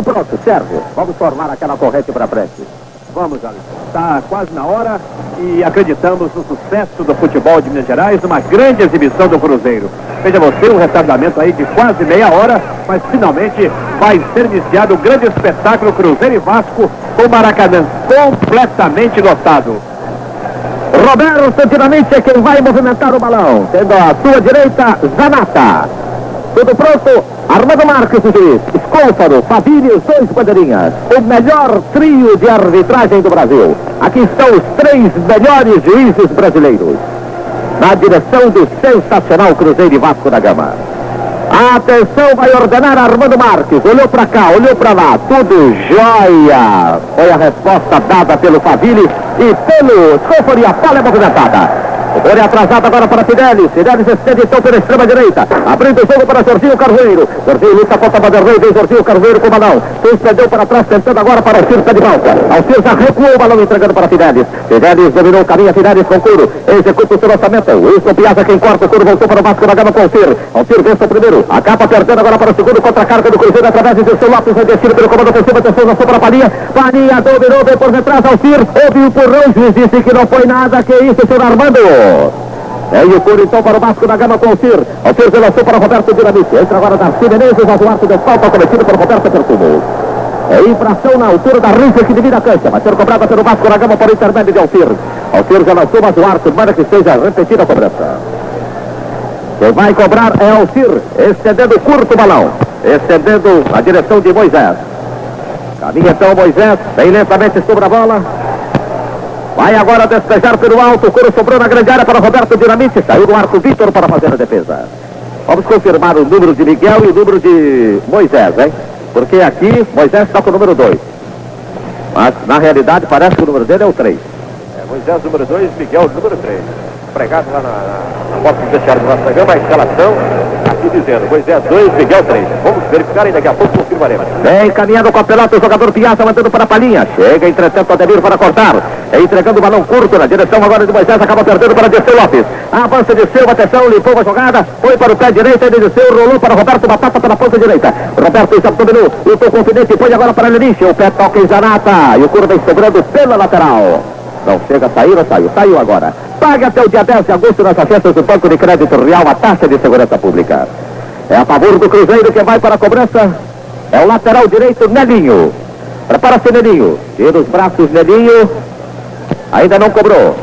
Pronto, Sérgio, vamos formar aquela corrente para frente. Vamos, Alisson. Está quase na hora e acreditamos no sucesso do futebol de Minas Gerais, uma grande exibição do Cruzeiro. Veja você, um retardamento aí de quase meia hora, mas finalmente vai ser iniciado o grande espetáculo Cruzeiro e Vasco, com o Maracanã completamente lotado. Roberto Dinamite é quem vai movimentar o balão, tendo à sua direita Zanata. Tudo pronto, Armando Marques, o juiz, Escôfaro, Fabílio, os dois bandeirinhas. O melhor trio de arbitragem do Brasil. Aqui estão os 3 melhores juízes brasileiros, na direção do sensacional Cruzeiro e Vasco da Gama. Atenção, vai ordenar Armando Marques. Olhou para cá, olhou para lá, tudo jóia. Foi a resposta dada pelo Fabílio e pelo Escôfaro, e a bola é movimentada. O gol é atrasado agora para Fidelis. Fidelis estende então pela extrema direita, abrindo o jogo para Jorginho Carvoeiro. Jorginho luta contra Vanderlei, vem Jorginho Carvoeiro com o balão. Suspendeu para trás, tentando agora para Alcir, pé de volta. Alcir já recuou o balão, entregando para Fidelis. Fidelis dominou o caminho, Fidelis com Curo. Executa o seu lançamento. Wilson Piazza quem corta, o Curo voltou para o Vasco da Gama com Alcir. Alcir vence o primeiro, acaba perdendo agora para o segundo, contra a carga do Cruzeiro através de Dirceu Lopes, vai descido pelo comando ofensivo. Atenção, lançou para a Palinha. Palinha dominou, vem por detrás, Alcir. Houve um empurrão, o juiz disse que não foi nada. Que isso, senhor Armando? É o Curo então para o Vasco da Gama com o Alcir. Alcir se lançou para Roberto Dinamite. Entra agora Darcy Menezes, ao Duarte de falta cometido por Roberto Pertumo. É infração na altura da rifa que divide a cancha. Vai ser cobrada pelo Vasco da Gama por intermédio de Alcir. Alcir já lançou, mas Duarte manda que seja repetida a cobrança. Quem vai cobrar é Alcir, estendendo curto o balão, estendendo a direção de Moisés. Caminha então Moisés, bem lentamente sobre a bola. Vai agora despejar pelo alto, o Curo sobrou na grande área para Roberto Dinamite, saiu do arco Vitor para fazer a defesa. Vamos confirmar o número de Miguel e o número de Moisés, hein? Porque aqui Moisés está com o número 2. Mas na realidade parece que o número dele é o 3. Moisés número 2, Miguel número 3. Pregado lá na porta do vestiário do Vasco da Gama, a escalação aqui dizendo Moisés 2, Miguel 3. Vamos verificar e daqui a pouco confirmaremos. Bem encaminhado com a pelota, o jogador Piazza mandando para a Palinha. Chega entretanto Ademir para cortar. Entregando o balão curto na direção agora de Moisés, acaba perdendo para Dirceu Lopes. Avança Dirceu, atenção, limpou a jogada, foi para o pé direito, ele Dirceu, rolou para Roberto Batata pela ponta direita. Roberto já dominou, lutou com o Fidente, foi agora para Leniche, o pé toca em Zanata, e o Curo vem sobrando pela lateral. Não chega a sair, saiu agora. Paga até o dia 10 de agosto nas agências do Banco de Crédito Real a taxa de segurança pública. É a favor do Cruzeiro que vai para a cobrança. É o lateral direito, Nelinho. Prepara-se, Nelinho. Tira os braços, Nelinho. Ainda não cobrou.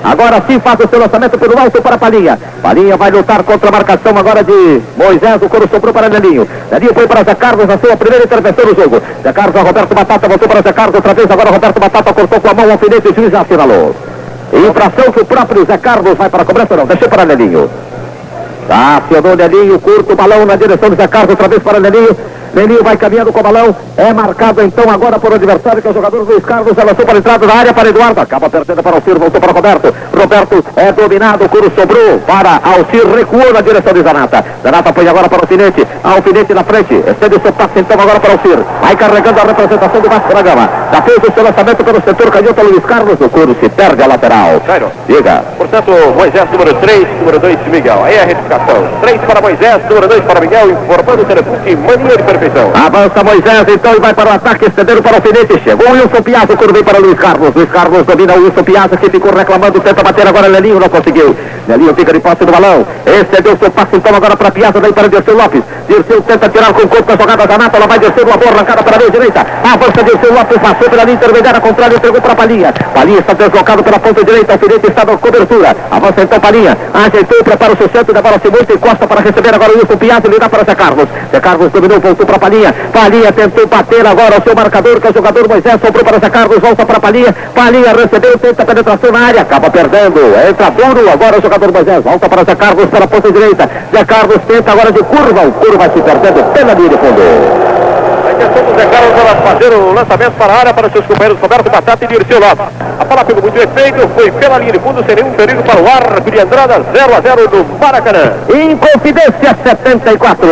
Agora sim faz o seu lançamento pelo alto para Palinha. Palinha vai lutar contra a marcação agora de Moisés. O Coro sobrou para Nelinho. Nelinho foi para Zé Carlos, a sua primeira intervenção no jogo. Zé Carlos, Roberto Batata voltou para Zé Carlos outra vez. Agora Roberto Batata cortou com a mão o alfinete e o juiz já assinalou. Infração que o próprio Zé Carlos vai para a cobrança, não, deixou para Nelinho. Acionou Nelinho, curto o balão na direção de Zé Carlos, outra vez para Nelinho. Nelinho vai caminhando com o balão, é marcado então agora por o adversário, que é o jogador Luiz Carlos, já lançou para a entrada da área para Eduardo, acaba perdendo para Alcir, voltou para Roberto. Roberto é dominado, o Curo sobrou para Alcir, recuou na direção de Zanata. Zanata põe agora para o Alfinete, Alfinete na frente, estende o seu passe então agora para Alcir, vai carregando a representação do Vasco da Gama. Já fez o seu lançamento pelo setor canhoto Luiz Carlos, o Curo se perde a lateral. Jairo, diga. Portanto, Moisés número 3, número 2 Miguel, aí é a retificação. 3 para Moisés, número 2 para Miguel, informando o telefone, mania de perfeição. Avança Moisés então e vai para o ataque, estendendo para o Alfinete. Chegou o Wilson Piazza, o Curo vem para Luiz Carlos. Luiz Carlos domina o Wilson Piazza, que ficou reclamando, tenta bater agora Nelinho, não conseguiu. Nelinho fica de posse do balão, estendeu o seu passe então agora para Piazza, daí para Dirceu Lopes. Dirceu tenta tirar com o corpo a jogada da Nata, ela vai descer uma boa arrancada para a meia direita. Avança Dirceu Lopes, passou pela linha intermediária contrária, entregou para Palinha. Palinha está deslocado pela ponta direita, o Alfinete está na cobertura. Avança então Palinha, ajeitou, prepara o seu centro, da bola se muito, encosta para receber agora o Wilson Piazza, ele dá para Zé Carlos. Zé Carlos dominou, voltou para Palinha. Palinha tentou bater agora o seu marcador, que é o jogador Moisés, sobrou para Zé Carlos, volta para Palinha. Palinha recebeu, tenta a penetração na área, acaba perdendo, entra duro agora o jogador Moisés, volta para Zé Carlos pela ponta direita. Zé Carlos tenta agora de curva, o Curo vai se perdendo pela linha de fundo. A intenção do Zé Carlos era fazer o lançamento para a área para seus companheiros Roberto Batata e Dirceu Lopes. A bola pegou muito efeito, foi pela linha de fundo, sem nenhum perigo para o árbitro de entrada, 0-0 do Maracanã. Inconfidência 74.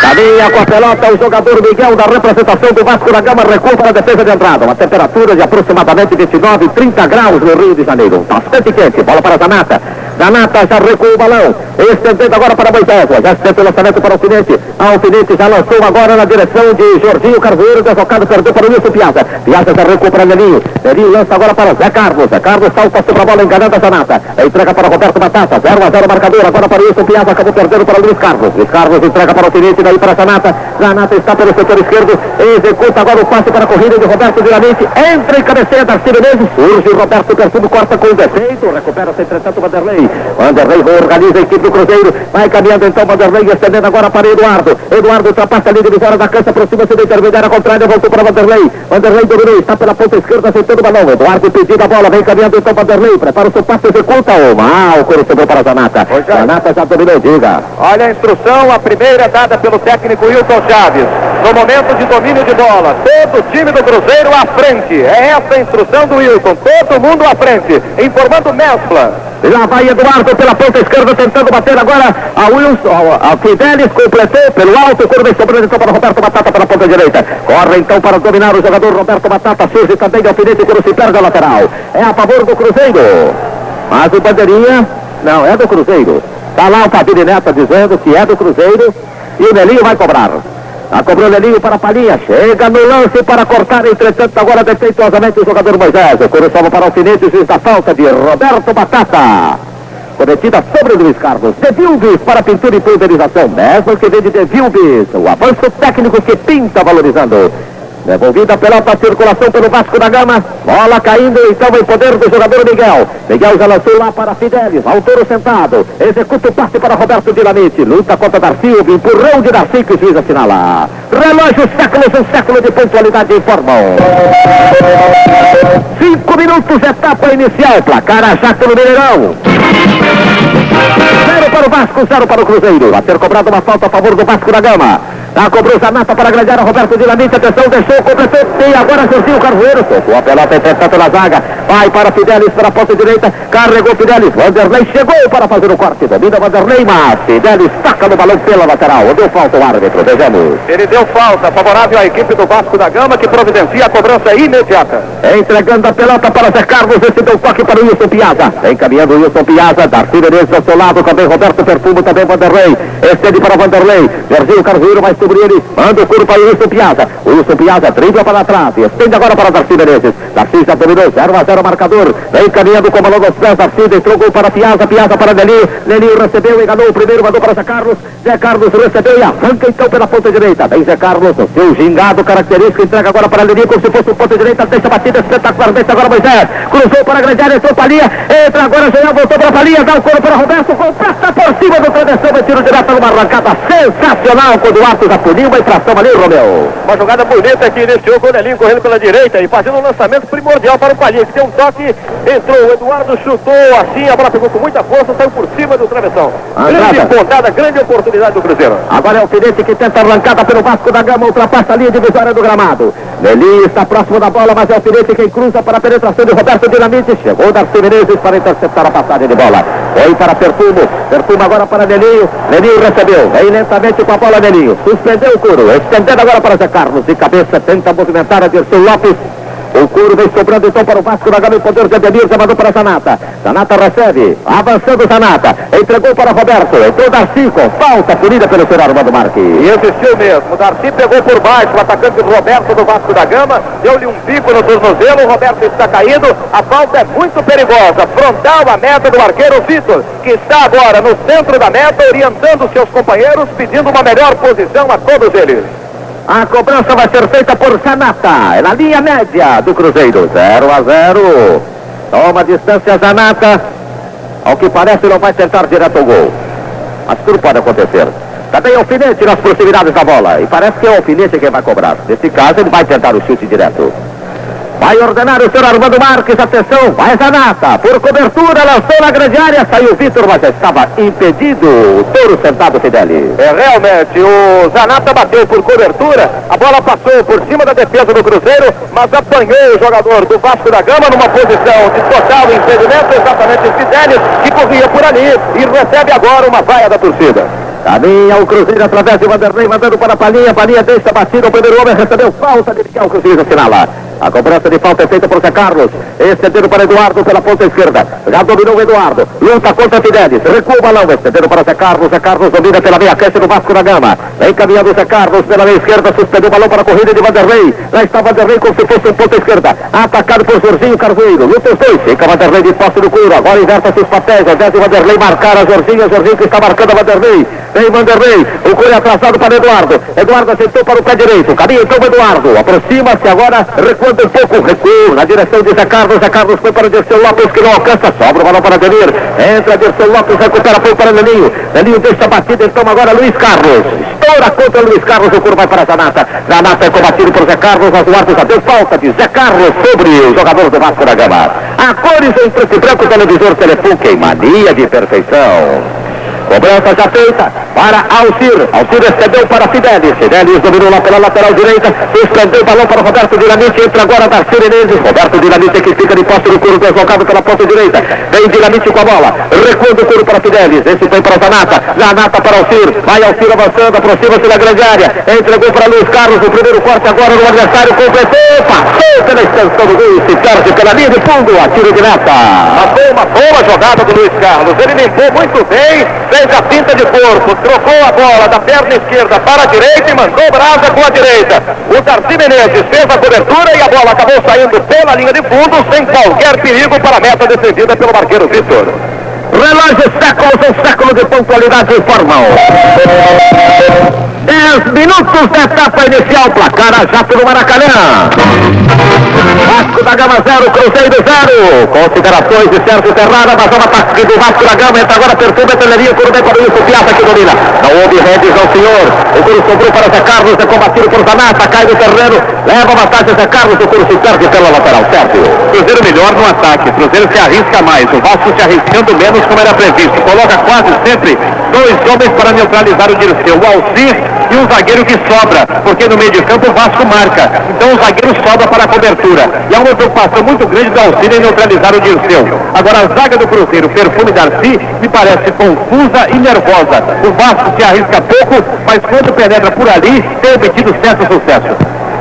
Caminha com a pelota o jogador Miguel da representação do Vasco da Gama, recua para a defesa de entrada. Uma temperatura de aproximadamente 29, 30 graus no Rio de Janeiro. Bastante quente, bola para Zanata. Zanata já recuou o balão. Estendendo agora para Moisés. Já estende o lançamento para o Alfinete. Alfinete já lançou agora na direção de Jorginho Carvoeiro. Deslocado, perdeu para o Wilson Piazza. Piazza já recuou para Nelinho. Nelinho lança agora para Zé Carlos. Zé Carlos salta sobre a bola, enganando a Zanata. Entrega para Roberto Batata. 0-0 marcador. Agora para o Wilson Piazza. Acabou perdendo para o Luiz Carlos. Luiz Carlos entrega para o Alfinete. Daí para Zanata. Zanata está pelo setor esquerdo. Executa agora o passe para a corrida de Roberto Dinamite. Entra em cabeceia Darcy Menezes. Surge Roberto Perfumo, corta com defeito. Recupera-se entretanto Vanderlei. Vanderlei organiza a equipe do Cruzeiro. Vai caminhando então Vanderlei, estendendo agora para Eduardo. Eduardo ultrapassa a linha de fora da cancha, aproxima-se da intermediária contrária, voltou para Vanderlei. Vanderlei dominou, está pela ponta esquerda, aceitando o balão. Eduardo pedindo a bola, vem caminhando então Vanderlei. Prepara o seu passe, executa o mal. O Coro sobrou para Zanata. Zanata já dominou, diga. Olha a instrução, a primeira dada pelo técnico Wilson Chaves. No momento de domínio de bola, todo o time do Cruzeiro à frente. É essa a instrução do Wilson, todo mundo à frente, informando Mescla. Lá vai Eduardo pela ponta esquerda, tentando bater agora a Wilson, a Fidelis, completou pelo alto, curva e sobrando então para Roberto Batata pela ponta direita. Corre então para dominar o jogador Roberto Batata, surge também de Alfinete, quando se perde a lateral. É a favor do Cruzeiro. Mas o bandeirinha, não, é do Cruzeiro. Está lá o Fabini Neto dizendo que é do Cruzeiro e o Nelinho vai cobrar. Cobrou o Nelinho para a Palhinha, chega no lance para cortar, entretanto agora defeituosamente o jogador Moisés. O Coro salva para o Alfinete, juiz da falta de Roberto Batata. Cometida sobre o Luiz Carlos. De Vilbis para pintura e pulverização. Mesmo que vem de Vilbis. O avanço técnico que pinta valorizando. Devolvida a pelota, a circulação pelo Vasco da Gama. Bola caindo então em poder do jogador Miguel. Miguel já lançou lá para Fidelis. Autoro sentado. Executa o passe para Roberto Dinamite. Luta contra Darcy. O empurrão de Darcy que o juiz assinala. Relógio séculos, um século de pontualidade informam. 5 minutos, etapa inicial. Placar a Jaco no Mineirão. 0 para o Vasco, 0 para o Cruzeiro. A ser cobrado uma falta a favor do Vasco da Gama. A cobrou Zanata para agrediar a Roberto Dinamite. Atenção, deixou, completou. E agora Jorginho Carvoeiro. Tocou a pelota, entretanto na zaga. Vai para Fidelis, para a ponta direita. Carregou Fidelis. Vanderlei chegou para fazer o corte. Domina Vanderlei, mas Fidelis taca no balão pela lateral. Deu falta o árbitro, vejamos. Ele deu falta, favorável à equipe do Vasco da Gama, que providencia a cobrança imediata. Entregando a pelota para Zé Carlos. Esse deu toque para o Wilson Piazza. Vem caminhando o Wilson Piazza. Darcy Menezes ao seu lado. Também Roberto Perfumo, também Vanderlei. Estende para Vanderlei. Jorginho Carvoeiro vai sobre ele. Manda o curo para o Wilson Piazza. O Wilson Piazza dribla para trás. Estende agora para Darcy Menezes. Darcy já dominou. 0-0 marcador. Vem caminhando com o balão dos pés. Darcy entrou gol para Piazza. Piazza para Nelinho. Nelinho recebeu, enganou o primeiro, mandou para Zé Carlos. Zé Carlos recebeu e arranca então pela ponta direita. Vem Zé Carlos, o seu gingado característico. Entrega agora para Nelinho como se fosse o ponta direita. Deixa a batida espetacularmente agora Moisés. Cruzou para a grande área, entrou Palhinha. Entra agora, já voltou para a Palhinha. Dá o coro para Roberto. Completa por cima do travessão. Vai tiro direto numa arrancada sensacional. Quando o Arthur já puniu uma infração ali, Romeu. Uma jogada bonita que iniciou com o Nelinho correndo pela direita e fazendo um lançamento primordial para o Palhinha, que deu um toque, entrou, o Eduardo chutou assim, a bola pegou com muita força, saiu por cima do travessão. Grande pontada, grande oportunidade do Cruzeiro. Agora é o Alfinete que tenta arrancada pelo Vasco da Gama, ultrapassa a linha divisória do gramado. Nelinho está próximo da bola, mas é o Alfinete quem cruza para a penetração de Roberto Dinamite. Chegou Darcy Menezes para interceptar a passagem de bola. Foi para Perfumo, Perfumo agora para Nelinho. Nelinho recebeu, vem lentamente com a bola Nelinho. Suspendeu o curo, estendendo agora para Zé Carlos. De cabeça tenta movimentar a Dirceu Lopes. O curo vem sobrando então para o Vasco da Gama em poder de Ademir, já mandou para Zanata. Zanata recebe, avançando Zanata. Entregou para Roberto, entrou Darcy com falta punida pelo senhor Armando Marques. E existiu mesmo, o Darcy pegou por baixo o atacante Roberto do Vasco da Gama, deu-lhe um bico no tornozelo, o Roberto está caído, a falta é muito perigosa, frontal à meta do arqueiro Vitor, que está agora no centro da meta, orientando seus companheiros, pedindo uma melhor posição a todos eles. A cobrança vai ser feita por Zanata. É na linha média do Cruzeiro. 0-0. Toma distância Zanata. Ao que parece não vai tentar direto ao gol. Mas tudo pode acontecer. Também o Alfinete nas proximidades da bola. E parece que é o Alfinete quem vai cobrar. Nesse caso ele vai tentar o chute direto. Vai ordenar o senhor Armando Marques, atenção, vai Zanata, por cobertura, lançou na grande área, saiu o Vitor, mas estava impedido, o touro sentado Fidelis. Realmente, o Zanata bateu por cobertura, a bola passou por cima da defesa do Cruzeiro, mas apanhou o jogador do Vasco da Gama numa posição de total impedimento, exatamente o Fidelis, que corria por ali e recebe agora uma vaia da torcida. Caminha o Cruzeiro através de Vanderlei, mandando para a Palinha. Palinha deixa batida, o primeiro homem recebeu falta de Miguel. O Cruzeiro assinala. A cobrança de falta é feita por Zé Carlos. Estendendo para Eduardo pela ponta esquerda. Já dominou o Eduardo. Luta contra Fidelis. Recua o balão. Estendendo para Zé Carlos. Zé Carlos domina pela meia cancha do Vasco da Gama. Vem caminhando o Zé Carlos pela meia esquerda. Suspendeu o balão para a corrida de Vanderlei. Já está Vanderlei como se fosse em ponta esquerda. Atacado por Jorginho Carvoeiro. Luta os dois. Fica Vanderlei de posse do couro. Agora inverta-se os papéis. Ao invés de Vanderlei marcar a Jorginho. Jorginho que está marcando a Vanderlei. Vem Vanderlei. O couro é atrasado para Eduardo. Eduardo aceitou para o pé direito. Caminha então o Eduardo. Aproxima-se agora. Recuando um pouco. Recuo na direção de Zé Carlos. Zé Carlos foi para Dirceu Lopes que não alcança. Sobra o balão para Denir. Entra Dirceu Lopes. Recupera foi para Leninho. Leninho deixa a batida. Então agora Luiz Carlos. Estoura contra Luiz Carlos. O couro vai para Zanata. Zanata é combatido por Zé Carlos. Eduardo já deu falta de Zé Carlos sobre o jogador do Vasco da Gama. A cores em preto e branco. Televisor Telefunken. Mania de perfeição. Cobrança já feita para Alcir. Alcir estendeu para Fidelis. Fidelis dominou lá pela lateral direita. Suspendeu o balão para Roberto Dinamite. Entra agora Darcy Menezes. Roberto Dinamite que fica de posse do couro deslocado pela ponta direita. Vem Dinamite com a bola. Recuando o couro para Fidelis. Esse foi para Zanata. Zanata para Alcir. Vai Alcir avançando. Aproxima-se da grande área. Entregou para Luiz Carlos. O primeiro corte agora no adversário. Completou. Passou pela extensão do gol. Se perde pela linha de fundo. A tiro de meta. Foi uma boa jogada do Luiz Carlos. Ele limpou muito bem. Fez a pinta de corpo, trocou a bola da perna esquerda para a direita e mandou brasa com a direita. O Darcy Menezes fez a cobertura e a bola acabou saindo pela linha de fundo sem qualquer perigo para a meta defendida pelo marqueiro Vitor. Relógio séculos, um século de pontualidade informal. 10 minutos da etapa inicial, placar a jato do Maracanã. Vasco da Gama 0, Cruzeiro 0. Considerações de Sérgio Ferrara, mas o ataque do Vasco da Gama entra agora, perturba a teleria, por bem para isso, Piazza que domina. Não houve redes ao senhor. O Curo sobrou para Zé Carlos, é combatido por Zanata, cai no terreno, leva a vantagem Zé Carlos, o Curo se perde pela lateral, Sérgio. Cruzeiro melhor no ataque, Cruzeiro se arrisca mais, o Vasco se arriscando menos como era previsto. Coloca quase sempre dois homens para neutralizar o Dirceu, o Alcir e um zagueiro que sobra, porque no meio de campo o Vasco marca. Então o zagueiro sobra para a cobertura. E há uma preocupação muito grande do Alcir em neutralizar o Dirceu. Agora a zaga do Cruzeiro, Perfume Darcy, me parece confusa e nervosa. O Vasco se arrisca pouco, mas quando penetra por ali, tem obtido certo sucesso.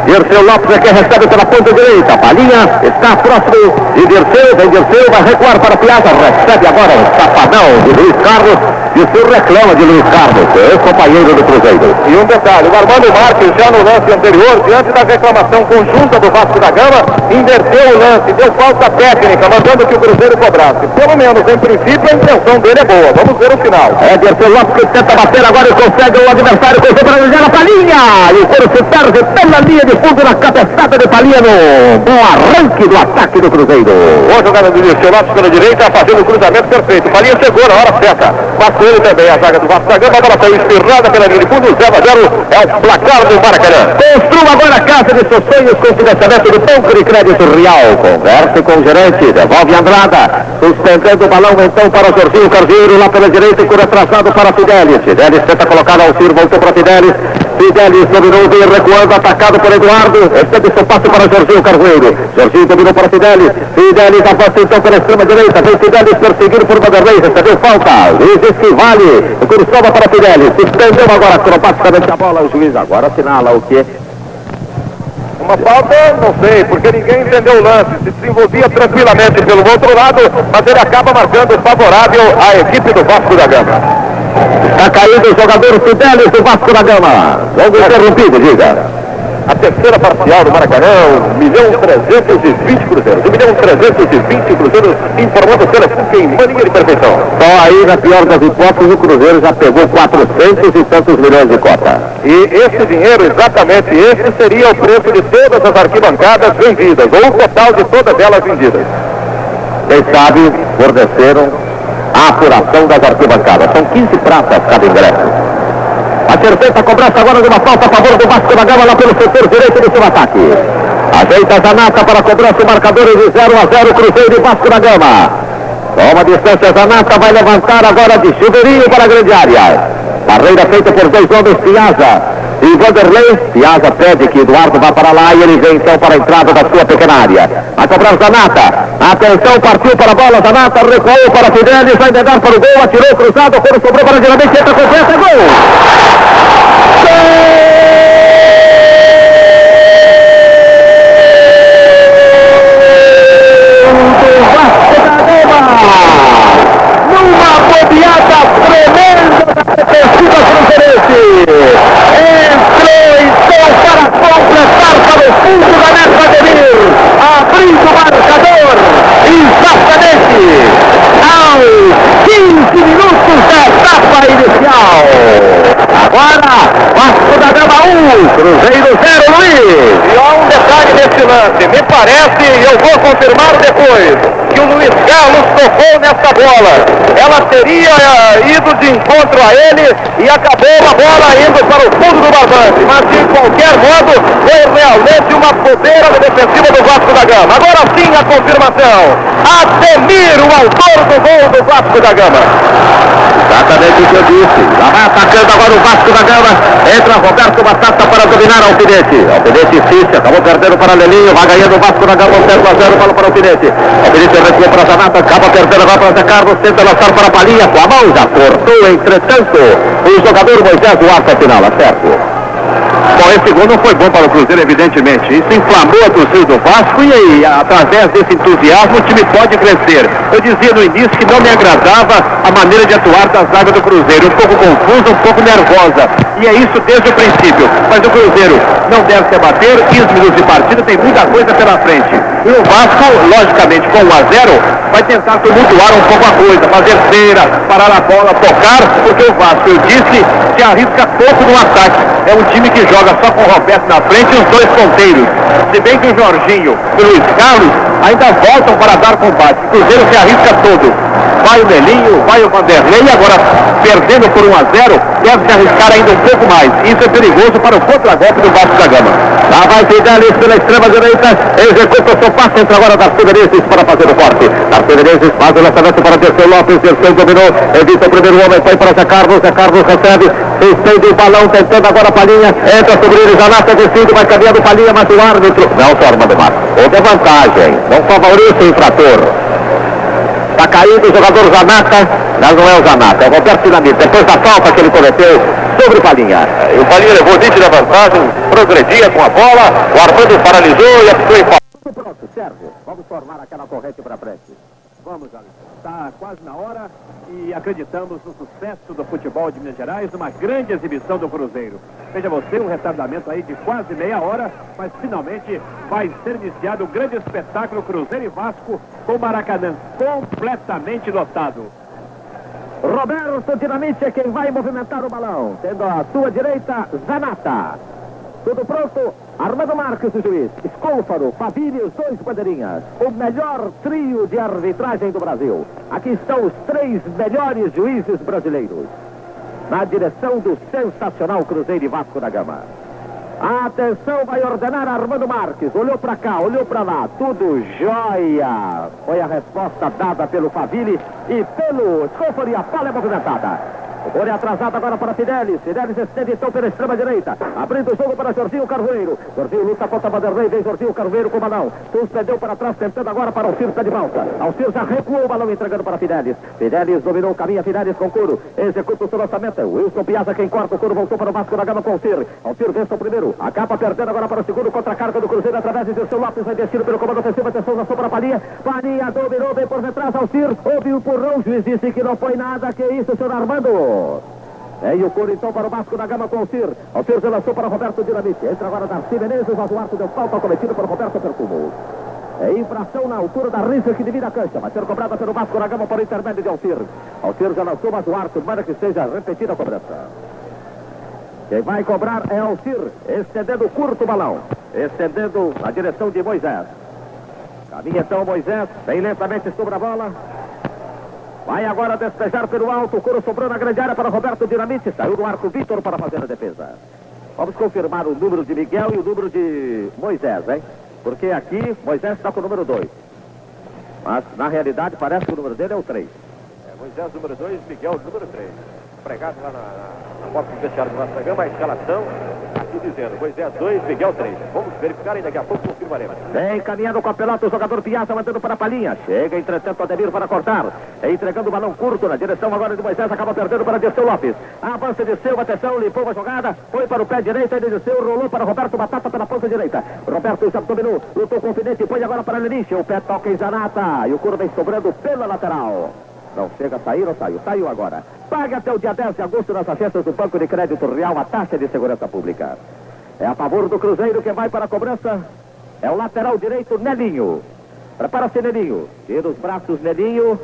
Dirceu Lopes é quem recebe pela ponta direita. Palinha está próximo de Dirceu. Vem Dirceu, vai recuar para Piazza. Recebe agora o safanão de Luiz Carlos. Dirceu reclama de Luiz Carlos, ex-companheiro do Cruzeiro. E um detalhe, o Armando Marques já no lance anterior, diante da reclamação conjunta do Vasco da Gama, inverteu o lance, deu falta técnica, mandando que o Cruzeiro cobrasse. Pelo menos, em princípio, a intenção dele é boa. Vamos ver o final. É Dirceu Lopes que tenta bater agora e consegue o adversário com o para a Palinha. E o Coro se perde pela linha de fundo na cabeçada de Palinha no bom arranque do ataque do Cruzeiro. Boa jogada do Dirceu Lopes pela direita, fazendo o cruzamento perfeito. Palinha chegou na hora certa. Vasco ele também, a zaga do Vasco da Gama, a bola saiu espirrada pela linha de fundo, 0-0, é o placar do Maracanã. Construa agora a casa de seus sonhos com financiamento do Banco de Crédito Real. Converse com o gerente, devolve a Andrada, suspendendo o balão então para o Jorginho Carveiro, lá pela direita, e cura atrasado para Fidelis. Fidelis tenta colocar ao Ciro, voltou para Fidelis. Fidelis dominou, veio recuando, atacado por Eduardo, estende seu passe para Jorginho Carveiro. Jorginho dominou para Fidelis. Fidelis avança então pela extrema direita, vem Fidelis perseguido por Vanderlei, recebeu falta. Luiz Esquivale, o Curo sobra para Fidelis, suspendeu agora acrobaticamente a bola, o juiz agora assinala o quê? Uma falta, não sei, porque ninguém entendeu o lance, se desenvolvia tranquilamente pelo outro lado, mas ele acaba marcando favorável à equipe do Vasco da Gama. Está caído o jogador Fidelis do Vasco da Gama. Logo interrompido, diga. A terceira parcial do Maracanã, 1.320 cruzeiros. 1.320 cruzeiros, informando o Telefunken em mania de perfeição. Só aí, na pior das hipóteses, o Cruzeiro já pegou 400 e tantos milhões de cota. E esse dinheiro, exatamente esse, seria o preço de todas as arquibancadas vendidas, ou o total de todas elas vendidas. Quem sabe, forneceram a apuração das arquibancadas. São 15 pratas cada ingresso. A terceira cobrança agora de uma falta a favor do Vasco da Gama lá pelo setor direito do seu ataque. Ajeita Zanata para a cobrança, o marcador de 0-0, Cruzeiro e Vasco da Gama. Toma distância, Zanata vai levantar agora de chuveirinho para a grande área. Barreira feita por dois homens, Piazza. E Vanderlei, Piazza pede que Eduardo vá para lá e ele vem então para a entrada da sua pequena área. Vai cobrar Zanata. Atenção, partiu para a bola. Zanata recuou para Fidelis, vai negar para o gol, atirou cruzado, quando sobrou para Dinamite, entra com pressa, gol! Numa bobeada tremenda da defensiva cruzeirense. Entrou então para completar para o fundo da meta de Mir, abrindo o marcador exatamente aos 15 minutos da etapa inicial. Agora, Vasco da Gama 1, Cruzeiro 0, Luiz. E há um detalhe nesse lance, me parece, e eu vou confirmar depois, que o Luiz Carlos tocou nessa bola. Ela teria ido de encontro a ele e acabou a bola indo para o fundo do barbante. Mas de qualquer modo, foi realmente uma bobeira defensiva do Vasco da Gama. Agora sim a confirmação. Ademir, o autor do gol do Vasco da Gama. Exatamente o que eu disse. Lá vai atacando agora o Vasco da Gama. Entra Roberto Batata para dominar Alfinete. Alfinete insiste, acabou perdendo para Lelinho. Vai ganhando o Vasco da Gama 0-0, bola para Alfinete. Alfinete recuou para Zanata, acaba perdendo agora para Zé Carlos. Tenta lançar para a Palinha com a mão. Já cortou, entretanto, o jogador Moisés do arco final. Acerto. Bom, esse gol não foi bom para o Cruzeiro, evidentemente. Isso inflamou a torcida do Vasco e aí, através desse entusiasmo, o time pode crescer. Eu dizia no início que não me agradava a maneira de atuar da zaga do Cruzeiro. Um pouco confusa, um pouco nervosa. E é isso desde o princípio. Mas o Cruzeiro não deve se abater. 15 minutos de partida, tem muita coisa pela frente. E o Vasco, logicamente, com 1-0, vai tentar tumultuar um pouco a coisa. Fazer cera, parar a bola, tocar. Porque o Vasco, eu disse, se arrisca pouco no ataque. É um time que joga só com o Roberto na frente e os dois ponteiros. Se bem que o Jorginho e o Luiz Carlos ainda voltam para dar combate. O Cruzeiro se arrisca todo. Vai o Nelinho, vai o Vanderlei, agora perdendo por 1-0, deve se arriscar ainda um pouco mais. Isso é perigoso para o contragolpe do Vasco da Gama. Lá vai Fidelis pela extrema direita, executa o seu passe, entra agora Darcy Menezes para fazer o corte. Darcy Menezes faz o lançamento para Dirceu Lopes, Dirceu dominou, evita o primeiro homem, foi para Zé Carlos recebe, estende o balão, tentando agora a Palinha, entra sobre ele, Zanata decide, vai caminhando Palinha, mas o árbitro não forma de marca. Outra vantagem, não favorece o infrator. Está caído o jogador Zanata, mas não é o Zanata, é o Roberto Dinamite, depois da falta que ele cometeu sobre o Palinha. E o Palinha levou nítida vantagem, progredia com a bola, o Armando paralisou e apitou em falta. Pronto, Sérgio, vamos formar aquela corrente para frente. Vamos, Alisson. Está quase na hora e acreditamos no sucesso do futebol de Minas Gerais, uma grande exibição do Cruzeiro. Veja você, um retardamento aí de quase meia hora, mas finalmente vai ser iniciado o grande espetáculo Cruzeiro e Vasco com o Maracanã completamente lotado. Roberto Dinamite é quem vai movimentar o balão, tendo à sua direita Zanata. Tudo pronto, Armando Marques, o juiz, Escôfaro, Faville, os dois bandeirinhas. O melhor trio de arbitragem do Brasil. Aqui estão os 3 melhores juízes brasileiros. Na direção do sensacional Cruzeiro e Vasco da Gama. A atenção vai ordenar Armando Marques. Olhou para cá, olhou para lá. Tudo jóia. Foi a resposta dada pelo Faville e pelo Escôfaro e a bola é movimentada. O gol é atrasado agora para Fidelis. Fidelis estende então pela extrema direita. Abrindo o jogo para Jorginho Carvoeiro. Jorginho luta contra Vanderlei. Vem Jorginho Carvoeiro com o balão. Suspendeu para trás, tentando agora para Alcir, pé de volta. Alcir já recuou o balão, entregando para Fidelis. Fidelis dominou o caminho. Fidelis com Curo. Executa o seu lançamento. Wilson Piazza quem corta. O Curo voltou para o Vasco da Gama com Alcir. Alcir vence o primeiro. Acaba perdendo agora para o segundo. Contra a carga do Cruzeiro através de Dirceu Lopes. Vai descido pelo comando ofensivo. Atenção, lançou para a Palinha. Palinha dominou, vem por detrás. Alcir. Houve um empurrão. O juiz disse que não foi nada. Que isso, senhor Armando? E o Coro então para o Vasco da Gama com o Alcir. Alcir já lançou para Roberto Dinamite. Entra agora Darcy Menezes. O Duarte deu falta cometido por Roberto Perfumo. É infração na altura da risca que divide a cancha. Vai ser cobrada pelo Vasco da Gama por intermédio de Alcir. Alcir já lançou, mas o Duarte manda que seja repetida a cobrança. Quem vai cobrar é Alcir, estendendo curto o balão. Estendendo na direção de Moisés. Caminha então Moisés, bem lentamente sobre a bola. Vai agora despejar pelo alto, o Coro sobrou na grande área para Roberto Dinamite, saiu no arco Vitor para fazer a defesa. Vamos confirmar o número de Miguel e o número de Moisés, hein? Porque aqui Moisés está com o número 2. Mas na realidade parece que o número dele é o 3. Moisés número 2, Miguel número 3. pregado lá na porta do vestiário do Vasco da Gama, a escalação, aqui dizendo, Moisés 2, Miguel 3. Vamos verificar e daqui a pouco confirmaremos. Vem caminhando com a pelota o jogador Piazza, mandando para a Palinha. Chega, entretanto, o Ademir para cortar. Entregando o balão curto na direção agora de Moisés, acaba perdendo para Dirceu Lopes. Avança Dirceu, atenção, limpou a jogada, foi para o pé direito, ele Dirceu, rolou para Roberto Batata pela ponta direita. Roberto já dominou, lutou com o Alfinete, põe agora para Leniche. O pé toca em Zanata e o Curo vem sobrando pela lateral. Não chega a sair ou saiu? Saiu agora. Pague até o dia 10 de agosto nas agências do Banco de Crédito Real a taxa de segurança pública. É a favor do Cruzeiro que vai para a cobrança. É o lateral direito, Nelinho. Prepara-se, Nelinho. Tira os braços, Nelinho.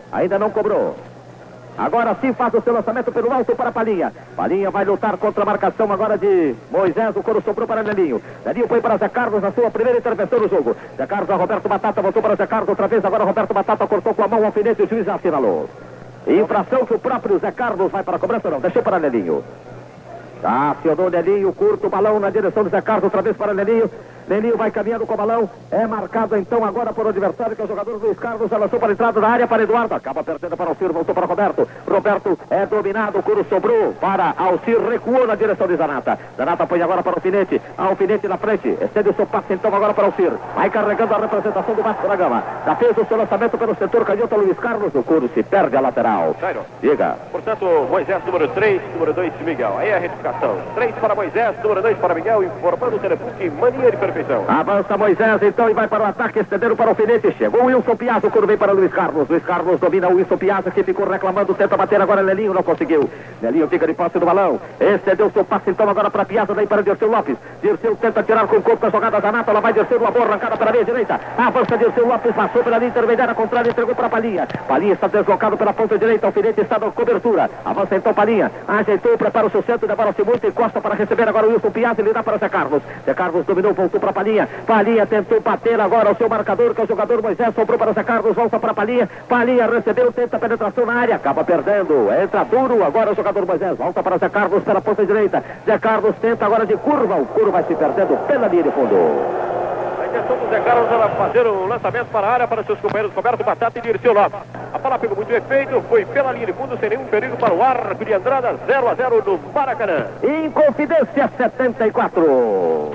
Ainda não cobrou. Agora sim faz o seu lançamento pelo alto para Palinha. Palinha vai lutar contra a marcação agora de Moisés. O couro sobrou para Nelinho. Nelinho foi para Zé Carlos na sua primeira intervenção no jogo. Zé Carlos a Roberto Batata, voltou para Zé Carlos outra vez. Agora Roberto Batata cortou com a mão o alfinete e o juiz já assinalou. Infração que o próprio Zé Carlos vai para a cobrança, não. Deixou para Nelinho. Já acionou Nelinho, curto o balão na direção do Zé Carlos, outra vez para Nelinho. Nelinho vai caminhando com o balão. É marcado então agora por o adversário, que é o jogador Luiz Carlos. Já lançou para a entrada da área para Eduardo. Acaba perdendo para Alcir, voltou para Roberto. Roberto é dominado, o Curo sobrou para Alcir, recuou na direção de Zanata. Zanata põe agora para o Alfinete. Alfinete na frente. Excede o seu passe então agora para Alcir. Vai carregando a representação do Vasco da Gama. Já fez o seu lançamento pelo setor canhoto Luiz Carlos. O Curo se perde a lateral. Jairo. Diga. Portanto, Moisés, número 3, número 2, Miguel. Aí é a retificação. 3 para Moisés, número 2 para Miguel, informando o telefone, mania de perfeição. Avança Moisés então e vai para o ataque, estendendo para o Alfinete. Chegou o Wilson Piazza, o Curo vem para o Luiz Carlos. Luiz Carlos domina o Wilson Piazza, que ficou reclamando, tenta bater agora Nelinho, não conseguiu. Nelinho fica de posse do balão. Excedeu o seu passe então agora para Piazza, daí para Dirceu Lopes. Dirceu tenta tirar com o corpo da jogada Zanata, ela vai Dirceu, uma boa arrancada para a meia direita. Avança Dirceu Lopes, passou pela linha intermediária contrária, entregou para Palinha. Palinha está deslocado pela ponta direita, o Alfinete está na cobertura. Avança então Palinha, ajeitou, prepara o seu centro, demora-se muito, encosta para receber agora o Wilson Piazza, ele dá para Zé Carlos. Zé Carlos dominou, voltou para Palinha. Palinha tentou bater agora o seu marcador, que é o jogador Moisés, sobrou para Zé Carlos, volta para Palinha. Palinha recebeu, tenta a penetração na área, acaba perdendo. Entra duro agora o jogador Moisés, volta para Zé Carlos pela ponta direita. Zé Carlos tenta agora de curva, o Curo vai se perdendo pela linha de fundo. A intenção do Zé Carlos era fazer o lançamento para a área para seus companheiros Roberto Batata e Dirceu Lopes. A bola pegou muito efeito, foi pela linha de fundo sem nenhum perigo para o arco de entrada, 0-0 no Maracanã. Inconfidência 74.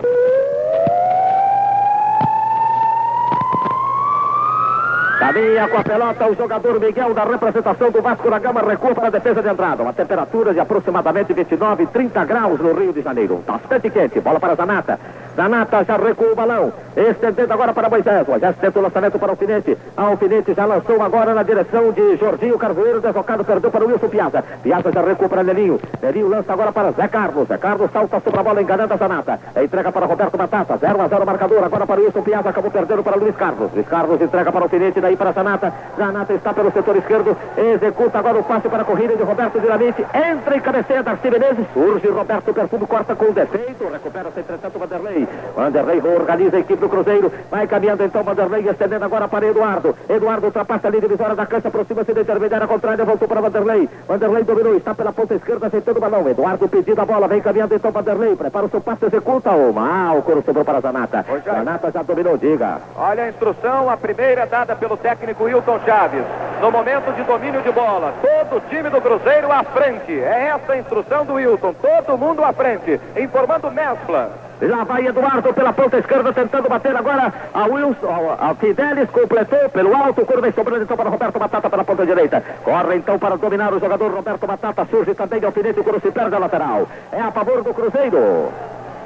Caminha com a pelota o jogador Miguel da representação do Vasco da Gama, recua para a defesa de entrada. Uma temperatura de aproximadamente 29, 30 graus no Rio de Janeiro. Bastante quente, bola para Zanata. Zanata já recua o balão, estendendo agora para Moisés. Já tenta o lançamento para o Alfinete. A Alfinete já lançou agora na direção de Jorginho Carvoeiro, deslocado, perdeu para o Wilson Piazza. Piazza já recua para Nelinho. Nelinho lança agora para Zé Carlos. Zé Carlos salta sobre a bola, enganando a Zanata. Entrega para Roberto Batata, 0-0 marcador, agora para o Wilson Piazza, acabou perdendo para Luiz Carlos. Luiz Carlos entrega para o Alfinete, daí para Zanata. Zanata está pelo setor esquerdo, executa agora o passe para a corrida de Roberto Dinamite. Entra e cabeceia Darcy Menezes. Surge Roberto Perfumo, corta com defeito. Recupera-se entretanto Vanderlei. Vanderlei organiza a equipe do Cruzeiro. Vai caminhando então Vanderlei, estendendo agora para Eduardo. Eduardo ultrapassa a linha divisória da cancha, aproxima-se da intermediária contrária, voltou para Vanderlei. Vanderlei dominou, está pela ponta esquerda, aceitando o balão. Eduardo pedindo a bola, vem caminhando então Vanderlei. Prepara o seu passe, executa o mal. O Coro sobrou para Zanata. Zanata já dominou, diga. Olha a instrução, a primeira dada pelo técnico Wilton Chaves. No momento de domínio de bola, todo o time do Cruzeiro à frente. É essa a instrução do Wilton, todo mundo à frente, informando Mescla. Já vai Eduardo pela ponta esquerda, tentando bater agora a Wilson. A Fidelis completou pelo alto, o Curo vem sobrando então para Roberto Batata pela ponta direita. Corre então para dominar o jogador Roberto Batata. Surge também de Alfinete, o Curo se perde a lateral. É a favor do Cruzeiro.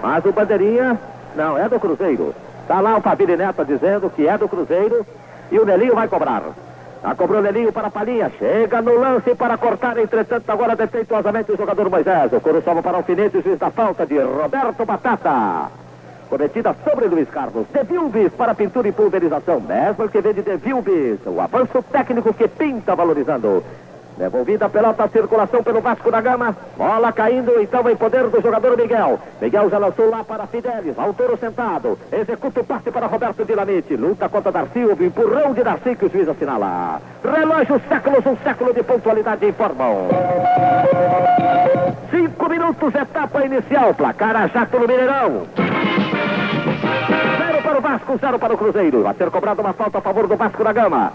Mas o bandeirinha, não, é do Cruzeiro. Está lá o Fabílio Neto dizendo que é do Cruzeiro. E o Nelinho vai cobrar. Já cobrou o Nelinho para a Palinha. Chega no lance para cortar. Entretanto, agora defeituosamente o jogador Moisés. O Coro salva para o Alfinete. O juiz da falta de Roberto Batata. Cometida sobre Luiz Carlos. De Vilbis para pintura e pulverização. Mesmo que vem de Vilbis. O avanço técnico que pinta valorizando. Devolvida a pelota, a circulação pelo Vasco da Gama. Bola caindo então em poder do jogador Miguel. Miguel já lançou lá para Fidelis. Autoro sentado. Executa o passe para Roberto Dinamite. Luta contra Darcy. O empurrão de Darcy que o juiz assinala. Relógio séculos, um século de pontualidade informam. 5 minutos, etapa inicial. Placar a jato no Mineirão. 0 para o Vasco, 0 para o Cruzeiro. A ser cobrada uma falta a favor do Vasco da Gama.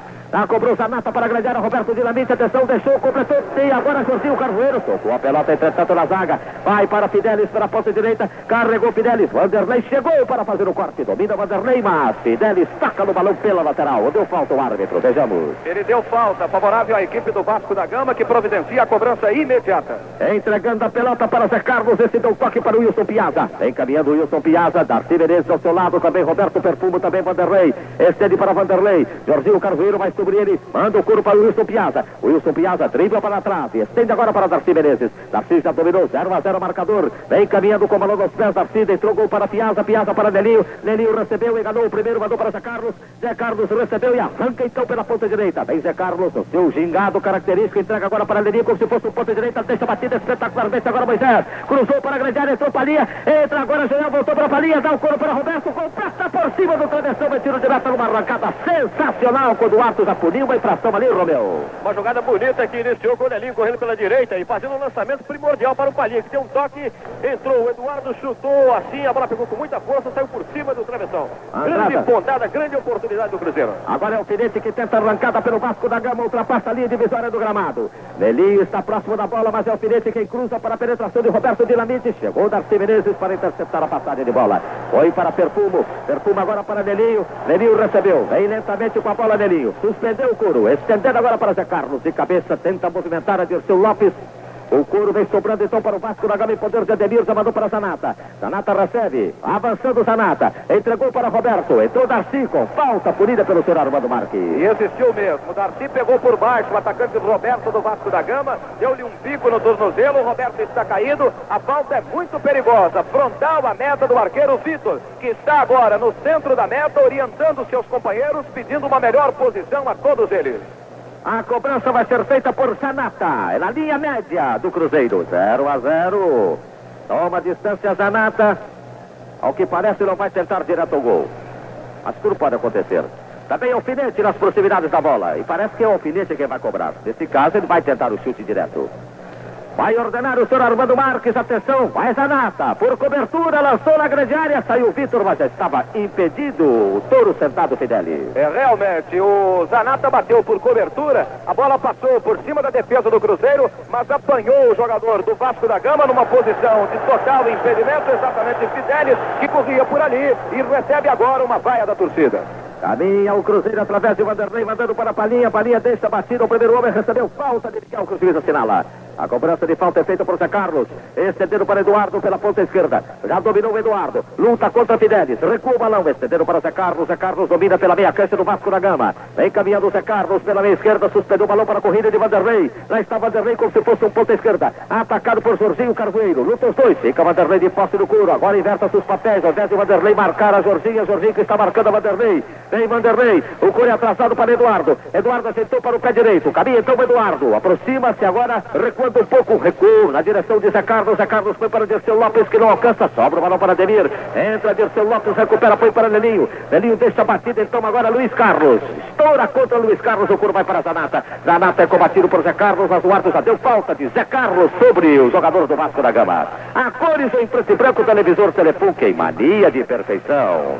Cobrou Zanata para agredir a Roberto Dinamite. Atenção, deixou, completou. E agora Jorginho Carvoeiro. Tocou a pelota, entretanto, na zaga. Vai para Fidelis, para a ponta direita. Carregou Fidelis. Vanderlei chegou para fazer o corte. Domina Vanderlei, mas Fidelis taca no balão pela lateral. Deu falta o árbitro. Vejamos. Ele deu falta, favorável à equipe do Vasco da Gama, que providencia a cobrança imediata. Entregando a pelota para Zé Carlos. Esse deu toque para o Wilson Piazza. Vem caminhando o Wilson Piazza. Darcy Menezes ao seu lado. Também Roberto Perfumo. Também Vanderlei. Estende para Vanderlei. Jorginho Carvoeiro vai sobre ele. Manda o couro para o Wilson Piazza. O Wilson Piazza dribla para trás. Estende agora para Darcy Menezes. Darcy já dominou. 0-0 marcador. Vem caminhando com o balão nos pés. Darcy entrou gol para Piazza. Piazza para Nelinho. Nelinho recebeu. Enganou o primeiro. Mandou para Zé Carlos. Zé Carlos recebeu e arranca então pela ponta direita. Vem Zé Carlos. O seu gingado característico. Entrega agora para Nelinho como se fosse o ponta direita. Deixa a batida espetacularmente agora Moisés. Cruzou para a grande entrou para a linha. Entra agora Joel. Voltou para a linha. Dá o couro para Roberto. Completa por cima do travessão. Vai tiro de meta numa arrancada sensacional. Quando o Arthur já puniu uma infração ali, Romeu. Uma jogada bonita que iniciou com o Nelinho correndo pela direita e fazendo um lançamento primordial para o Palinha, que deu um toque, entrou, o Eduardo chutou assim, a bola pegou com muita força, saiu por cima do travessão. Grande pontada, grande oportunidade do Cruzeiro. Agora é o Alfinete que tenta arrancada pelo Vasco da Gama, ultrapassa a linha divisória do gramado. Nelinho está próximo da bola, mas é o Alfinete quem cruza para a penetração de Roberto Dinamite. Chegou o Darcy Menezes para interceptar a passagem de bola. Foi para Perfumo, Perfumo agora para Nelinho. Nelinho recebeu, vem lentamente com a bola Nelinho. Suspendeu o couro, estendendo agora para Zé Carlos. De cabeça tenta movimentar a Dirceu Lopes. O couro vem sobrando então para o Vasco da Gama em poder de Ademir, já mandou para Zanata. Zanata recebe, avançando Zanata. Entregou para Roberto, entrou Darcy com falta punida pelo senhor Armando Marques. E existiu mesmo, o Darcy pegou por baixo o atacante Roberto do Vasco da Gama, deu-lhe um bico no tornozelo, o Roberto está caído, a falta é muito perigosa, frontal à meta do arqueiro Vitor, que está agora no centro da meta, orientando seus companheiros, pedindo uma melhor posição a todos eles. A cobrança vai ser feita por Zanata. É na linha média do Cruzeiro. 0-0. Toma distância Zanata. Ao que parece não vai tentar direto ao gol. Mas tudo pode acontecer. Também Alfinete nas proximidades da bola. E parece que é o Alfinete quem vai cobrar. Nesse caso ele vai tentar o chute direto. Vai ordenar o senhor Armando Marques, atenção, vai Zanata, por cobertura, lançou na grande área, saiu o Vitor, mas já estava impedido, o touro sentado Fidelis. Realmente, o Zanata bateu por cobertura, a bola passou por cima da defesa do Cruzeiro, mas apanhou o jogador do Vasco da Gama numa posição de total impedimento, exatamente Fidelis, que corria por ali e recebe agora uma vaia da torcida. Caminha o Cruzeiro através de Vanderlei, mandando para a Palinha. Palinha deixa a batida, o primeiro homem recebeu falta de Miguel, que o juiz assinala. A cobrança de falta é feita por Zé Carlos. Estendendo para Eduardo pela ponta esquerda. Já dominou o Eduardo. Luta contra Fidelis. Recua o balão. Estendendo para Zé Carlos. Zé Carlos domina pela meia cancha do Vasco da Gama. Vem caminhando o Zé Carlos pela meia esquerda. Suspendeu o balão para a corrida de Vanderlei. Lá está Vanderlei como se fosse um ponta esquerda. Atacado por Jorginho Carvoeiro. Luta os dois. Fica Vanderlei de posse do couro. Agora inverta seus papéis. Ao invés de Vanderlei marcar a Jorginho. Jorginho que está marcando a Vanderlei. Vem Vanderlei. O couro é atrasado para Eduardo. Eduardo aceitou para o pé direito. Caminha então o Eduardo. Aproxima-se agora. Recuando um pouco. Recua na direção de Zé Carlos. Zé Carlos foi para Dirceu Lopes, que não alcança. Sobra o balão para Ademir. Entra Dirceu Lopes, recupera, foi para Nelinho. Nelinho deixa a batida, então agora Luiz Carlos. Estoura contra Luiz Carlos, o couro vai para Zanata. Zanata é combatido por Zé Carlos, mas o árbitro já deu falta de Zé Carlos sobre os jogadores do Vasco da Gama. A cores em preto e branco, televisor Telefunken, em mania de perfeição.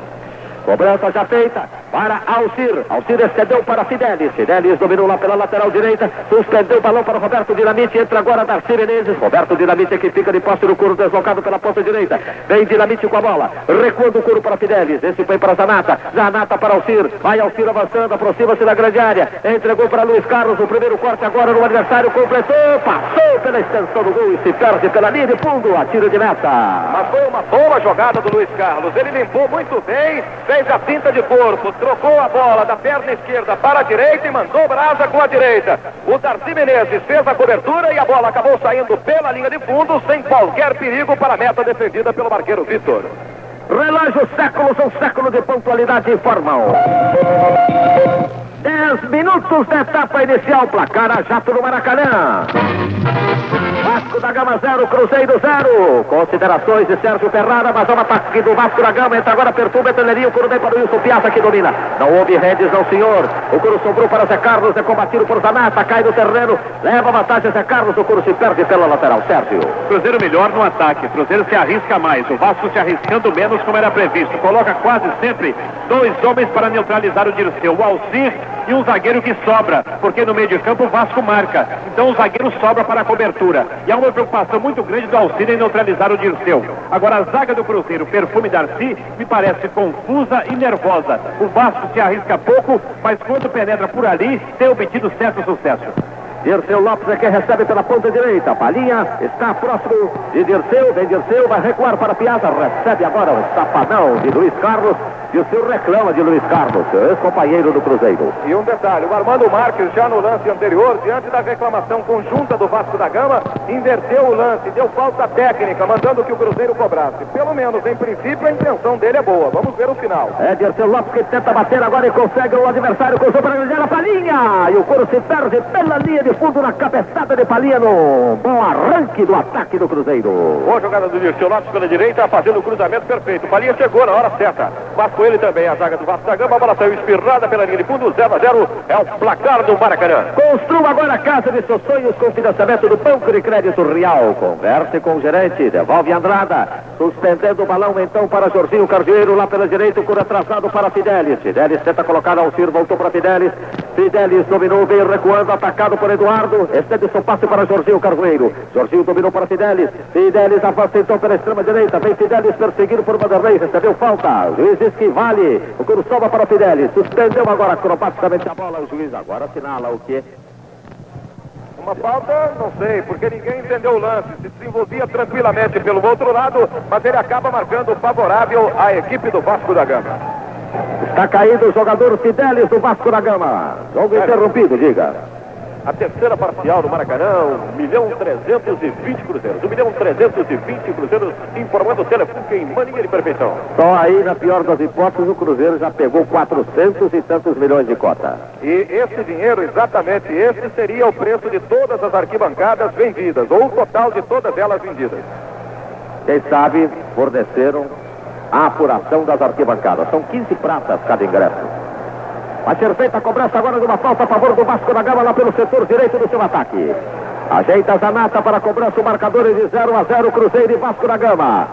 Cobrança já feita para Alcir. Alcir estendeu para Fidelis. Fidelis dominou lá pela lateral direita. Suspendeu o balão para Roberto Dinamite. Entra agora Darcy Menezes. Roberto Dinamite que fica de posse no couro, deslocado pela ponta direita. Vem Dinamite com a bola. Recuando o couro para Fidelis. Esse foi para Zanata. Zanata para Alcir. Vai Alcir avançando. Aproxima-se da grande área. Entregou para Luiz Carlos. O primeiro corte agora no adversário. Completou. Passou pela extensão do gol e se perde pela linha de fundo. A tiro de meta. Mas foi uma boa jogada do Luiz Carlos. Ele limpou muito bem. Fez a pinta de corpo, trocou a bola da perna esquerda para a direita e mandou brasa com a direita. O Darcy Menezes fez a cobertura e a bola acabou saindo pela linha de fundo sem qualquer perigo para a meta defendida pelo marqueiro Vitor. Relógio séculos, um século de pontualidade informam. 10 minutos da etapa inicial, placar a jato no Maracanã. Vasco da Gama 0, Cruzeiro 0. Considerações de Sérgio Ferrara, mas é um ataque do Vasco da Gama. Entra agora, Perfumo, Nelinho, o couro vem para o Wilson Piazza que domina. Não houve redes, não senhor. O couro sobrou para Zé Carlos, é combatido por Zanata, cai no terreno, leva vantagem Zé Carlos, o couro se perde pela lateral. Sérgio. Cruzeiro melhor no ataque, Cruzeiro se arrisca mais, o Vasco se arriscando menos como era previsto. Coloca quase sempre dois homens para neutralizar o Dirceu. O Alcir e um zagueiro que sobra, porque no meio de campo o Vasco marca. Então o zagueiro sobra para a cobertura. E há uma preocupação muito grande do Alcide em neutralizar o Dirceu. Agora a zaga do Cruzeiro, Perfume Darcy, me parece confusa e nervosa. O Vasco se arrisca pouco, mas quando penetra por ali, tem obtido certo sucesso. Dirceu Lopes é quem recebe pela ponta direita. Palinha está próximo de Dirceu. Vem Dirceu, vai recuar para Piazza. Recebe agora o sapadão de Luiz Carlos. E o senhor reclama de Luiz Carlos, seu ex-companheiro do Cruzeiro. E um detalhe, o Armando Marques, já no lance anterior, diante da reclamação conjunta do Vasco da Gama, inverteu o lance, deu falta técnica, mandando que o Cruzeiro cobrasse. Pelo menos, em princípio, a intenção dele é boa. Vamos ver o final. É Dirceu Lopes que tenta bater agora e consegue o adversário, cruzou para a Palinha. E o couro se perde pela linha de fundo na cabeçada de Palinha no bom arranque do ataque do Cruzeiro. Boa jogada do Dirceu Lopes pela direita, fazendo o cruzamento perfeito. Palinha chegou na hora certa. Vasco ele também, a zaga do Vasco da Gama, a bola saiu espirrada pela linha de fundo, 0-0, é o placar do Maracanã. Construa agora a casa de seus sonhos com financiamento do Banco de Crédito Real. Converse com o gerente, devolve a Andrada, suspendendo o balão então para Jorginho Carvieiro, lá pela direita, o cura atrasado para Fidelis. Fidelis tenta colocar Alcir, voltou para Fidelis. Fidelis dominou, veio recuando, atacado por Eduardo, estende seu passe para Jorginho Carvieiro. Jorginho dominou para Fidelis. Fidelis avança então pela extrema direita, vem Fidelis perseguido por Vanderlei, recebeu falta. Luiz diz que vale. O coro sobra para Fidelis. Suspendeu agora acrobaticamente a bola. O juiz agora assinala o quê? Uma falta, não sei, porque ninguém entendeu o lance. Se desenvolvia tranquilamente pelo outro lado, mas ele acaba marcando favorável à equipe do Vasco da Gama. Está caído o jogador Fidelis do Vasco da Gama. Jogo interrompido, diga. A terceira parcial do Maracanã, 1.320 cruzeiros. 1.320 cruzeiros informando o Telefônica em mania de perfeição. Só aí, na pior das hipóteses, o Cruzeiro já pegou 400 e tantos milhões de cota. E esse dinheiro, exatamente esse, seria o preço de todas as arquibancadas vendidas, ou o total de todas elas vendidas. Quem sabe forneceram a apuração das arquibancadas. São 15 pratas cada ingresso. Vai ser feita a cobrança agora de uma falta a favor do Vasco da Gama lá pelo setor direito do seu ataque. Ajeita a Zanata para a cobrança, o marcador é de 0-0, Cruzeiro e Vasco da Gama.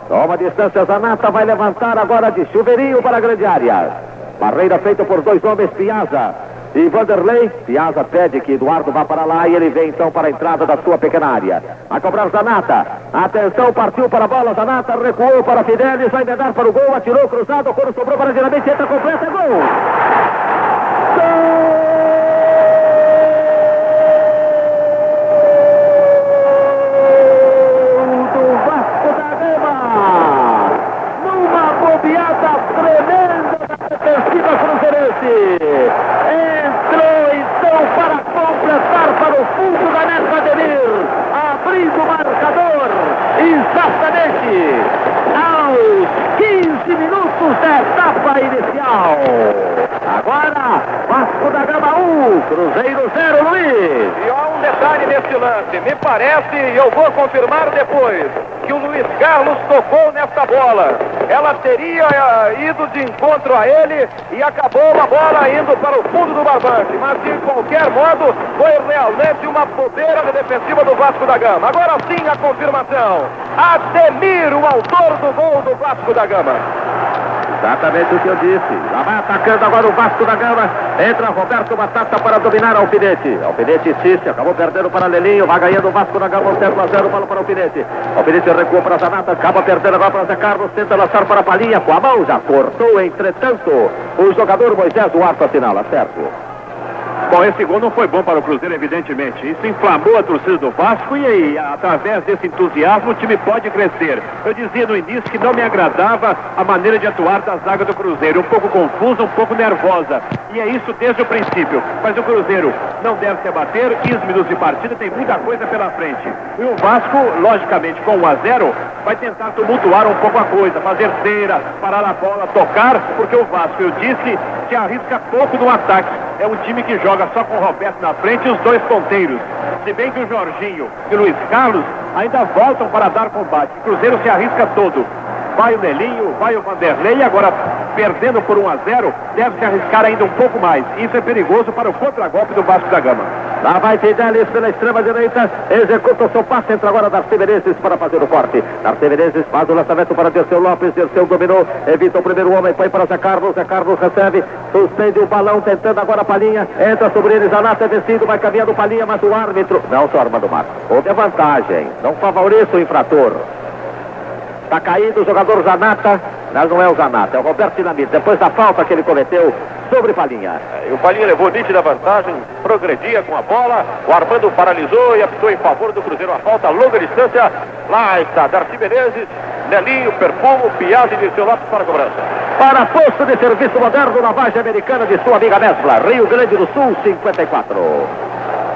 Toma distância, Zanata vai levantar agora de chuveirinho para a grande área. Barreira feita por dois homens, Piazza e Vanderlei. Piazza pede que Eduardo vá para lá e ele vem então para a entrada da sua pequena área. A cobrar Zanata. Atenção, partiu para a bola, Zanata recuou para Fidelis, vai medar para o gol, atirou cruzado, o coro sobrou para Dinamite, entra completa, gol! Entrou então para completar para o fundo da meta Ademir, abrindo o marcador exatamente aos 15 minutos da etapa inicial. Agora, Vasco da Gama 1, Cruzeiro 0, Luiz. E há um detalhe nesse lance, me parece, e eu vou confirmar depois, que o Luiz Carlos tocou nessa bola. Ela teria ido de encontro a ele e acabou a bola indo para o fundo do barbante. Mas, de qualquer modo, foi realmente uma bobeira defensiva do Vasco da Gama. Agora sim a confirmação. Ademir, o autor do gol do Vasco da Gama. Exatamente o que eu disse. Lá vai atacando agora o Vasco da Gama. Entra Roberto Batata para dominar Alfinete. Alfinete insiste, acabou perdendo para Lelinho. Vai ganhando o Vasco da Gama, 0-0, bola para Alfinete. Alfinete recuou para Zanata, acaba perdendo agora para Zé Carlos. Tenta lançar para a Palinha com a mão, já cortou, entretanto. O jogador Moisés Duarte assinala, certo? Bom, esse gol não foi bom para o Cruzeiro, evidentemente. Isso inflamou a torcida do Vasco e aí, através desse entusiasmo, o time pode crescer. Eu dizia no início que não me agradava a maneira de atuar da zaga do Cruzeiro. Um pouco confusa, um pouco nervosa. E é isso desde o princípio. Mas o Cruzeiro não deve se abater. 15 minutos de partida, tem muita coisa pela frente. E o Vasco, logicamente, com 1-0, vai tentar tumultuar um pouco a coisa. Fazer cera, parar a bola, tocar. Porque o Vasco, eu disse, se arrisca pouco no ataque. É um time que joga só com o Roberto na frente e os dois ponteiros. Se bem que o Jorginho e o Luiz Carlos ainda voltam para dar combate. O Cruzeiro se arrisca todo. Vai o Nelinho, vai o Vanderlei e agora, perdendo por 1-0, deve se arriscar ainda um pouco mais. Isso é perigoso para o contragolpe do Vasco da Gama. Lá vai Fidelis pela extrema direita, executa o seu passe, entra agora Darcy Menezes para fazer o corte. Darcy Menezes faz o lançamento para Dirceu Lopes, Dirceu dominou, evita o primeiro homem, põe para Zé Carlos recebe, suspende o balão, tentando agora a Palhinha, entra sobre ele, Zanata é vencido, vai caminhando Palhinha, mas o árbitro, não só Armando Marcos, houve a vantagem, não favorece o infrator. Está caído o jogador Zanata, mas não é o Zanata, é o Roberto Dinamite, depois da falta que ele cometeu sobre Palhinha. E o Palhinha levou nítida vantagem, progredia com a bola, o Armando paralisou e apitou em favor do Cruzeiro a falta a longa distância. Lá está Darcy Menezes, Nelinho, Perfumo, Piazzi e Dirceu Lopes para a cobrança. Para posto de serviço moderno, lavagem americana de sua amiga Mesbla, Rio Grande do Sul, 54.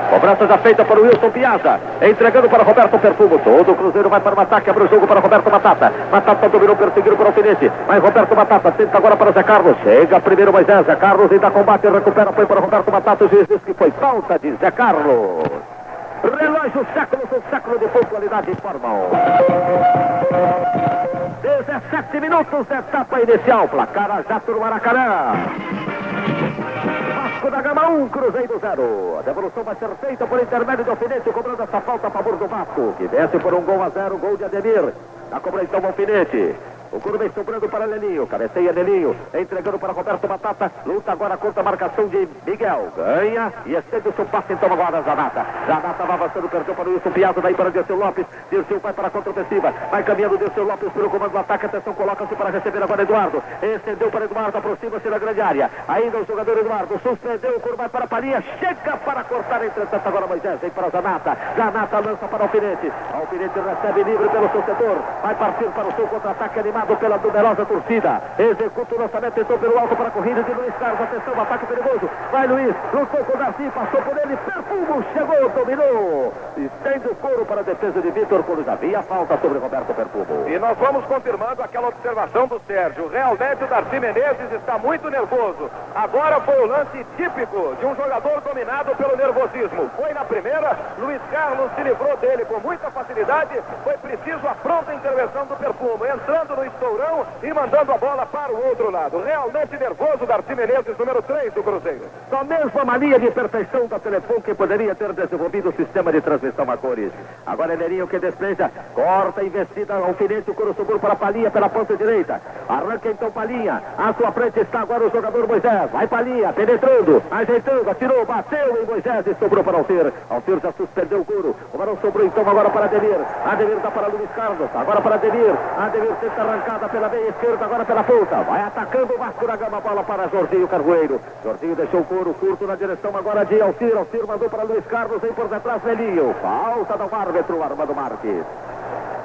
Cobrança já feita para o Wilson Piazza, entregando para Roberto Perfumo. Todo o Cruzeiro vai para o ataque, abre o jogo para Roberto Matata. Matata dominou, perseguido para o Alfinete. Mas Roberto Matata tenta agora para Zé Carlos. Chega primeiro Moisés, Zé Carlos ainda combate, recupera, põe para Roberto Matata. O juiz diz que foi falta de Zé Carlos. Relógio séculos, um século de pontualidade informam. 17 minutos da etapa inicial. Placar Jato do Maracanã. Vasco da Gama 1, Cruzeiro 0. A devolução vai ser feita por intermédio de Alfinete, cobrando essa falta a favor do Vasco, que desce por 1-0, gol de Ademir. Na cobrança o Alfinete. O Curo vem sobrando para Nelinho, cabeceia Nelinho, entregando para Roberto Batata, luta agora contra a marcação de Miguel, ganha e estende o seu passe, então agora Zanata. Zanata vai avançando, perdeu para o Wilson Piazza, daí para Dirceu Lopes, Dirceu vai para a contra-ofensiva, vai caminhando Dirceu Lopes pelo comando do ataque, atenção, coloca-se para receber agora Eduardo, estendeu para Eduardo, aproxima-se da grande área, ainda o jogador Eduardo, suspendeu, o Curo vai para a Palhinha, chega para cortar, entretanto agora Moisés, vem para Zanata, Zanata lança para Alfinete, Alfinete recebe livre pelo seu setor, vai partir para o seu contra-ataque animado pela numerosa torcida, executa o lançamento, entrou pelo alto para a corrida de Luiz Carlos, atenção, ataque perigoso, vai Luiz, lutou com o Darcy, passou por ele, Perfumo, chegou, dominou, estende o couro para a defesa de Vitor, quando já havia falta sobre Roberto Perfumo. E nós vamos confirmando aquela observação do Sérgio, realmente o Darcy Menezes está muito nervoso, agora foi o lance típico de um jogador dominado pelo nervosismo, foi na primeira, Luiz Carlos se livrou dele com muita facilidade, foi preciso a pronta intervenção do Perfumo, entrando no estourão e mandando a bola para o outro lado. Realmente nervoso Darcy Menezes, número 3 do Cruzeiro. Com a mesma mania de perfeição da Telefon que poderia ter desenvolvido o sistema de transmissão a cores. Agora é Nelinho que despeja, corta, investida, Alfinete, o Coro subiu para a Palhinha pela ponta direita. Arranca então Palhinha, à sua frente está agora o jogador Moisés. Vai Palhinha, penetrando, ajeitando, atirou, bateu em Moisés e sobrou para Alcir. Alcir já suspendeu o Coro. O Barão sobrou então agora para Ademir. Ademir dá para Luiz Carlos, agora para Ademir. Ademir tenta arrancada pela meia esquerda, agora pela ponta. Vai atacando o Vasco da Gama, bola para Jorginho Carvoeiro. Jorginho deixou o Coro curto na direção agora de Alcir. Alcir mandou para Luiz Carlos, vem por detrás Nelinho. Falta do árbitro, Armando Marques.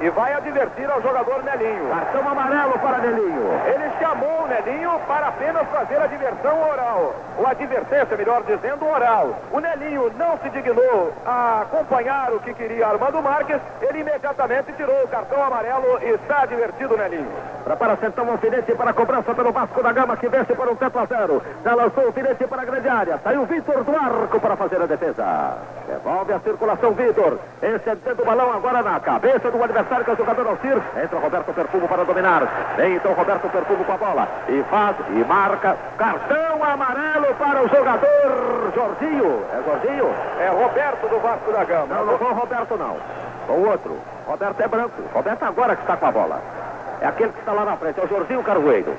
E vai advertir ao jogador Nelinho. Cartão amarelo para Nelinho. Ele chamou o Nelinho para apenas fazer a diversão oral. Ou advertência, melhor dizendo, oral. O Nelinho não se dignou a acompanhar o que queria Armando Marques. Ele imediatamente tirou o cartão amarelo e está advertido o Nelinho. Prepara-se então o Alfinete para a cobrança pelo Vasco da Gama, que vence por 1-0. Já lançou o Alfinete para a grande área. Saiu Vitor do arco para fazer a defesa. Devolve a circulação Vitor. Excedendo o balão agora na cabeça do adversário, que é o jogador Alcir. Entra Roberto Perfumo para dominar. Vem então Roberto Perfumo com a bola. E faz e marca. Cartão amarelo para o jogador Jorginho. É Jorginho? É Roberto do Vasco da Gama. Não foi o Roberto não. Foi o outro. Roberto é branco. Roberto agora que está com a bola. É aquele que está lá na frente. É o Jorginho Carvoeiro.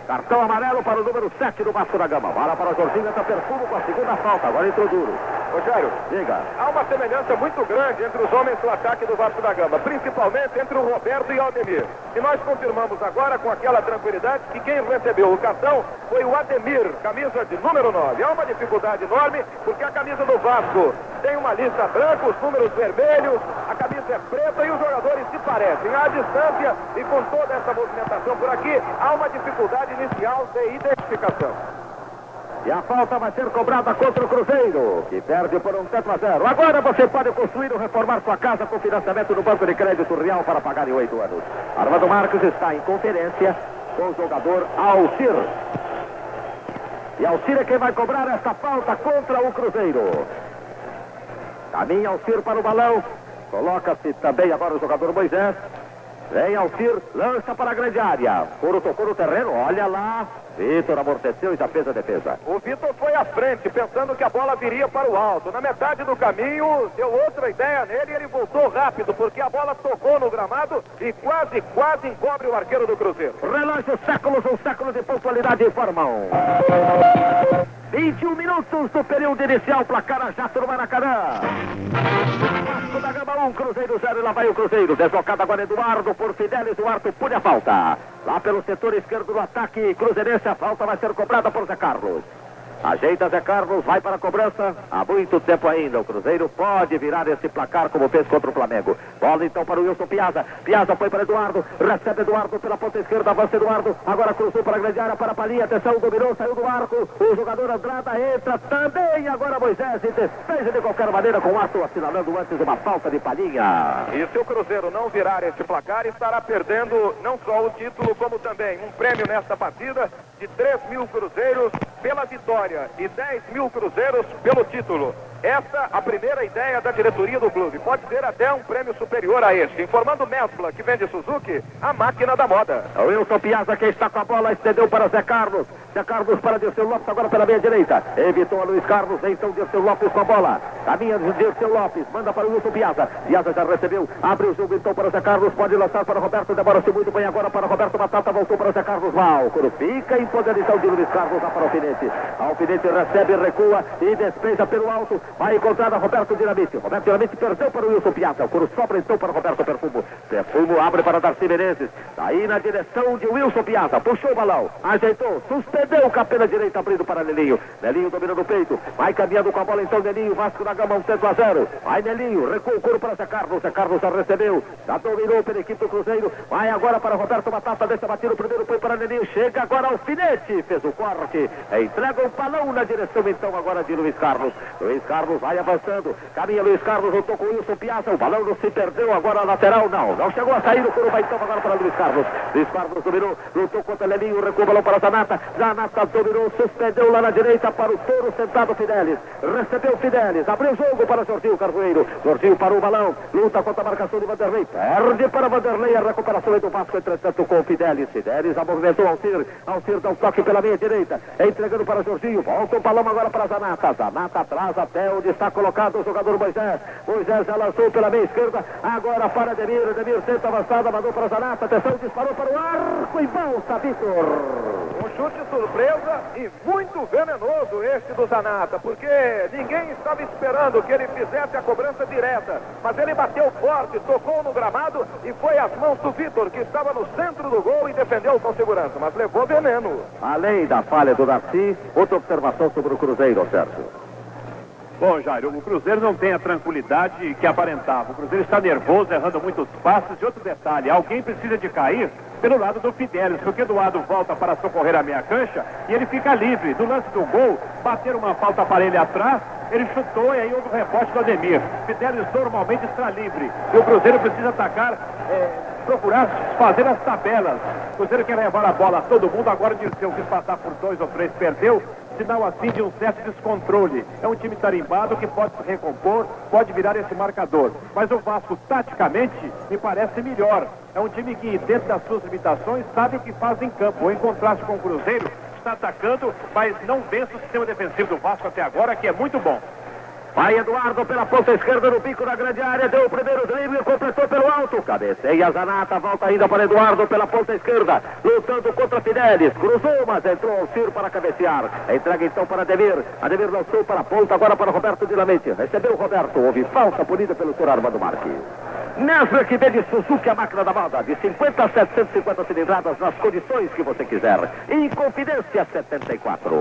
Cartão amarelo para o número 7 do Vasco da Gama. Bola para o Jorginho, entra Perfumo com a segunda falta. Agora entrou duro. Rogério, diga. Há uma semelhança muito grande entre os homens do ataque do Vasco da Gama, principalmente entre o Roberto e o Ademir. E nós confirmamos agora com aquela tranquilidade que quem recebeu o cartão foi o Ademir, camisa de número 9. Há uma dificuldade enorme porque a camisa do Vasco tem uma lista branca, os números vermelhos, a camisa é preta e os jogadores se parecem. À distância e com toda essa movimentação por aqui, há uma dificuldade inicial de identificação. E a falta vai ser cobrada contra o Cruzeiro, que perde por 1-0. Agora você pode construir ou reformar sua casa com financiamento no Banco de Crédito Real para pagar em 8 anos. Armando Marques está em conferência com o jogador Alcir. E Alcir é quem vai cobrar esta falta contra o Cruzeiro. Caminha Alcir para o balão. Coloca-se também agora o jogador Moisés. Vem Alcir, lança para a grande área. Coro tocou no terreno, olha lá. Vitor amorteceu e já fez a defesa. O Vitor foi à frente, pensando que a bola viria para o alto. Na metade do caminho, deu outra ideia nele e ele voltou rápido, porque a bola tocou no gramado e quase encobre o arqueiro do Cruzeiro. Relógio séculos, um século de pontualidade informam. 21 minutos do período inicial, placar a Jato no Maracanã. Vasco da Gama 1, Cruzeiro 0, e lá vai o Cruzeiro. Deslocado agora Eduardo por Fidelis, o Arthur punha a falta. Lá pelo setor esquerdo do ataque cruzeirense, a falta vai ser cobrada por Zé Carlos. Ajeita Zé Carlos, vai para a cobrança. Há muito tempo ainda, o Cruzeiro pode virar esse placar como fez contra o Flamengo. Bola então para o Wilson Piazza. Piazza foi para Eduardo, recebe Eduardo pela ponta esquerda, avança Eduardo. Agora cruzou para a grande área, para a Palinha, atenção, dominou, saiu do arco. O jogador Andrada entra também. Agora Moisés e defende de qualquer maneira com o Arthur assinalando antes uma falta de Palinha. E se o Cruzeiro não virar esse placar, estará perdendo não só o título, como também um prêmio nesta partida de 3 mil cruzeiros pela vitória e 10 mil cruzeiros pelo título. Essa a primeira ideia da diretoria do clube. Pode ser até um prêmio superior a este. Informando Mesbla, que vende Suzuki, a máquina da moda. O Wilson Piazza, que está com a bola, estendeu para Zé Carlos. Zé Carlos para Dirceu Lopes, agora pela meia direita. Evitou a Luiz Carlos, então Dirceu Lopes com a bola. Caminha Dirceu Lopes, manda para o Wilson Piazza. Piazza já recebeu, abre o jogo então para Zé Carlos, pode lançar para Roberto, demora-se muito bem agora para Roberto Batata, voltou para Zé Carlos Valcoro. Fica em poder então de Luiz Carlos lá para o Alfinete. Alfinete recebe, recua e despeja pelo alto. Vai encontrar a Roberto Dinamite. Roberto Dinamite perdeu para o Wilson Piazza. O Coro sobra então para Roberto Perfumo. Perfumo abre para Darcy Menezes. Aí na direção de Wilson Piazza. Puxou o balão. Ajeitou. Suspendeu o capela direita abrindo para Nelinho. Nelinho dominando o peito. Vai caminhando com a bola então Nelinho. Vasco da Gama 1-0. Vai Nelinho. Recua o Coro para Zé Carlos. Zé Carlos já recebeu. Já dominou pela equipe do Cruzeiro. Vai agora para Roberto Batata. Deixa batido o primeiro. Foi para Nelinho. Chega agora ao Alfinete. Fez o corte. Entrega o balão na direção então agora de Luiz Carlos. Luiz Carlos vai avançando, caminha Luiz Carlos, lutou com o Wilson Piazza, o balão não se perdeu, agora a lateral não chegou a sair, o Coro vai então agora para Luiz Carlos. Luiz Carlos dominou, lutou contra Lelinho, recuou o balão para Zanata, Zanata dominou, suspendeu lá na direita para o Toro, sentado Fidelis, recebeu Fidelis, abriu o jogo para Jorginho Carvoeiro, Jorginho parou o balão, luta contra a marcação de Vanderlei, perde para Vanderlei, a recuperação do Vasco, entretanto com o Fidelis, Fidelis movimentou Alcir, Alcir dá um toque pela meia direita, entregando para Jorginho, volta o balão agora para Zanata, Zanata atrás até onde está colocado o jogador Moisés. Moisés já lançou pela meia esquerda. Agora para Ademir. Ademir tenta avançada, mandou para Zanata. Atenção, disparou para o arco e volta, Vitor. Um chute surpresa e muito venenoso este do Zanata, porque ninguém estava esperando que ele fizesse a cobrança direta. Mas ele bateu forte, tocou no gramado e foi às mãos do Vitor, que estava no centro do gol e defendeu com segurança. Mas levou veneno. Além da falha do Darcy, outra observação sobre o Cruzeiro, Sérgio. Bom, Jairo, o Cruzeiro não tem a tranquilidade que aparentava. O Cruzeiro está nervoso, errando muitos passos. E outro detalhe, alguém precisa de cair pelo lado do Fidelis, porque o Eduardo volta para socorrer a meia cancha e ele fica livre. Do lance do gol, bater uma falta para ele atrás, ele chutou e aí houve o rebote do Ademir. Fidelis normalmente está livre. E o Cruzeiro precisa atacar, procurar fazer as tabelas. O Cruzeiro quer levar a bola a todo mundo, agora o Dirceu quis passar por 2 ou 3, perdeu. Sinal assim de um certo descontrole. É um time tarimbado que pode se recompor, pode virar esse marcador. Mas o Vasco, taticamente, me parece melhor. É um time que, dentro das suas limitações, sabe o que faz em campo. Em contraste com o Cruzeiro, está atacando, mas não vence o sistema defensivo do Vasco até agora, que é muito bom. Vai Eduardo pela ponta esquerda no bico da grande área, deu o primeiro drible e completou pelo alto. Cabeceia Zanata, volta ainda para Eduardo pela ponta esquerda, lutando contra Fidelis. Cruzou, mas entrou ao Ciro para cabecear. Entrega então para Ademir. Ademir lançou para a ponta, agora para Roberto Dinamite. Recebeu o Roberto, houve falta punida pelo Sr. Armando Marques. Nesra que vende Suzuki, a máquina da moda, de 50 a 750 cilindradas nas condições que você quiser. Inconfidência 74.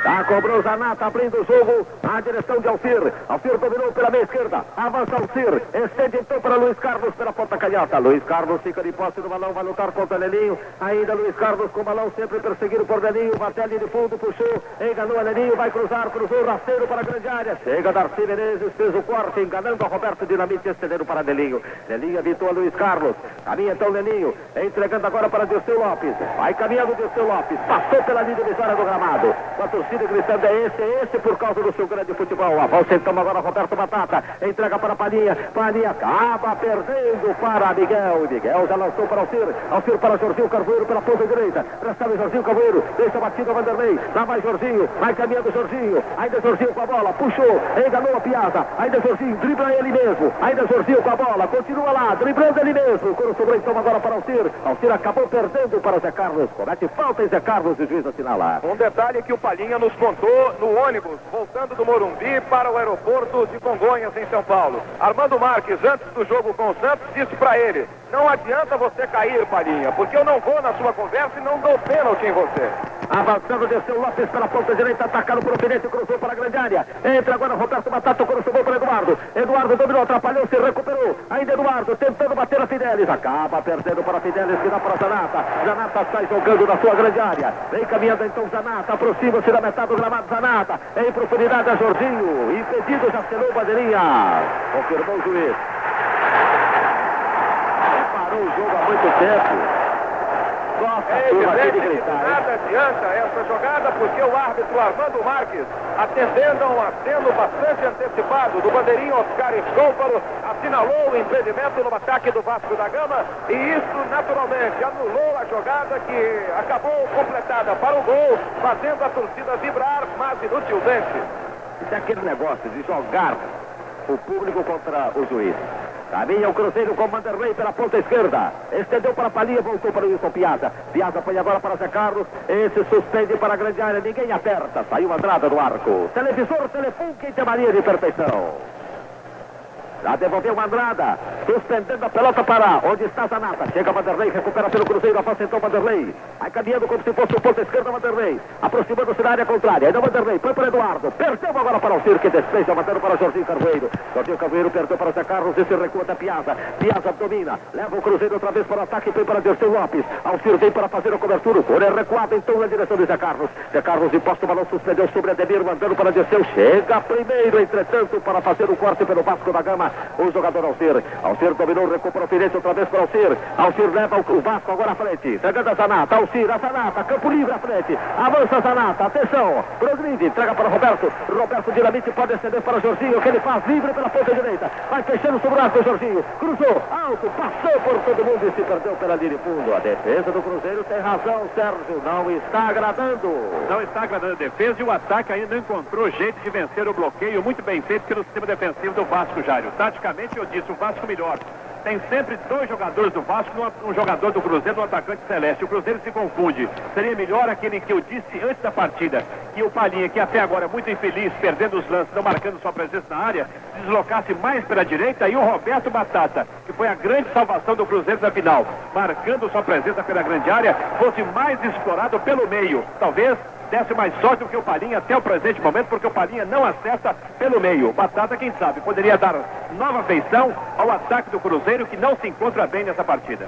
Já cobrou Zanata, abrindo o jogo, a direção de Alcir. Alcir dominou pela meia esquerda, avança Alcir, estende então para Luiz Carlos pela ponta canhota. Luiz Carlos fica de posse do balão, vai lutar contra Lelinho. Ainda Luiz Carlos com o balão, sempre perseguido por Lelinho. Martelinho de fundo, puxou, enganou a Lelinho, vai cruzar, cruzou, rasteiro para a grande área. Chega Darcy Menezes, fez o corte, enganando a Roberto Dinamite, estendendo para Lelinho. Lelinho evitou a Luiz Carlos, caminha então Lelinho, entregando agora para Dirceu Lopes. Vai caminhando Dirceu Lopes, passou pela linha divisória do gramado. Quantos torcida gritando, é esse por causa do seu grande futebol. Avança então agora Roberto Batata, entrega para Palinha, Palinha acaba perdendo para Miguel, Miguel já lançou para Alcir para Jorginho Carvoeiro pela ponta direita, recebe Jorginho Carvoeiro, deixa a batida Vanderlei, lá vai Jorginho, vai caminhando Jorginho, ainda Jorginho com a bola, puxou, enganou a Piazza, ainda Jorginho, dribla ele mesmo, ainda Jorginho com a bola, continua lá, driblando ele mesmo, quando sobrou então agora para Alcir acabou perdendo para Zé Carlos, comete falta em Zé Carlos e o juiz assinala. Um detalhe que o Palinha nos contou no ônibus, voltando do Morumbi para o aeroporto de Congonhas, em São Paulo. Armando Marques, antes do jogo com o Santos, disse para ele: não adianta você cair, Palinha, porque eu não vou na sua conversa e não dou pênalti em você. Avançando, desceu Lopes pela ponta direita, atacado por Fidêncio, cruzou para a grande área. Entra agora Roberto Batata, cruzou para Eduardo. Eduardo dominou, atrapalhou, se recuperou. Ainda Eduardo, tentando bater a Fidelis. Acaba perdendo para Fidelis, que dá para Zanata. Zanata sai jogando na sua grande área. Vem caminhando então Zanata, aproxima-se da metade do gramado Zanata. Em profundidade a Jorginho. Impedido, já selou o bandeirinha. Confirmou o juiz. Parou o jogo há muito tempo. Nada adianta essa jogada, porque o árbitro Armando Marques, atendendo a um aceno bastante antecipado do bandeirinho Oscar Escôfaro, assinalou o impedimento no ataque do Vasco da Gama, e isso naturalmente anulou a jogada que acabou completada para o gol, fazendo a torcida vibrar, mas inutilmente. Isso é aquele negócio de jogar o público contra o juiz. Caminha o Cruzeiro com Vanderlei pela ponta esquerda. Estendeu para a Palinha, voltou para o Wilson Piazza. Piazza foi agora para Zé Carlos. Esse suspende para a grande área. Ninguém aperta. Saiu Andrada do arco. Televisor, telefone, quem tem mania de perfeição. Já devolveu Andrada, suspendendo a pelota para onde está Zanata. Chega Vanderlei, recupera pelo Cruzeiro, avança então Vanderlei. Vai caminhando como se fosse o ponta esquerda Vanderlei. Aproximando-se da área contrária. Ainda Vanderlei, foi para Eduardo. Perdeu agora para o Cirque, despeja, mandando para Jorginho Carvoeiro. Jorginho Carvoeiro perdeu para Zé Carlos e se recua da Piazza. Piazza domina, leva o Cruzeiro outra vez para o ataque, foi para Dirceu Lopes. Alcir vem para fazer a cobertura. O Cor é recuado então na direção de Zé Carlos. Zé Carlos imposta o balão, suspendeu sobre Ademir, mandando para Dirceu. Chega primeiro, entretanto, para fazer o corte pelo Vasco da Gama. O jogador Alcir. Alcir dominou, recupera o Fidêncio outra vez para Alcir. Alcir leva o Vasco agora à frente. Entregando a Zanata. Alcir, a Zanata. Campo livre à frente. Avança a Zanata. Atenção. Progride. Entrega para Roberto. Roberto Dinamite pode acender para Jorginho, que ele faz livre pela ponta direita. Vai fechando sobre o arco, Jorginho. Cruzou. Alto. Passou por todo mundo e se perdeu pela linha de fundo. A defesa do Cruzeiro tem razão, Sérgio. Não está agradando. Não está agradando a defesa e o ataque ainda não encontrou jeito de vencer o bloqueio. Muito bem feito pelo sistema defensivo do Vasco, Jário. Taticamente, eu disse, o Vasco melhor. Tem sempre dois jogadores do Vasco, um jogador do Cruzeiro, um atacante celeste. O Cruzeiro se confunde. Seria melhor aquele que eu disse antes da partida, que o Palinha, que até agora é muito infeliz, perdendo os lances, não marcando sua presença na área, deslocasse mais pela direita, e o Roberto Batata, que foi a grande salvação do Cruzeiro na final, marcando sua presença pela grande área, fosse mais explorado pelo meio. Talvez desse mais sorte do que o Palinha até o presente momento, porque o Palinha não acerta pelo meio. O Batata, quem sabe, poderia dar nova feição ao ataque do Cruzeiro, que não se encontra bem nessa partida.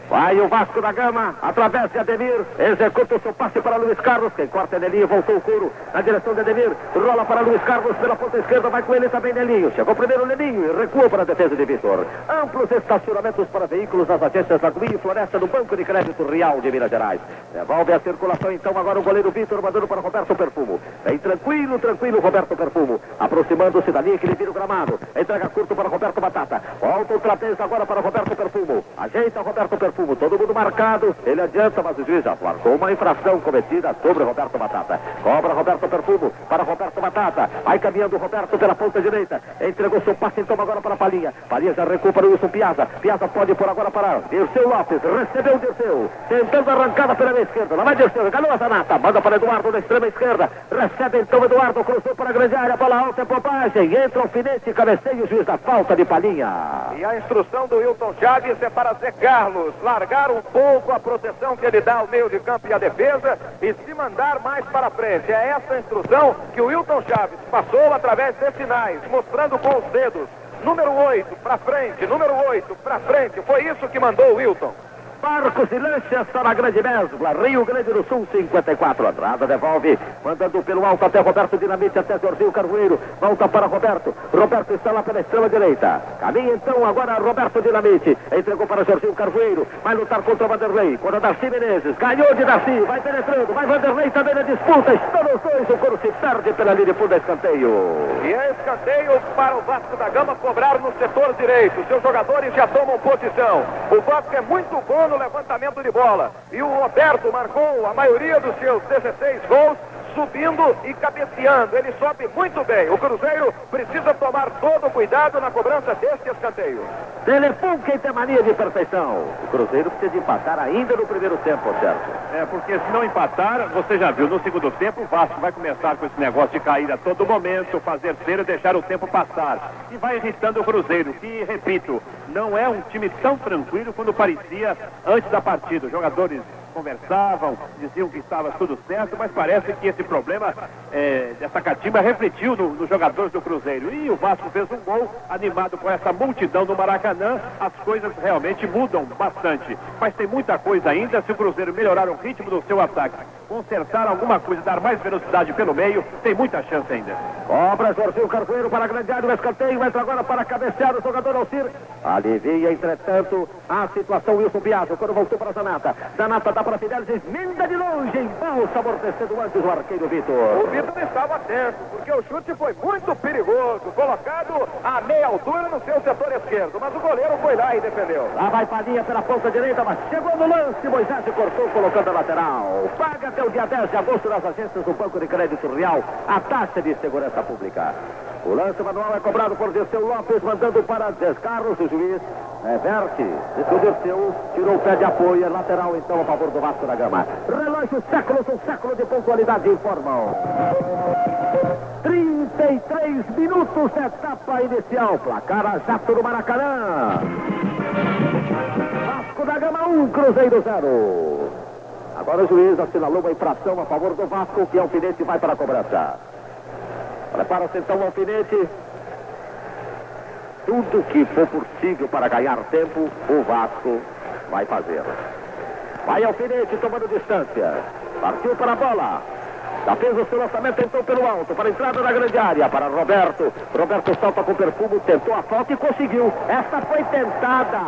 Vai o Vasco da Gama, através de Ademir, executa o seu passe para Luiz Carlos, quem corta é Nelinho, voltou o Couro na direção de Ademir, rola para Luiz Carlos pela ponta esquerda, vai com ele também Nelinho, chegou primeiro Nelinho e recua para a defesa de Vitor. Amplos estacionamentos para veículos nas agências Lagoinha e Floresta do Banco de Crédito Real de Minas Gerais. Devolve a circulação então agora o goleiro Vitor, mandando para Roberto Perfumo. Vem tranquilo, tranquilo Roberto Perfumo, aproximando-se da linha que ele vira o gramado, entrega curto para Roberto Batata, volta outra vez agora para Roberto Perfumo, ajeita Roberto Perfumo. Todo mundo marcado, ele adianta, mas o juiz já marcou uma infração cometida sobre Roberto Batata. Cobra Roberto Perfumo para Roberto Batata. Vai caminhando Roberto pela ponta direita. Entregou seu passe então agora para Palinha. Palinha já recupera o Wilson Piazza. Piazza pode por agora para Dirceu Lopes. Recebeu o Dirceu. Tentando a arrancada pela meia esquerda. Lá vai Dirceu. Regalou a Zanata. Manda para Eduardo na extrema esquerda. Recebe então Eduardo. Cruzou para a grande área. Bola alta, é bobagem. Entra o alfinete, cabeceia o juiz da falta de Palinha. E a instrução do Wilton Chaves é para Zé Carlos largar um pouco a proteção que ele dá ao meio de campo e à defesa e se mandar mais para frente. É essa a instrução que o Wilton Chaves passou através de sinais, mostrando com os dedos. Número 8 para frente, número 8 para frente. Foi isso que mandou o Wilton. Barcos e lanchas para a Grande Mesbla, Rio Grande do Sul, 54. Andrada devolve, mandando pelo alto até Roberto Dinamite, até Jorginho Carvoeiro. Volta para Roberto. Roberto está lá pela extrema direita. Caminha então agora Roberto Dinamite. Entregou para Jorginho Carvoeiro. Vai lutar contra o Vanderlei. Contra Darcy Menezes. Ganhou de Darcy. Vai penetrando. Vai Vanderlei também na disputa. Estão os dois. O Coro se perde pela linha de fundo. Escanteio. E é escanteio para o Vasco da Gama cobrar no setor direito. Seus jogadores já tomam posição. O Vasco é muito bom no levantamento de bola. E o Roberto marcou a maioria dos seus 16 gols subindo e cabeceando. Ele sobe muito bem. O Cruzeiro precisa tomar todo o cuidado na cobrança deste escanteio. Telefone quem tem mania de perfeição. O Cruzeiro precisa empatar ainda no primeiro tempo, Sérgio. Porque se não empatar, você já viu, no segundo tempo o Vasco vai começar com esse negócio de cair a todo momento, fazer cera e deixar o tempo passar. E vai irritando o Cruzeiro, que, repito, não é um time tão tranquilo quando parecia antes da partida. Os jogadores conversavam, diziam que estava tudo certo, mas parece que esse problema dessa catimba refletiu nos jogadores do Cruzeiro. E o Vasco fez um gol animado com essa multidão do Maracanã. As coisas realmente mudam bastante, mas tem muita coisa ainda. Se o Cruzeiro melhorar o ritmo do seu ataque, consertar alguma coisa, dar mais velocidade pelo meio, tem muita chance ainda. Cobra Jorginho Carvoeiro para a grande área, o escanteio, entra agora para cabecear o jogador Alcir. Alivia, entretanto, a situação Wilson Piazza, quando voltou para Zanata. Zanata dá para Fidelis, emenda de longe, embalsa, amortecendo antes o arqueiro Vitor. O Vitor estava atento, porque o chute foi muito perigoso, colocado a meia altura no seu setor esquerdo, mas o goleiro foi lá e defendeu. Lá vai Padinha pela ponta direita, mas chegou no lance, Moisés se cortou, colocando a lateral. Paga até o dia 10 de agosto nas agências do Banco de Crédito Real a taxa de segurança pública. O lance manual é cobrado por Dirceu Lopes, mandando para Descarlos, o juiz reverte. O Dirceu tirou o pé de apoio, é lateral então a favor do Vasco da Gama. Relógio séculos, um século de pontualidade informam. 33 minutos, etapa inicial, placar a jato do Maracanã. Vasco da Gama 1, Cruzeiro 0. Agora o juiz assinalou uma infração a favor do Vasco, que Alfinete vai para a cobrança. Prepara-se então o Alfinete. Tudo que for possível para ganhar tempo, o Vasco vai fazer. Vai Alfinete tomando distância. Partiu para a bola. Já fez o seu lançamento então pelo alto, para a entrada na grande área, para Roberto. Roberto salta com perfume, tentou a falta e conseguiu. Esta foi tentada,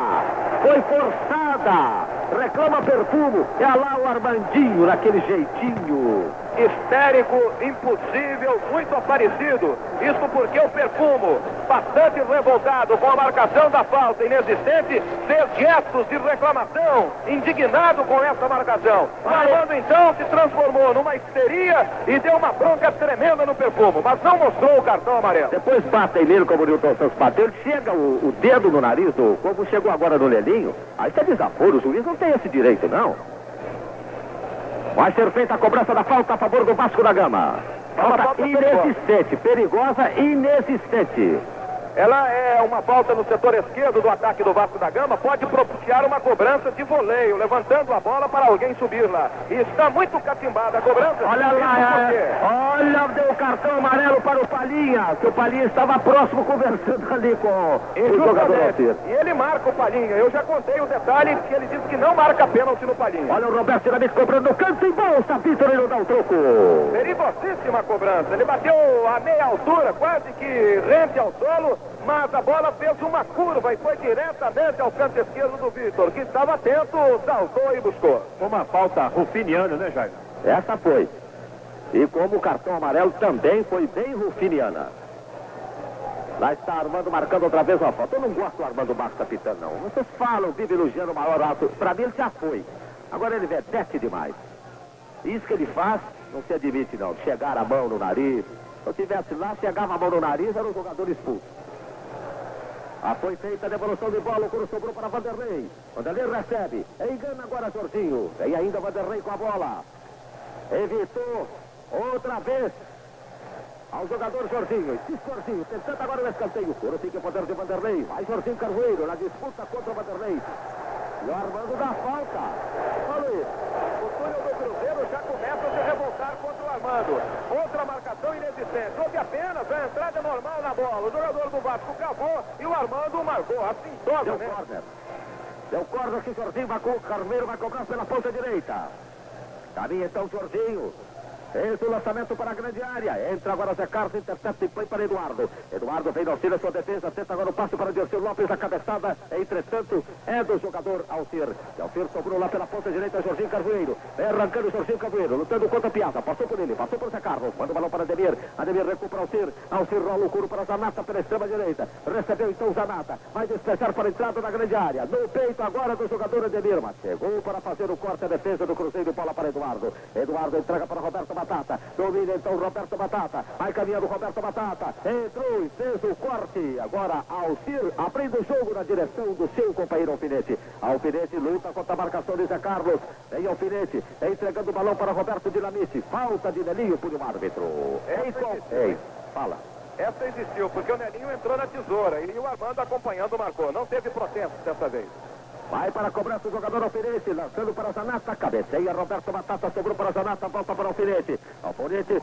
foi forçada. Reclama perfume, é lá o Armandinho, naquele jeitinho. Histérico, impossível, muito aparecido. Isso porque o Perfumo, bastante revoltado com a marcação da falta inexistente, fez gestos de reclamação, indignado com essa marcação. O Armando então se transformou numa histeria e deu uma bronca tremenda no Perfumo, mas não mostrou o cartão amarelo. Depois batem nele como o Nilton Santos bateu, ele chega o dedo no nariz, como chegou agora no Lelinho. Aí você desaforo, o juiz não tem esse direito não. Vai ser feita a cobrança da falta a favor do Vasco da Gama. Falta inexistente, perigosa e inexistente. Ela é uma falta no setor esquerdo do ataque do Vasco da Gama, pode propiciar uma cobrança de voleio, levantando a bola para alguém subir lá. E está muito catimbada a cobrança. Olha lá, olha, deu o cartão amarelo para o Palhinha, que o Palhinha estava próximo conversando ali com o jogador Alcir. E ele marca o Palhinha, eu já contei o detalhe que ele disse que não marca pênalti no Palhinha. Olha o Roberto Dinamite cobrando no canto e bolsa, Vitor, ele não dá o troco. Perigosíssima a cobrança, ele bateu a meia altura, quase que rente ao solo, mas a bola fez uma curva e foi diretamente ao canto esquerdo do Vitor, que estava atento, saltou e buscou. Foi uma falta rufiniana, né, Jair? Essa foi. E como o cartão amarelo também foi bem rufiniana. Lá está Armando marcando outra vez uma falta. Eu não gosto do Armando Marcos capitão, não. Vocês falam, vive elogiando o maior alto. Pra mim ele já foi. Agora ele vedete demais. Isso que ele faz, não se admite não. Chegar a mão no nariz. Se eu tivesse lá, chegava a mão no nariz, era um jogador expulso. Foi feita a devolução de bola, o Coro sobrou para Vanderlei. Vanderlei recebe, engana agora Jorginho. Vem ainda Vanderlei com a bola. Evitou, outra vez, ao jogador Jorginho. Jorginho, tentando agora o escanteio. O Coro fica em poder de Vanderlei. Vai Jorginho Carvoeiro, na disputa contra o Vanderlei. E o Armando dá falta. Olha isso. O túnel do Cruzeiro já começa a se revoltar contra o Armando. Outra marcação inexistente. Houve apenas a entrada normal na bola. O jogador do Vasco cavou e o Armando marcou. Assim toca, né? Deu corda aqui, Jorginho, Carneiro vai cobrar pela ponta direita. Caminha então Jorginho. Fez o lançamento para a grande área. Entra agora Zé Carlos, intercepta e põe para Eduardo. Eduardo vem no auxílio a sua defesa. Tenta agora o passe para Dirceu Lopes. A cabeçada, entretanto, é do jogador Alcir. E Alcir sobrou lá pela ponta direita, Jorginho Carvoeiro. Vem arrancando Jorginho Carvoeiro, lutando contra a Piazza. Passou por ele, passou por Zé Carlos. Manda o balão para Ademir. Ademir recupera Alcir. Alcir rola o couro para Zanata pela extrema direita. Recebeu então Zanata. Vai despejar para a entrada da grande área. No peito agora do jogador Ademir. Mas chegou para fazer o corte, a defesa do Cruzeiro. Bola para Eduardo. Eduardo entrega para Roberto Batata. Domina então Roberto Batata. Vai caminhando Roberto Batata. Entrou e fez o corte. Agora Alcir abrindo o jogo na direção do seu companheiro Alfinete. Alfinete luta contra a marcação de Zé Carlos. Vem Alfinete. Entregando o balão para Roberto Dinamite. Falta de Nelinho por um árbitro. Ei, fala. Essa existiu, porque o Nelinho entrou na tesoura e o Armando acompanhando marcou. Não teve protesto dessa vez. Vai para a cobrança o jogador Alfinete, lançando para Zanata, cabeceia Roberto Batata, sobrou para Zanata, volta para Alfinete. Alfinete,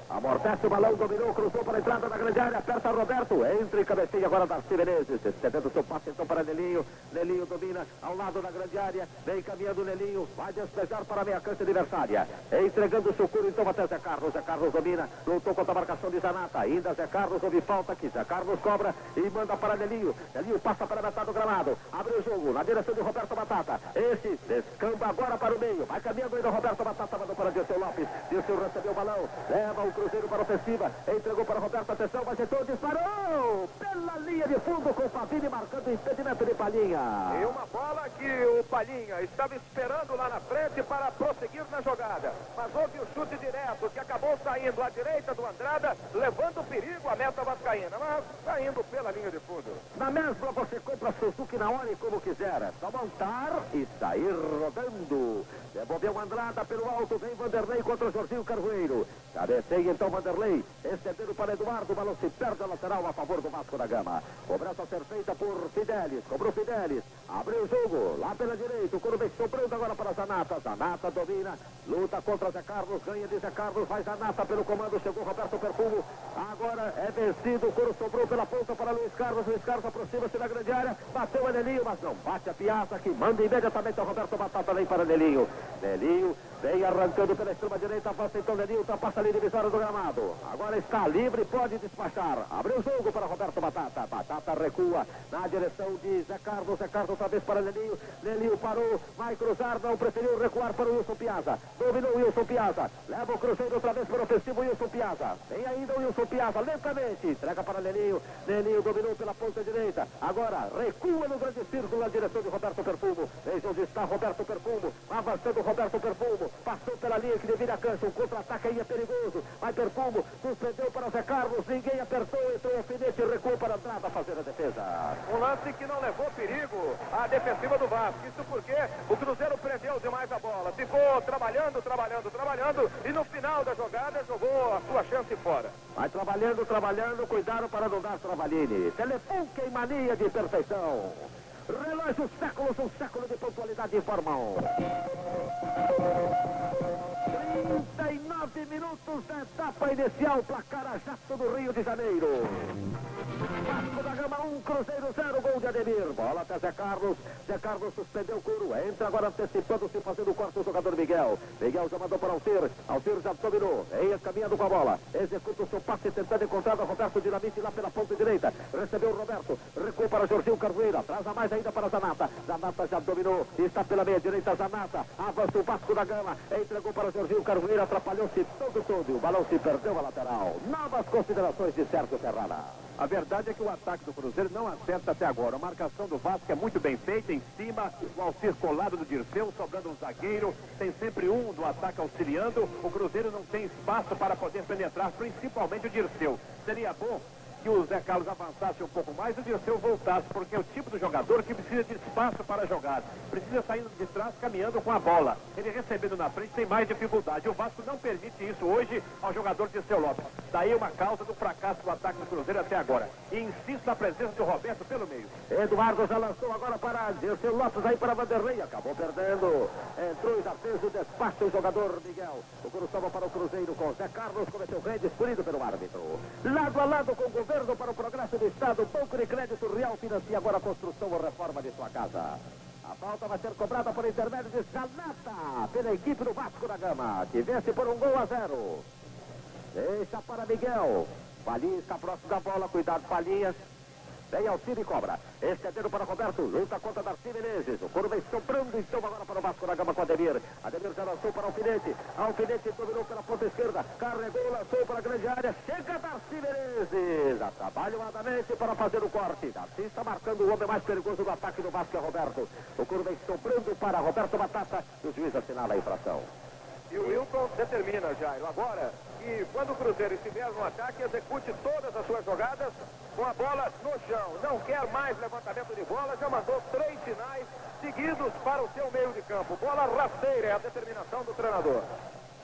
amortece o balão, dominou, cruzou para a entrada da grande área, aperta Roberto, entra e cabeceia agora Darcy Menezes, cedendo seu passe então para Nelinho. Nelinho domina ao lado da grande área, vem caminhando Nelinho, vai despejar para a meia cancha adversária, entregando o seu curo então até Zé Carlos. Zé Carlos domina, lutou contra a marcação de Zanata, ainda Zé Carlos, houve falta aqui, Zé Carlos cobra e manda para Nelinho. Nelinho passa para a metade do gramado, abre o jogo na direção de Roberto Batata. Esse descamba agora para o meio. Vai caminhando ainda Roberto Batata, mandou para Dirceu Lopes. Dirceu recebeu o balão, leva o Cruzeiro para a ofensiva, entregou para Roberto, atenção, vai setor, disparou pela linha de fundo com o Fabini marcando o impedimento de Palhinha. E uma bola que o Palhinha estava esperando lá na frente para prosseguir na jogada. Mas houve um chute direto que acabou saindo à direita do Andrada, levando perigo à meta vascaína, mas saindo pela linha de fundo. Na mesma você compra Suzuki na hora e como quiser. É só montar e sair rodando. Devolveu o Andrada pelo alto, vem Vanderlei contra o Jorginho Carvoeiro. Cabeceia então Vanderlei, estendendo para Eduardo, o balão se perde a lateral a favor do Vasco da Gama. Cobrança a ser feita por Fidelis, cobrou Fidelis, abriu o jogo, lá pela direita, o Corubem sobrando agora para Zanata. Zanata domina, luta contra Zé Carlos, ganha de Zé Carlos, vai Zanata pelo comando, chegou Roberto Perfumo, agora é vencido, o Coro sobrou pela ponta para Luiz Carlos aproxima-se da grande área, bateu a Nelinho, mas não bate a Piazza, que manda imediatamente o Roberto Batata, vem para Nelinho. Nelinho vem arrancando pela extrema direita, avança então Nelinho, ultrapassa a linha divisória do gramado. Agora está livre, pode despachar. Abriu o jogo para Roberto Batata. Batata recua na direção de Zé Carlos. Zé Carlos outra vez para Nelinho. Nelinho parou, vai cruzar, não preferiu recuar para o Wilson Piazza. Dominou o Wilson Piazza. Leva o Cruzeiro outra vez para o ofensivo Wilson Piazza. Vem ainda o Wilson Piazza, lentamente. Entrega para Nelinho. Nelinho dominou pela ponta direita. Agora recua no grande círculo na direção de Roberto Perfumo. Veja onde está Roberto Perfumo. Avançando Roberto Perfumo. Passou pela linha que devia a cancha. Um contra-ataque aí é perigoso. Vai Perfumo. Suspendeu para Zé Carlos. Ninguém apertou. Entrou o Alfinete e recuou para a entrada fazer a defesa. Um lance que não levou perigo à defensiva do Vasco. Isso porque o Cruzeiro prendeu demais a bola. Ficou trabalhando e no final da jogada jogou a sua chance fora. Vai trabalhando, cuidado para não dar trabalhine. Telefunken em mania de perfeição. Relógio séculos, um século de pontualidade informal. 39 minutos da etapa inicial, placar a jato do Rio de Janeiro. Vasco da Gama 1, Cruzeiro 0, gol de Ademir. Bola até Zé Carlos. Zé Carlos suspendeu o couro. Entra agora antecipando-se, fazendo o corte o jogador Miguel. Miguel já mandou para Alcir. Alcir já dominou. Vem caminhando com a bola. Executa o seu passe tentando encontrar o Roberto Dinamite lá pela ponta direita. Recebeu o Roberto. Recua para Jorginho Carvoeiro. Traz a mais ainda para Zanata. Zanata já dominou. Está pela meia direita Zanata. Avança o Vasco da Gama. Entregou para Jorginho Carvoeiro. Atrapalhou-se todo. O balão se perdeu a lateral. Novas considerações de Sérgio Ferrara. A verdade é que o ataque do Cruzeiro não acerta até agora. A marcação do Vasco é muito bem feita em cima, o Alcir colado do Dirceu, sobrando um zagueiro, tem sempre um do ataque auxiliando. O Cruzeiro não tem espaço para poder penetrar, principalmente o Dirceu. Seria bom que o Zé Carlos avançasse um pouco mais e o Dirceu voltasse, porque é o tipo do jogador que precisa de espaço para jogar, precisa sair de trás caminhando com a bola. Ele recebendo na frente tem mais dificuldade. O Vasco não permite isso hoje ao jogador Dirceu Lopes. Daí uma causa do fracasso do ataque do Cruzeiro até agora. E insisto na presença de Roberto pelo meio. Eduardo já lançou agora para Dirceu Lopes, aí para Vanderlei, acabou perdendo. Entrou e já fez o despacho o jogador Miguel. O Coro para o Cruzeiro com Zé Carlos, cometeu rede, escolhido pelo árbitro. Lado a lado com o governo para o progresso do Estado, Banco de Crédito Real financia agora a construção ou reforma de sua casa. A falta vai ser cobrada por intermédio de Zanata, pela equipe do Vasco da Gama, que vence por 1-0. Deixa para Miguel. Palinha está próximo da bola, cuidado Palinha. Vem Alcide e cobra. Estendendo para Roberto. Luta contra Darcy Menezes. O coro vem sobrando então agora para o Vasco da Gama com Ademir. Ademir já lançou para Alfinete. Alfinete dominou pela ponta esquerda. Carregou, lançou para a grande área. Chega Darcy Menezes. Atabalhoadamente para fazer o corte. Darcy está marcando o homem mais perigoso do ataque do Vasco, é Roberto. O coro vem sobrando para Roberto Batata. E o juiz assinala a infração. E o Wilton determina, Jairo, agora que quando o Cruzeiro estiver no ataque, execute todas as suas jogadas com a bola no chão. Não quer mais levantamento de bola, já mandou 3 sinais seguidos para o seu meio de campo. Bola rasteira é a determinação do treinador.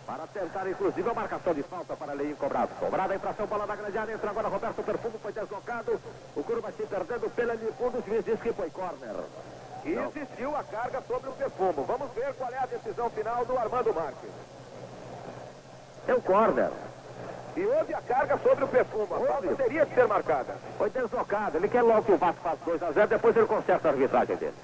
Para tentar, inclusive, a marcação de falta para Leinho cobrado. Cobrada a infração, bola na grande área, entra agora Roberto Perfumo, foi deslocado. O Curva se perdendo pela linha de fundo, o juiz diz que foi córner. E existiu a carga sobre o Perfumo. Vamos ver qual é a decisão final do Armando Marques. É o córner. E houve a carga sobre o Perfumo. A falta teria que ser marcada. Foi deslocado. Ele quer logo que o Vasco faça 2-0, depois ele conserta a arbitragem dele.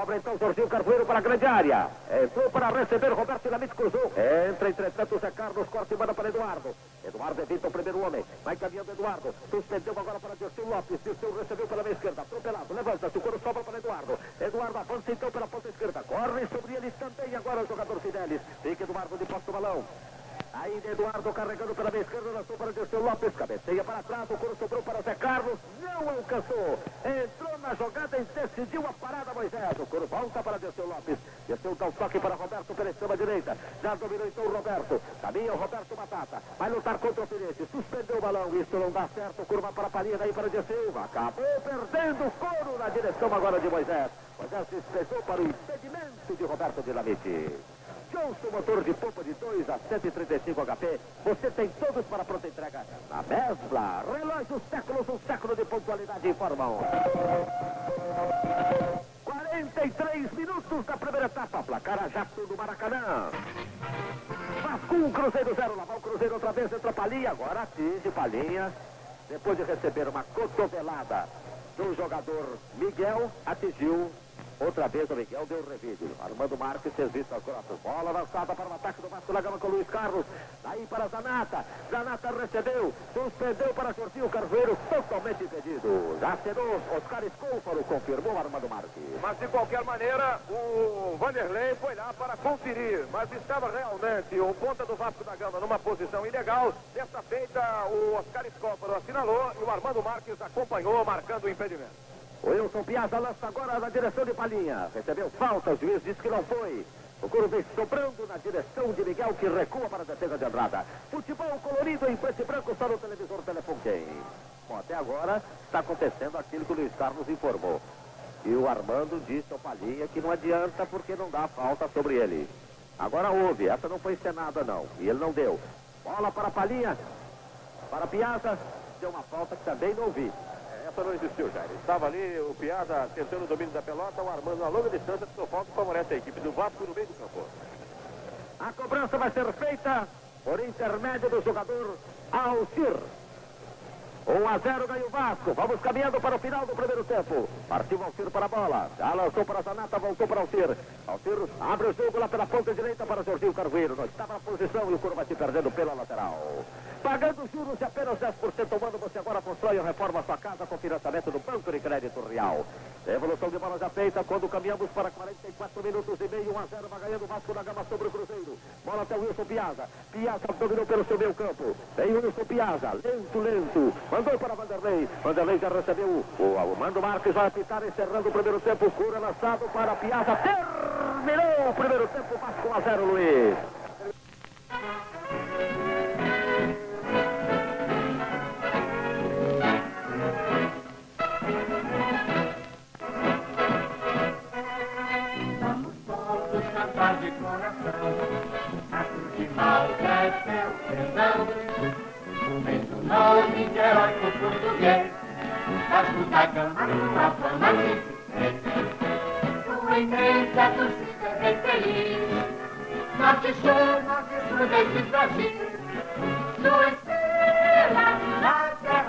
Obra então Jorginho Carvoeiro para a grande área. Entrou para receber Roberto Dinamite, cruzou. Entra entretanto o Zé Carlos, corte e manda para Eduardo. Eduardo evita o primeiro homem. Vai caminhando Eduardo. Suspendeu agora para Dirceu Lopes. Dirceu recebeu pela meia esquerda. Atropelado. Levanta-se. O coro sobra para Eduardo. Eduardo avança então pela ponta esquerda. Corre sobre ele também agora o jogador Fidelis. Fica Eduardo de posse do balão. Ainda Eduardo carregando pela meia esquerda, lançou para Dirceu Lopes, cabeceia para trás, o coro sobrou para Zé Carlos, não alcançou, entrou na jogada e decidiu a parada Moisés, o coro volta para Dirceu Lopes, Dirceu dá um toque para Roberto pela extrema direita, já dominou então o Roberto, caminha o Roberto Batata, vai lutar contra o Felipe, suspendeu o balão, isso não dá certo, curva para a Palinha, daí para Dirceu, acabou perdendo o coro na direção agora de Moisés, Moisés se despejou para o impedimento de Roberto Dinamite. Johnson, motor de pompa de 2 a 135 HP. Você tem todos para pronta entrega. Na Mesbla, relógio séculos, um século de pontualidade informam. 43 minutos da primeira etapa. Placar a jato do Maracanã. Vasco 1, Cruzeiro 0. Lá vai o Cruzeiro outra vez, entra Palinha. Agora atinge Palinha. Depois de receber uma cotovelada do jogador Miguel, atingiu. Outra vez o Miguel deu o revide. Armando Marques fez vista às grossas. Bola lançada para o ataque do Vasco da Gama com o Luiz Carlos. Daí para Zanata. Zanata recebeu. Suspendeu para Jorginho Carvoeiro. Totalmente impedido. Já assinou Oscar Escôfaro. Confirmou Armando Marques. Mas de qualquer maneira, o Vanderlei foi lá para conferir. Mas estava realmente o ponta do Vasco da Gama numa posição ilegal. Desta feita, o Oscar Escôfaro assinalou e o Armando Marques acompanhou, marcando o impedimento. O Wilson Piazza lança agora na direção de Palinha. Recebeu falta, o juiz disse que não foi. O coro vem sobrando na direção de Miguel, que recua para a defesa de Andrada. Futebol colorido em preto e branco, só no televisor Telefunken. Bom, até agora está acontecendo aquilo que o Luiz Carlos informou. E o Armando disse ao Palinha que não adianta porque não dá falta sobre ele. Agora houve, essa não foi encenada não, e ele não deu. Bola para Palinha, para Piazza, deu uma falta que também não vi. Essa não existiu, Jair. Estava ali o Piazza tentando o domínio da pelota, o Armando a longa distância, que falta favorece a equipe do Vasco no meio do campo. A cobrança vai ser feita por intermédio do jogador Alcir. 1-0 ganha o Vasco. Vamos caminhando para o final do primeiro tempo. Partiu Alcir para a bola. Já lançou para a Zanata, voltou para Alcir. Alcir abre o jogo lá pela ponta direita para Jorginho Carvoeiro. Não estava na posição e o Coro vai se perdendo pela lateral. Pagando juros de apenas 10% ao ano, você agora constrói ou reforma a sua casa com financiamento do Banco de Crédito Real. Evolução de bola já feita quando caminhamos para 44 minutos e meio. 1-0 vai ganhando o Vasco da Gama sobre o Cruzeiro. Bola até o Wilson Piazza. Piazza dominou pelo seu meio campo. Vem o Wilson Piazza. Lento. Mandou para Vanderlei. Vanderlei já recebeu. O Armando Marques vai apitar, encerrando o primeiro tempo. Cura lançado para Piazza. Terminou o primeiro tempo. Vasco 1-0, Luiz. Vamos todos cantar de coração. A cruz de Malta é seu perdão. Vem o nome de heróico português. Vasco da Gama, tua fama me tua encrenca, a torcida vem feliz. Norte e sul desse Brasil. Sua estrela na terra.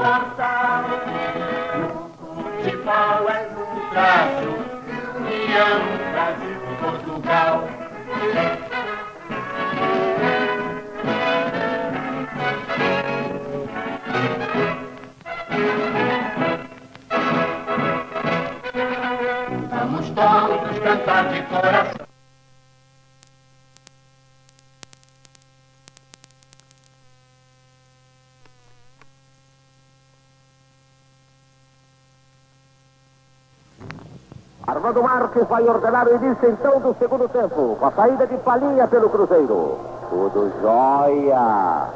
importa. O futebol é no traço, União, Brasil e Portugal. Vamos todos cantar de coração. Armando Marques vai ordenar o início então do segundo tempo, com a saída de Palhinha pelo Cruzeiro. Tudo jóia.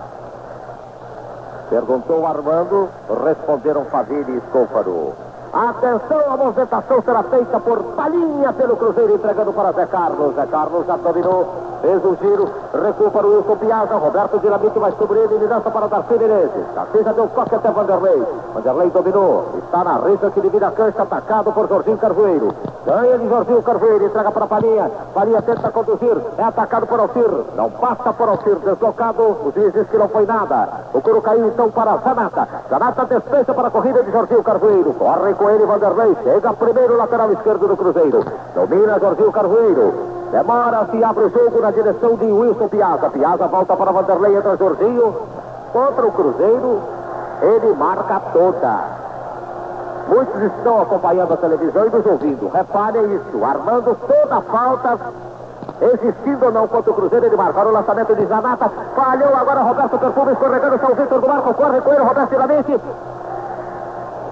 Perguntou Armando, responderam Faville e Scôfaro. Atenção, a movimentação será feita por Palhinha pelo Cruzeiro, entregando para Zé Carlos. Zé Carlos já dominou, fez o giro, recua para o Wilson Piazza. Roberto Dinamite vai sobre ele, ele dança para Darcy Menezes. Darcy já deu toque até Vanderlei. Vanderlei dominou, está na risa que divide a cancha, atacado por Jorginho Carvoeiro. Ganha de Jorginho Carvoeiro, entrega para Palhinha. Palhinha tenta conduzir, é atacado por Alcir. Não passa por Alcir, deslocado. O juiz diz que não foi nada. O couro caiu então para Zanata. Zanata despeja para a corrida de Jorginho Carvoeiro. Corre com ele Vanderlei, chega primeiro lateral esquerdo do Cruzeiro. Domina Jorginho Carvoeiro. Demora-se e abre o jogo na direção de Wilson Piazza. Piazza volta para Vanderlei, entra Jorginho. Contra o Cruzeiro, ele marca toda. Muitos estão acompanhando a televisão e nos ouvindo. Reparem isso, Armando toda a falta, existindo ou não contra o Cruzeiro, ele marcou o lançamento de Zanata. Falhou agora Roberto Perfume, escorregando São Vitor do Marco, corre com ele Roberto Dinamite.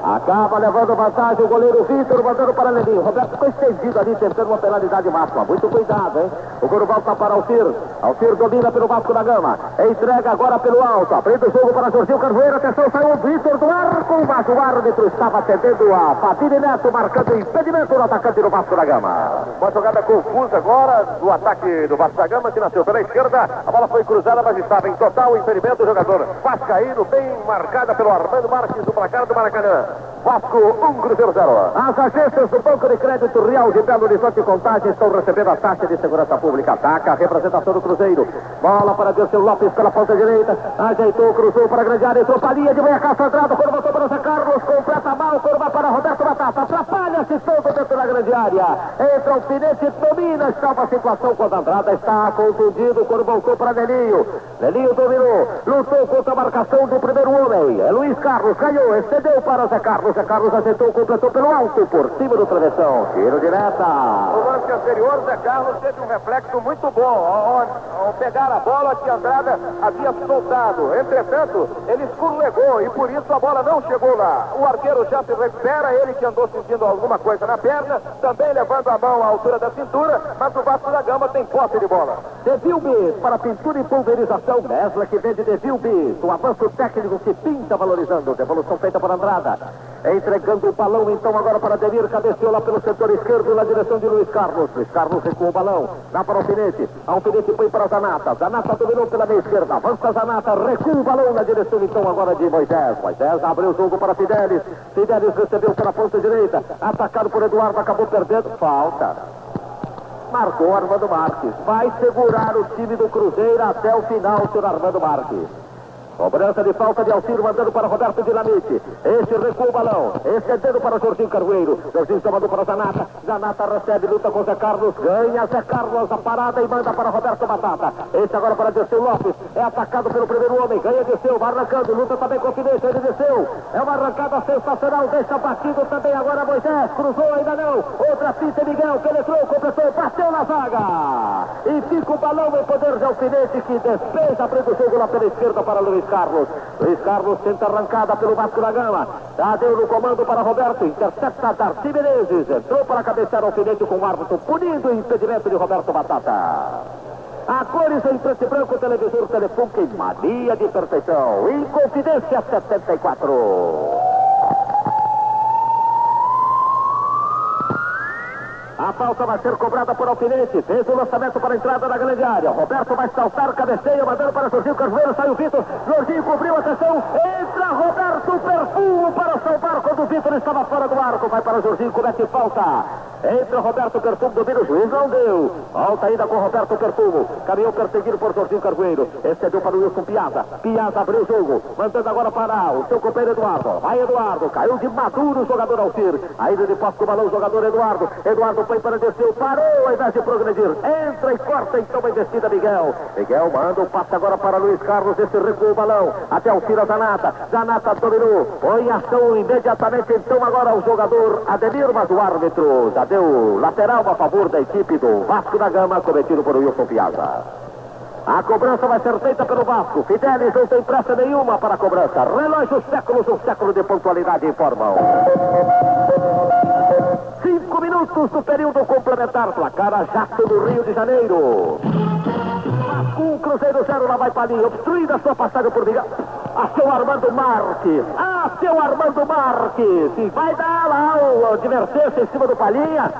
Acaba levando vantagem o goleiro Vitor, mandando para Leninho. Roberto ficou estendido ali, tentando uma penalidade máxima. Muito cuidado, hein? O gol volta para Alcir. Alcir domina pelo Vasco da Gama. Entrega agora pelo alto. Abrindo o jogo para Jorginho Carvoeiro. Atenção, saiu o Vitor do arco. Mas o árbitro estava atendendo a Faville Neto, marcando impedimento no atacante do Vasco da Gama. Uma jogada confusa agora do ataque do Vasco da Gama, que nasceu pela esquerda. A bola foi cruzada, mas estava em total impedimento do jogador vascaíno, bem marcada pelo Armando Marques, do placar do Maracanã. Vasco 1, Cruzeiro 0. As agências do Banco de Crédito Real de Belo Horizonte e Contagem estão recebendo a taxa de segurança pública. Ataca a representação do Cruzeiro. Bola para Dirceu Lopes pela ponta direita. Ajeitou, cruzou para a grande área. Entrou Palhinha de meia caça entrada. Quando voltou para o Zé Carlos. Completa mal. Curva para Roberto Batata. Atrapalha-se todo dentro da grande área. Entra o Alfinete, domina. Salva a situação quando a Andrada está contundido. Quando voltou para Nelinho. Nelinho dominou. Lutou contra a marcação do primeiro homem. É Luiz Carlos. Ganhou. Excedeu para o Zé Carlos. Zé Carlos acertou, completou pelo alto, por cima do travessão. Tiro de meta. No lance anterior, o Zé Carlos teve um reflexo muito bom. Ao pegar a bola que Andrada havia soltado. Entretanto, ele escorregou e por isso a bola não chegou lá. O arqueiro já se recupera, ele que andou sentindo alguma coisa na perna, também levando a mão à altura da cintura, mas o Vasco da Gama tem posse de bola. Devilbis para pintura e pulverização. Mesla que vende Devilbis. Um avanço técnico que pinta valorizando. Devolução feita por Andrada. Entregando o balão então agora para Demir. Cabeceou lá pelo setor esquerdo na direção de Luiz Carlos. Luiz Carlos recua o balão. Dá para o Alfinete. Alfinete põe para Zanata. Zanata dominou pela meia esquerda. Avança Zanata. Recua o balão na direção então agora de Moisés. Moisés abriu o jogo para Fidelis. Fidelis recebeu pela ponta direita. Atacado por Eduardo. Acabou perdendo. Falta. Marcou Armando Marques. Vai segurar o time do Cruzeiro até o final, o senhor Armando Marques. Cobrança de falta de Alcir, mandando para Roberto Dinamite. Este recua o balão, excedendo para Jorginho Carvoeiro. Jorginho mandou para Zanata. Zanata recebe, luta com Zé Carlos. Ganha Zé Carlos a parada e manda para Roberto Batata. Este agora para Dirceu Lopes. É atacado pelo primeiro homem. Ganha Dirceu, vai arrancando. Luta também com o Alfinete. Ele desceu. É uma arrancada sensacional. Deixa batido também agora Moisés. Cruzou, ainda não. Outra fita Miguel. Penetrou, completou. Bateu na zaga. E fica o balão em poder de Alfinete, que despeja, abrindo o jogo lá pela esquerda para Luiz Carlos. Luiz Carlos tenta arrancada pelo Vasco da Gama. Deu no comando para Roberto. Intercepta Darcy Menezes. Entrou para cabecear o Alfinete com o árbitro punindo o impedimento de Roberto Batata. A cores em preto e branco, televisor Telefunken em mania de perfeição. Inconfidência 74. A falta vai ser cobrada por Alfinete. Fez o lançamento para a entrada da grande área. Roberto vai saltar, cabeceia, mandando para Jorginho Carvoeiro. Sai o Vitor. Jorginho cobriu, atenção. Entra Roberto Perfumo para salvar quando o Vitor estava fora do arco. Vai para Jorginho, comete falta. Entra Roberto Perfumo, domina o juiz, não deu. Volta ainda com Roberto Perfumo. Caminhou perseguido por Jorginho Carvoeiro. Excedeu para o Wilson Piazza. Piazza abriu o jogo. Mantendo agora para o seu companheiro Eduardo. Vai Eduardo. Caiu de maduro o jogador Alcir. Ainda de posse com o balão o jogador Eduardo. Eduardo foi para descer. Parou ao invés de progredir. Entra e corta então a investida Miguel. Miguel manda o passe agora para Luiz Carlos. Esse recua o balão. Até Alcir a Zanata. Zanata dominou. Põe ação imediatamente então agora o jogador Ademir, mas o árbitro já deu lateral a favor da equipe do Vasco da Gama, cometido por Wilson Piazza. A cobrança vai ser feita pelo Vasco. Fidelis não tem pressa nenhuma para a cobrança. Relógio séculos, um século de pontualidade informam. 5 minutos do período complementar. Placar a Jato do Rio de Janeiro. Vasco 1, Cruzeiro 0, lá vai Palinha. Obstruída a sua passagem por Miguel. A seu Armando Marques. A seu Armando Marques. E vai dar lá o advertência em cima do Palinha.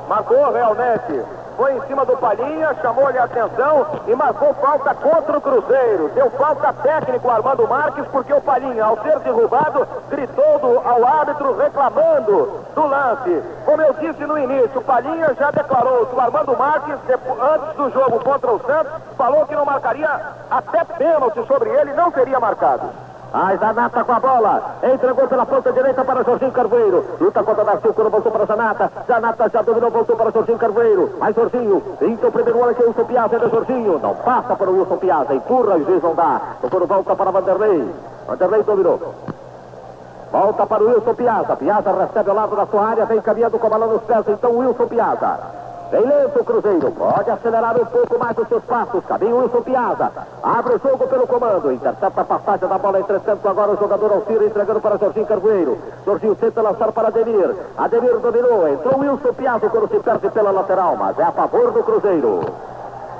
Marcou realmente. Foi em cima do Palinha, chamou-lhe a atenção e marcou falta contra o Cruzeiro. Deu falta técnica o Armando Marques, porque o Palinha, ao ser derrubado, gritou ao árbitro reclamando do lance. Como eu disse no início, o Palinha já declarou que o Armando Marques, antes do jogo contra o Santos, falou que não marcaria até pênalti sobre ele, não teria marcado. A Zanata com a bola, entregou pela ponta direita para Jorginho Carvoeiro, luta contra Darcy, quando voltou para Zanata, Zanata já dominou, voltou para Jorginho Carvoeiro, mais Jorginho, então o primeiro ano que o Wilson Piazza é do Jorginho, não passa para o Wilson Piazza, empurra, o juiz não dá, tocou volta para Vanderlei, Vanderlei dominou. Volta para o Wilson Piazza, Piazza recebe ao lado da sua área, vem caminhando com a bola nos pés, então o Wilson Piazza. Vem lento o Cruzeiro, pode acelerar um pouco mais os seus passos, caminho Wilson Piazza, abre o jogo pelo comando, intercepta a passagem da bola, entretanto agora o jogador Alcir entregando para Jorginho Carvoeiro, Jorginho tenta lançar para Ademir, Ademir dominou, entrou Wilson Piazza quando se perde pela lateral, mas é a favor do Cruzeiro.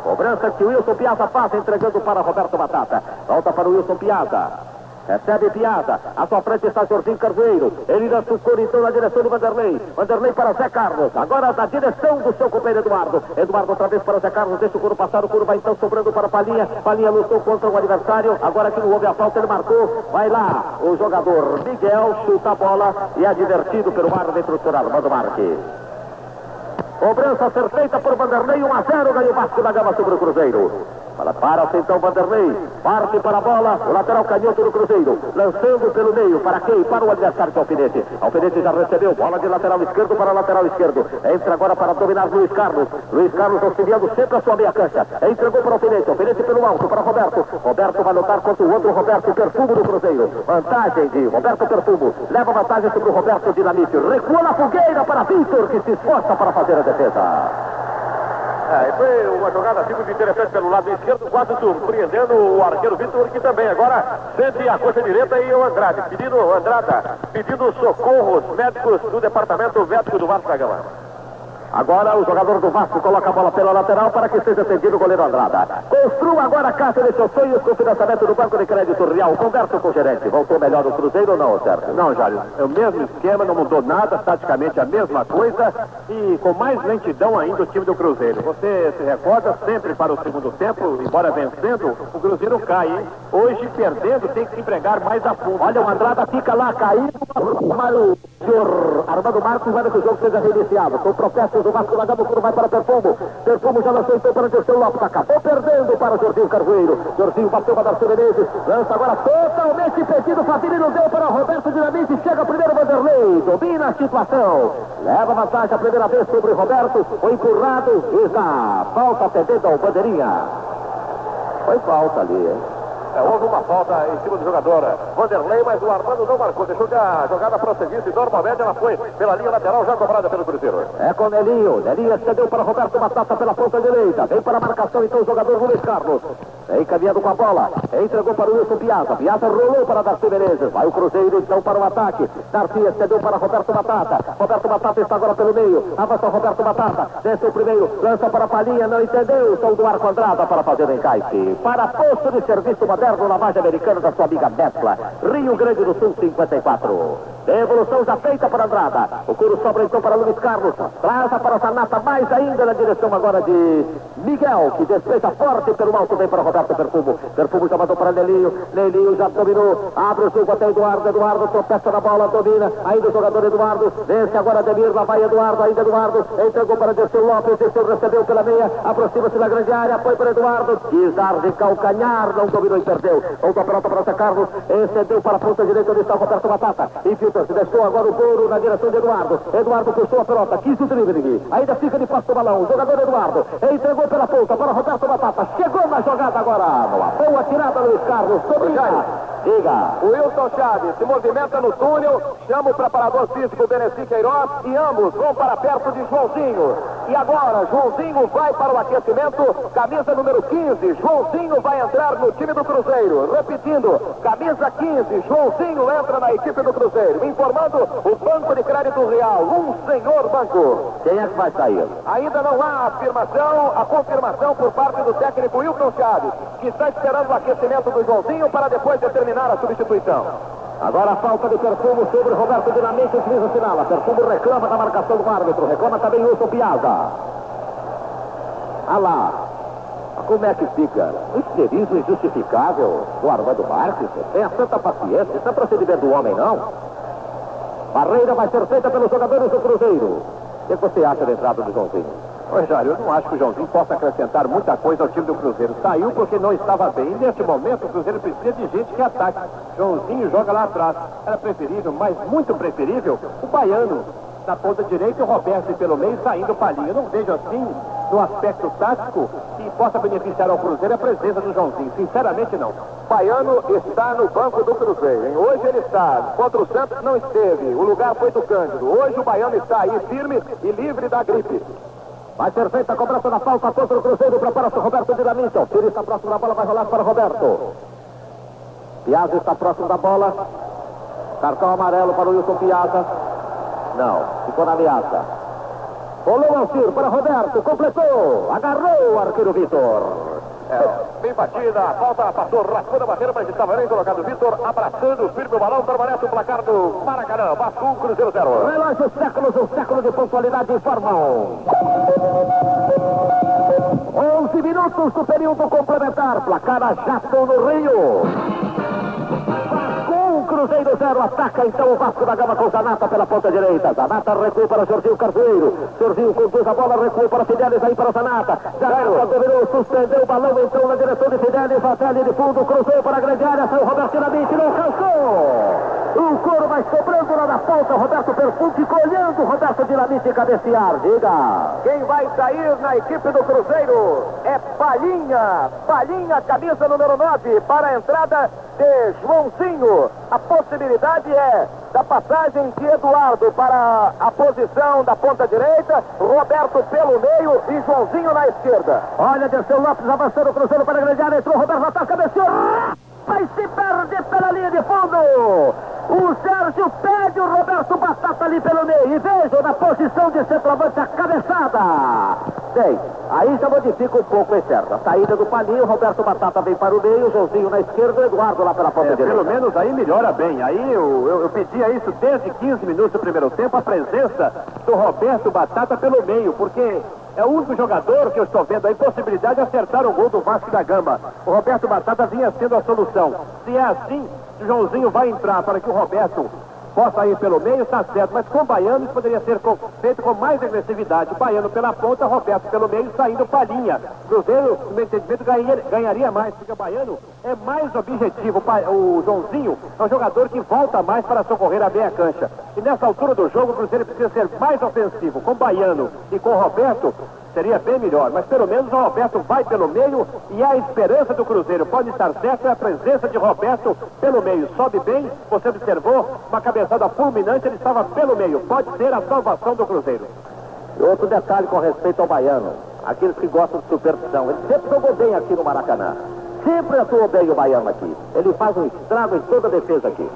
Cobrança que o Wilson Piazza passa, entregando para Roberto Batata, volta para o Wilson Piazza. Recebe Piazza, à sua frente está Jorginho Carvoeiro, ele lança o coro então na direção de Vanderlei, Vanderlei para Zé Carlos, agora na direção do seu companheiro Eduardo, Eduardo outra vez para Zé Carlos, deixa o coro passar, o coro vai então sobrando para Palinha, Palinha lutou contra o adversário, agora que não houve a falta ele marcou, vai lá, o jogador Miguel chuta a bola e é advertido pelo árbitro por Armando Marques. Cobrança a ser feita por Vanderlei, 1-0, ganha o Vasco da Gama sobre o Cruzeiro. Para-se então Vanderlei, parte para a bola, o lateral canhoto do Cruzeiro, lançando pelo meio, para quem? Para o adversário de Alfinete. Alfinete já recebeu, bola de lateral esquerdo para lateral esquerdo, entra agora para dominar Luiz Carlos auxiliando sempre a sua meia cancha, entregou para Alfinete, Alfinete pelo alto para Roberto, Roberto vai lutar contra o outro Roberto Perfumo do Cruzeiro, vantagem de Roberto Perfumo, leva vantagem sobre o Roberto Dinamite, recua na fogueira para Vitor, que se esforça para fazer a defesa. Foi uma jogada assim muito interessante pelo lado esquerdo, quase surpreendendo o arqueiro Vitor, que também agora sente a coxa direita e o Andrade, pedindo socorros médicos do departamento médico do Vasco da Gama. Agora o jogador do Vasco coloca a bola pela lateral para que seja atendido o goleiro Andrada. Construa agora a casa de seus sonhos com o financiamento do Banco de Crédito Real. Conversa com o gerente. Voltou melhor o Cruzeiro ou não, Sérgio? Não, Jário. É o mesmo esquema, não mudou nada, taticamente a mesma coisa e com mais lentidão ainda o time do Cruzeiro. Você se recorda sempre para o segundo tempo, embora vencendo, o Cruzeiro cai, hein? Hoje, perdendo, tem que se empregar mais a fundo. Olha, o Andrada fica lá caído. O senhor Armando Marques vai que o jogo seja reiniciado. Com o processo do Vasco da Gama, o vai para Perfumo. Perfumo já lançou então para o Dirceu Lopes. Acabou perdendo para o Jorginho Carvoeiro. Jorginho bateu para Darcy Menezes. Lança agora totalmente impedido. Fabini não deu para Roberto Dinamite. Chega primeiro Vanderlei. Domina a situação. Leva vantagem a primeira vez sobre Roberto. Foi empurrado. E está falta atendendo ao bandeirinha. Foi falta ali, hein? Houve uma falta em cima do jogador Vanderlei, mas o Armando não marcou, deixou que a jogada prosseguisse. Normalmente ela foi pela linha lateral, já cobrada pelo Cruzeiro. É com Nelinho, Nelinho excedeu para Roberto Batata pela ponta direita, vem para a marcação então o jogador Luiz Carlos, vem caminhando com a bola, entregou para o Wilson Piazza, Piazza rolou para Darcy Menezes, vai o Cruzeiro então para o ataque, Darcy excedeu para Roberto Batata, Roberto Batata está agora pelo meio, avança Roberto Batata, desce o primeiro, lança para a Palinha, não entendeu, são do Arco Andrada para fazer o encaixe, para posto de serviço moderno, lavagem americana da sua amiga Mescla, Rio Grande do Sul 54. Devolução já feita para Andrada. O couro sobra então para Luiz Carlos. Traz para o Zanata, mais ainda na direção agora de Miguel, que despeja forte pelo alto, vem para Roberto Perfumo. Perfumo já mandou para Nelinho. Nelinho já dominou. Abre o jogo até Eduardo. Eduardo tropeça na bola, domina. Ainda o jogador Eduardo. Vence agora Ademir. Lá vai Eduardo. Ainda Eduardo. Entregou para Dirceu Lopes. Dirceu recebeu pela meia. Aproxima-se da grande área. Foi para Eduardo. Quisar de calcanhar. Não dominou e perdeu. Voltou a pelota para o Zé Carlos. Excedeu para a ponta direita onde está o Roberto Batata. Infiltrou. Se deixou agora o couro na direção de Eduardo. Eduardo puxou a pelota. Quis o drible. Ainda fica de passo do balão. O jogador Eduardo. Entregou pela ponta para Roberto Batata. Chegou na jogada agora. Boa tirada, Luiz Carlos. Domina. Diga. O Wilson Chaves se movimenta no túnel, chama o preparador físico Beneci Queiroz e ambos vão para perto de Joãozinho. E agora, Joãozinho vai para o aquecimento, camisa número 15, Joãozinho vai entrar no time do Cruzeiro. Repetindo, camisa 15, Joãozinho entra na equipe do Cruzeiro. Informando o Banco de Crédito Real, um senhor banco. Quem é que vai sair? Ainda não há a confirmação por parte do técnico Wilson Chaves, que está esperando o aquecimento do Joãozinho para depois determinar a substituição. Agora a falta de Perfumo sobre Roberto Dinamite, utiliza o sinal. Perfumo reclama da marcação do árbitro, reclama também o Wilson Piazza. Ah lá, como é que fica? Um histerismo injustificável do Armando Marques. Tenha tanta paciência, isso não é procedimento do homem, não. Barreira vai ser feita pelos jogadores do Cruzeiro. O que você acha da entrada do Joãozinho? Rogério, eu não acho que o Joãozinho possa acrescentar muita coisa ao time do Cruzeiro. Saiu porque não estava bem. E neste momento o Cruzeiro precisa de gente que ataque. Joãozinho joga lá atrás. Era preferível, mas muito preferível, o Baiano na ponta direita e o Roberto pelo meio saindo Palinha. Eu não vejo assim, no aspecto tático, que possa beneficiar ao Cruzeiro a presença do Joãozinho. Sinceramente, não. Baiano está no banco do Cruzeiro, hein? Hoje ele está, contra o Santos não esteve, o lugar foi do Cândido. Hoje o Baiano está aí firme e livre da gripe. Vai ser feita a cobrança da falta contra o Cruzeiro. Prepara-se o Roberto Dinamite. O Tiro está próximo da bola, vai rolar para o Roberto. Piazza está próximo da bola. Cartão amarelo para o Wilson Piazza. Não, ficou na ameaça. Rolou ao tiro para Roberto, completou. Agarrou o arqueiro Vitor. Bem batida, a falta passou raspando a barreira, mas estava bem colocado. Vitor abraçando, firme o balão, permanece o placar do Maracanã. Vasco 1, Cruzeiro 0. Relógio séculos, um século de pontualidade informam. 11 minutos do período complementar. Placar a Jato no Rio. Cruzeiro 0, ataca então o Vasco da Gama com Zanata pela ponta direita. Zanata recua para Jorginho Carvoeiro. Jorginho conduz a bola, recua para Fidelis, aí para Zanata. Zanata dominou, suspendeu o balão então na direção de Fidelis. Até de fundo, cruzou para a grande área. Saiu Roberto Dinamite, não alcançou. O couro vai sobrando lá na ponta. Roberto Perfumo ficou olhando Roberto Dinamite cabecear. Diga. Quem vai sair na equipe do Cruzeiro é Palinha. Palinha, camisa número 9, para a entrada de Joãozinho. A possibilidade é da passagem de Eduardo para a posição da ponta direita, Roberto pelo meio e Joãozinho na esquerda. Olha, Dirceu Lopes avançando o Cruzeiro para a grande área, entrou Roberto Natal, cabeceou, vai se perder pela linha de fundo. O Sérgio pede o Roberto Batata ali pelo meio. E veja na posição de centroavante a cabeçada. Bem, aí já modifica um pouco, é certo. A saída do Palinho, o Roberto Batata vem para o meio, o Joãozinho na esquerda, o Eduardo lá pela ponta direita. Pelo menos aí melhora bem. Aí eu pedia isso desde 15 minutos do primeiro tempo, a presença do Roberto Batata pelo meio, porque é o único jogador que eu estou vendo aí possibilidade de acertar o gol do Vasco da Gama. O Roberto Batata vinha sendo a solução. Se é assim, o Joãozinho vai entrar para que o Roberto possa ir pelo meio, está certo, mas com o Baiano isso poderia ser feito com mais agressividade. Baiano pela ponta, Roberto pelo meio, saindo Palinha. Cruzeiro, no meu entendimento, ganharia mais, porque o Baiano é mais objetivo. O Joãozinho é um jogador que volta mais para socorrer a meia cancha. E nessa altura do jogo, o Cruzeiro precisa ser mais ofensivo. Com o Baiano e com o Roberto, seria bem melhor, mas pelo menos o Roberto vai pelo meio e a esperança do Cruzeiro pode estar certa, é a presença de Roberto pelo meio. Sobe bem, você observou, uma cabeçada fulminante, ele estava pelo meio. Pode ser a salvação do Cruzeiro. E outro detalhe com respeito ao Baiano, aqueles que gostam de superstição, ele sempre jogou bem aqui no Maracanã. Sempre atuou bem o Baiano aqui. Ele faz um estrago em toda a defesa aqui.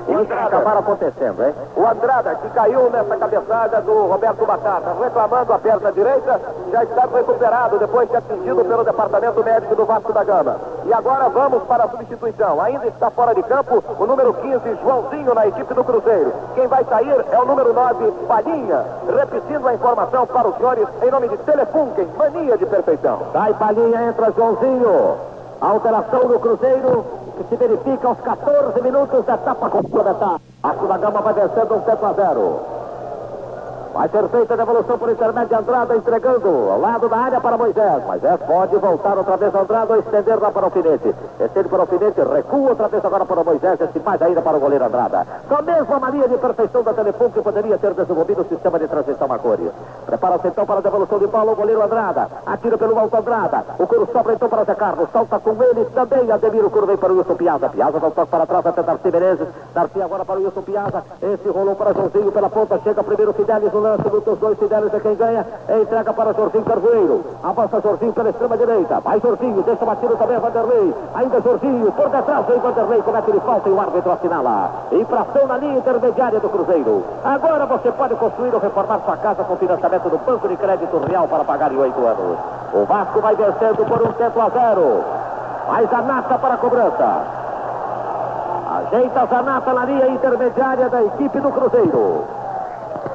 Isso vai acabar acontecendo, hein? O Andrada, que caiu nessa cabeçada do Roberto Batata, reclamando a perna direita, já está recuperado depois de atingido pelo departamento médico do Vasco da Gama. E agora vamos para a substituição. Ainda está fora de campo o número 15, Joãozinho, na equipe do Cruzeiro. Quem vai sair é o número 9, Palhinha. Repetindo a informação para os senhores em nome de Telefunken, mania de perfeição. Sai Palhinha, entra Joãozinho. Alteração do Cruzeiro, que se verifica aos 14 minutos da etapa complementar. Vasco da Gama vai vencendo 1-0. Vai ser feita a devolução por intermédio de Andrada, entregando ao lado da área para Moisés. Moisés pode voltar outra vez Andrada ou estender lá para o alfinete. Estende para o alfinete, recua outra vez agora para o Moisés, esse mais ainda para o goleiro Andrada. Com a mesma mania de perfeição da Telefone que poderia ter desenvolvido o sistema de transmissão a cores. Prepara-se então para a devolução de bola o goleiro Andrada. Atira pelo alto Andrada. O Coro sobra então para Zé Carlos. Salta com ele também. Ademir, o Coro vem para o Wilson Piazza. Piazza dá um toque para trás até Darcy Menezes. Darcy agora para o Wilson Piazza. Esse rolou para Joãozinho pela ponta. Chega primeiro Fidelis no lance. Dos dois Fidelis é quem ganha. Entrega para Jorginho Carvoeiro. Avança Jorginho pela extrema direita. Vai Jorginho. Deixa batido também Vanderlei. Ainda Jorginho. Por detrás vem Vanderlei. Comete ele falta e o árbitro assinala. Infração na linha intermediária do Cruzeiro. Agora você pode construir ou reformar sua casa com financiamento do Banco de Crédito Real para pagar em 8 anos. O Vasco vai vencendo por 1-0. Mais a Nata para a cobrança. Ajeita a Zanata na linha intermediária da equipe do Cruzeiro.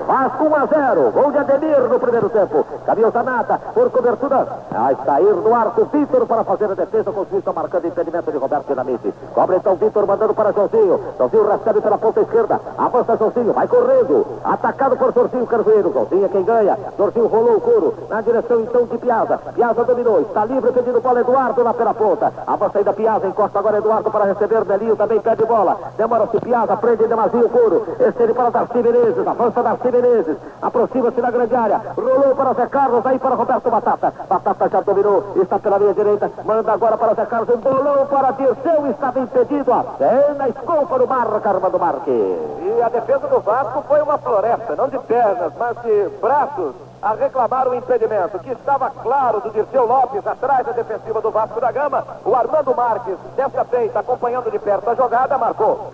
Vasco 1-0, gol de Ademir no primeiro tempo. Caminhou Zanata por cobertura. Vai sair no arco Vitor para fazer a defesa. Com o está marcando impedimento de Roberto Dinamite. Cobra então Vitor mandando para Joãozinho. Joãozinho recebe pela ponta esquerda. Avança Joãozinho, vai correndo. Atacado por Jorginho Carvoeiro. Joãozinho é quem ganha. Jorginho rolou o couro na direção então de Piazza. Piazza dominou, está livre pedindo bola Eduardo lá pela ponta. Avança ainda Piazza, encosta agora Eduardo para receber. Nelinho também pede bola. Demora-se Piazza, prende demasiado o couro. Estende para Darcy Menezes. Avança Darcy Menezes, aproxima-se da grande área, rolou para Zé Carlos, aí para Roberto Batata. Batata já dominou, está pela linha direita, manda agora para Zé Carlos, bolou para Dirceu, estava impedido, até na escopa do Marca, Armando Marques. E a defesa do Vasco foi uma floresta, não de pernas, mas de braços, a reclamar o impedimento, que estava claro do Dirceu Lopes, atrás da defensiva do Vasco da Gama. O Armando Marques, dessa feita, acompanhando de perto a jogada, marcou.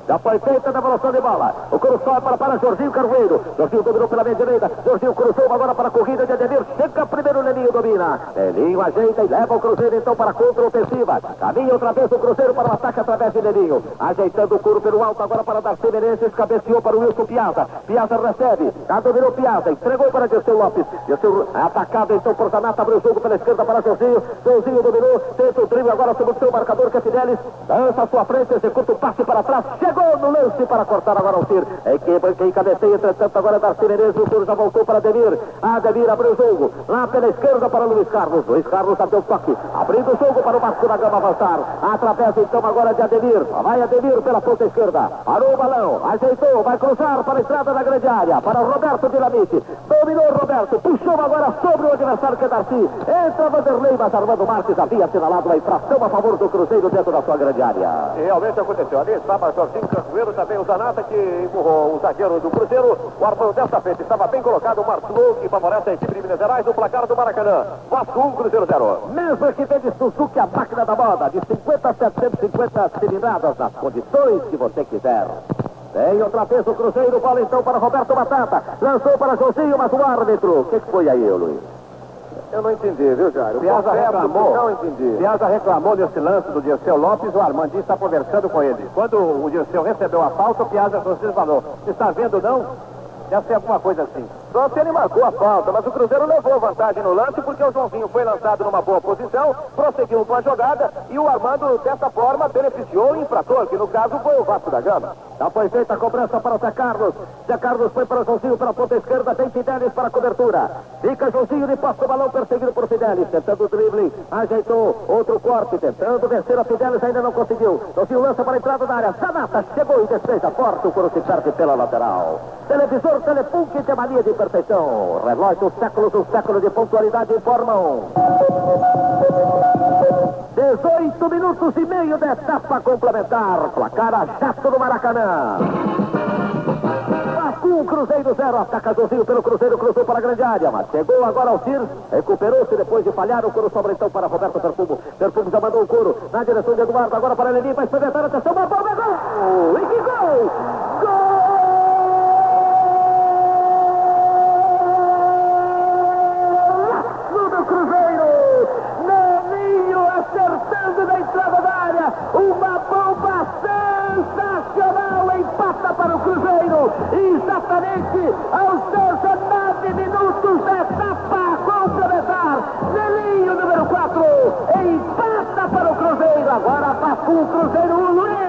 Já foi feita a devolução de bola. O Coro sobe para Jorginho Carvoeiro. Jorginho dominou pela meia direita. Jorginho cruzou agora para a corrida de Ademir. Chega primeiro o Nelinho, domina. Nelinho ajeita e leva o Cruzeiro então para a contra-ofensiva. Caminha outra vez o Cruzeiro para o ataque através de Nelinho. Ajeitando o Coro pelo alto agora para Darcy Menezes. Cabeceou para o Wilson Piazza. Piazza recebe. Já dominou Piazza. Entregou para Dirceu Lopes. Dirceu atacado então por Zanata. Abriu o jogo pela esquerda para Jorginho. Jorginho dominou. Tenta o drible agora sobre o seu marcador que é Fidelis. Dança à sua frente. Executa o passe para trás. Chegou no lance para cortar agora o Cir. Quem cabeceia, entretanto, agora Darcy Menezes. O Ciro já voltou para Ademir. Ademir abriu o jogo. Lá pela esquerda para Luiz Carlos. Luiz Carlos até o toque. Abrindo o jogo para o Vasco da Gama avançar. Através então agora de Ademir. Vai Ademir pela ponta esquerda. Parou o balão. Ajeitou. Vai cruzar para a entrada da grande área. Para Roberto Dinamite. Dominou Roberto. Puxou agora sobre o adversário que é Darcy. Entra Vanderlei, mas Armando Marques havia assinalado uma infração a favor do Cruzeiro dentro da sua grande área. E realmente aconteceu. Ali estava Jorginho Carvoeiro, também o Zanata, que empurrou o zagueiro do Cruzeiro. O Armando dessa vez estava bem colocado. O Marcelo, que favorece a equipe de Minas Gerais, no placar do Maracanã. Vasco 1, Cruzeiro 0. Mesmo equipe de Suzuki, a máquina da moda, de 50 a 750 cilindradas, nas condições que você quiser. Vem outra vez o Cruzeiro, bola então para Roberto Batata. Lançou para Joãozinho, mas o árbitro. O que foi aí, Luiz? Eu não entendi, viu, Jair? Piazza reclamou. Não entendi. Piazza reclamou desse lance do Dirceu Lopes, o Armandinho está conversando com ele. Quando o Dirceu recebeu a falta, o Piazza falou: "Você está vendo não? Deve ser alguma coisa assim." Só se ele marcou a falta, mas o Cruzeiro levou vantagem no lance porque o Joãozinho foi lançado numa boa posição, prosseguiu com a jogada e o Armando, dessa forma, beneficiou o infrator, que no caso foi o Vasco da Gama. Já foi feita a cobrança para o Zé Carlos. Zé Carlos foi para o Joãozinho pela ponta esquerda, tem Fidelis para a cobertura. Fica Joãozinho de posse do balão, perseguido por Fidelis, tentando o drible, ajeitou, outro corte, tentando vencer a Fidelis, ainda não conseguiu. Joãozinho lança para a entrada da área, Zanata chegou e despeja forte, o Coro se perde pela lateral. Televisor Telefunken tem mania de perfeição. Relógio um século de pontualidade informam. 18 minutos e meio da etapa complementar. Placar a jato do Maracanã. Vasco Cruzeiro 0. Ataca Joãozinho pelo Cruzeiro, cruzou para a grande área, mas chegou agora ao Tir, recuperou-se depois de falhar. O couro sobra então para Roberto Perfumo. Perfumo já mandou o couro na direção de Eduardo, agora para Lenin, vai experimentar, atenção, uma bola, gol! E que gol! Gol! Acertando na entrada da área, uma bomba sensacional, empata para o Cruzeiro, exatamente aos 19 minutos da etapa complementar. Nelinho, número 4, empata para o Cruzeiro, agora passa o Cruzeiro, o Luiz.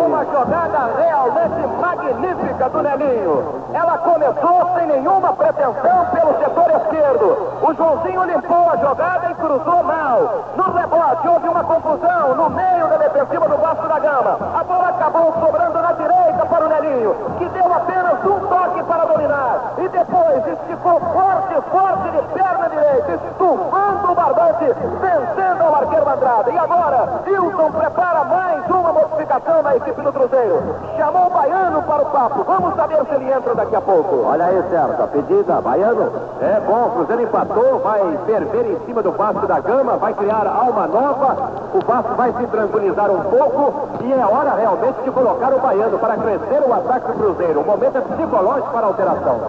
Uma jogada realmente magnífica do Nelinho. Ela começou sem nenhuma pretensão pelo setor esquerdo. O Joãozinho limpou a jogada e cruzou mal. No rebote houve uma confusão no meio da defensiva do Vasco da Gama. A bola acabou sobrando na direita para o Nelinho, que deu apenas um toque para dominar. E depois esticou forte de perna direita, estufando o barbante, vencendo o arqueiro Andrada. E agora, Wilson prepara mais uma modificação na equipe do Cruzeiro. Chamou o Baiano para o papo. Vamos saber se ele entra daqui a pouco. Olha aí, Sérgio, a pedida, Baiano. É bom, o Cruzeiro empatou, vai ferver em cima do Vasco da Gama, vai criar alma nova, o Vasco vai se tranquilizar um pouco e é hora realmente de colocar o Baiano para crescer o ataque do Cruzeiro. O momento é psicológico para a alteração.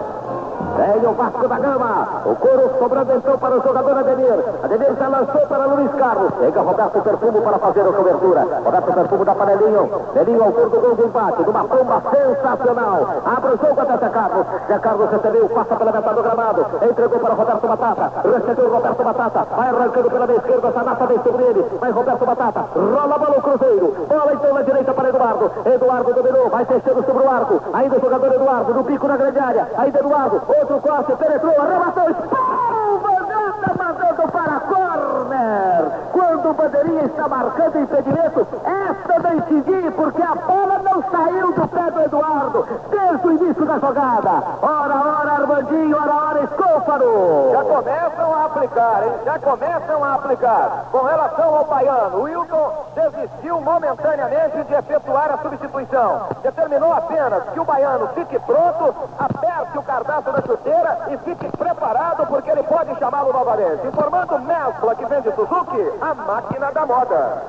Vem o Vasco da Gama, o couro sobrando então para o jogador Ademir. Ademir já lançou para Luiz Carlos. Chega Roberto Perfumo para fazer a cobertura. Roberto Perfumo dá para Nelinho. Nelinho autor do gol de empate, numa bomba sensacional. Abre o jogo até Zé Carlos. Zé Carlos recebeu, passa pela metade do gramado. Entregou para Roberto Batata. Recebeu Roberto Batata. Vai arrancando pela meia esquerda. Sanata vem sobre ele. Vai Roberto Batata. Rola a bola o Cruzeiro. Bola então na direita para Eduardo. Eduardo dominou. Vai fechando sobre o arco. Ainda o jogador Eduardo. No pico na grande área. Ainda Eduardo. Outro corte, penetrou, arrematou, Vanata mandando para corner. Quando o bandeirinha está marcando impedimento, esta não entendi, porque a bola não saiu do pé do Eduardo desde o início da jogada. Ora, Armandinho, ora, Escôfaro. Já começam a aplicar, hein? Já começam a aplicar. Com relação ao Baiano, o Wilson desistiu momentaneamente de efetuar a substituição. Determinou apenas que o Baiano fique pronto, aperte o cardaço da chuteira e fique preparado, porque ele pode chamá-lo novamente. Informando Mescla, que vende Suzuki, a máquina da moda.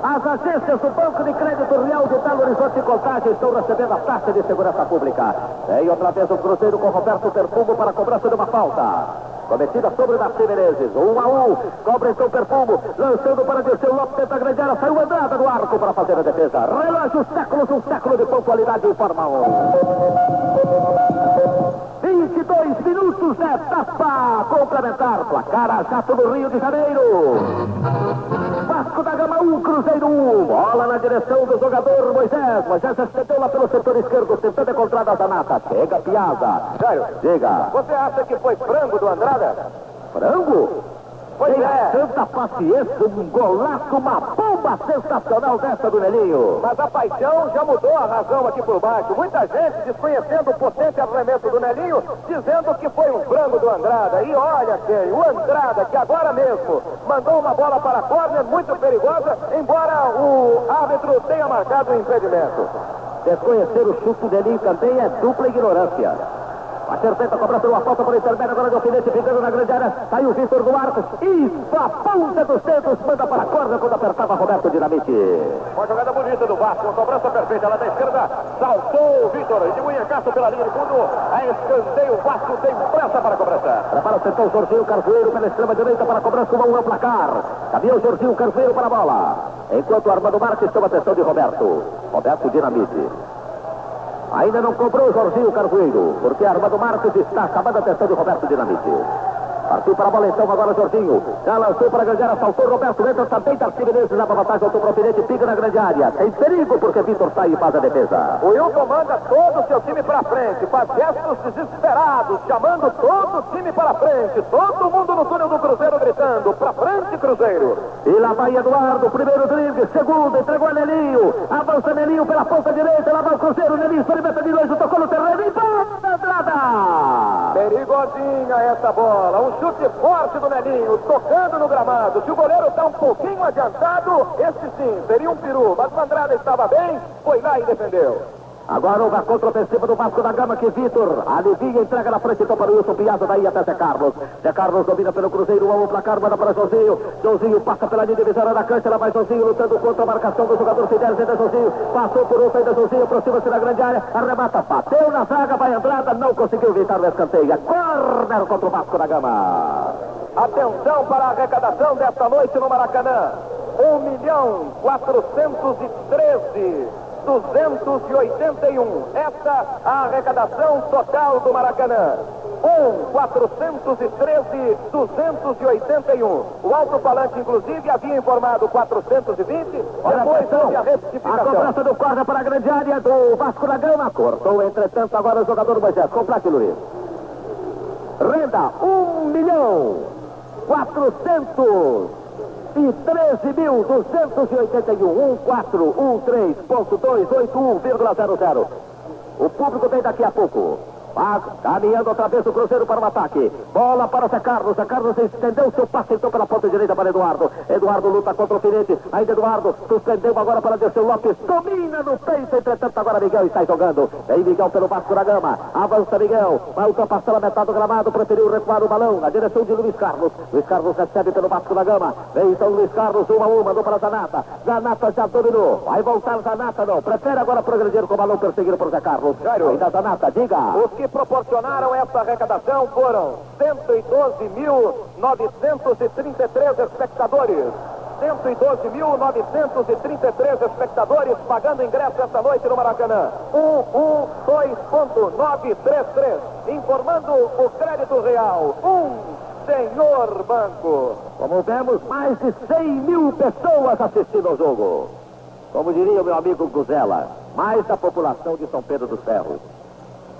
As agências do Banco de Crédito Real de Belo Horizonte e Contagem estão recebendo a taxa de segurança pública. Vem outra vez o Cruzeiro com Roberto Perfumo para a cobrança de uma falta cometida sobre Darcy Menezes. 1-1, cobra então Perfumo, lançando para Dirceu Lopes, tenta a grande área, saiu Andrada no arco para fazer a defesa. Relógio séculos, um século de pontualidade em Forma 1. 22 minutos da etapa complementar. Placar a Jato do Rio de Janeiro. Vasco da Gama 1, Cruzeiro 1. Bola na direção do jogador Moisés. Moisés estendeu lá pelo setor esquerdo, tentando encontrar a Zanata. Chega Piazza. Jairo, Chega. você acha que foi frango do Andrada? Frango? Pois Tem é. tanta paciência, um golaço, uma bomba sensacional dessa do Nelinho. Mas a paixão já mudou a razão aqui por baixo. Muita gente desconhecendo o potente arremento do Nelinho, dizendo que foi um frango do Andrada. E olha quem, o Andrada, que agora mesmo mandou uma bola para a córner muito perigosa, embora o árbitro tenha marcado um impedimento. Desconhecer o chute do Nelinho também é dupla ignorância. Acertenta a cobrança de uma falta para o intermédio, agora de alfinete, ficando na grande área. Saiu o Vitor do arco. Isso, a ponta dos dedos, manda para a corda quando apertava Roberto Dinamite. Uma jogada bonita do Vasco, uma cobrança perfeita lá da esquerda. Saltou o Vitor de Munhacaço pela linha de fundo. A escanteio, o Vasco tem pressa para a cobrança. Prepara-se então o Jorginho Carvoeiro pela extrema direita para a cobrança, 1-1 placar. Caminhou o Jorginho Carvoeiro para a bola. Enquanto o Armando Marques toma atenção de Roberto. Roberto Dinamite. Ainda não cobrou o Jorginho Carvoeiro, porque Armando Marques está chamando a atenção de Roberto Dinamite. Partiu para a bola então agora Jorginho. Já lançou para a grande área, saltou Roberto, entra também Darcy Menezes, leva vantagem, voltou para o alfinete, pica na grande área. Tem perigo porque Vitor sai e faz a defesa. O Wilson manda todo o seu time para frente, faz gestos desesperados, chamando todo o time para frente. Todo mundo no túnel do Cruzeiro gritando, para frente Cruzeiro. E lá vai Eduardo, primeiro drible, segundo, entregou a Nelinho. Avança Nelinho pela ponta direita, lá vai o Cruzeiro, Nelinho experimenta de longe, tocou no terreno e bomba, Andrada. Perigosinha essa bola, um chute forte do Nelinho, tocando no gramado. Se o goleiro está um pouquinho adiantado, esse sim, seria um peru. Mas o Andrada estava bem, foi lá e defendeu. Agora uma contra-ofensiva do Vasco da Gama que Vitor alivia, entrega na frente, então para o Wilson Piazza, daí até Zé Carlos. Zé Carlos domina pelo Cruzeiro, o placar, manda para Joãozinho. Joãozinho passa pela linha divisória da cancha, lá vai Joãozinho lutando contra a marcação do jogador Fidelis, ainda Joãozinho, passou por outro, ainda Joãozinho, aproxima-se da grande área, arremata, bateu na zaga, vai Andrada, não conseguiu evitar o escanteio. É corner contra o Vasco da Gama. Atenção para a arrecadação desta noite no Maracanã. 1.413.281. Esta a arrecadação total do Maracanã. 1.413.281. O alto-falante, inclusive, havia informado 420. Depois houve a A retificação. cobrança do corner para a grande área do Vasco da Gama. Cortou, entretanto, agora o jogador Moisés. Complete, Luiz. Renda 1.413.281. 1413.281,00. O público vem daqui a pouco. Caminhando outra vez o Cruzeiro para o ataque. Bola para o Zé Carlos. Zé Carlos estendeu seu passe então pela ponta direita para Eduardo. Eduardo luta contra o Finete. Ainda Eduardo suspendeu agora para Dirceu Lopes. Domina no peito. Entretanto agora Miguel está jogando. Vem Miguel pelo Vasco da Gama. Avança Miguel. Vai ultrapassar a metade do gramado. Preferiu recuar o balão na direção de Luiz Carlos. Luiz Carlos recebe pelo Vasco da Gama. Vem então Luiz Carlos. 1 a 1. Mandou para Zanata. Zanata já dominou. Vai voltar Zanata não. Prefere agora progredir com o balão perseguido por Zé Carlos. Ainda Zanata. Diga. Os que proporcionaram essa arrecadação foram 112.933 espectadores. 112.933 espectadores pagando ingresso esta noite no Maracanã. 112.933. Informando o crédito real. Senhor Banco. Como vemos, mais de 100 mil pessoas assistindo ao jogo. Como diria o meu amigo Guzela, mais da população de São Pedro dos Ferros.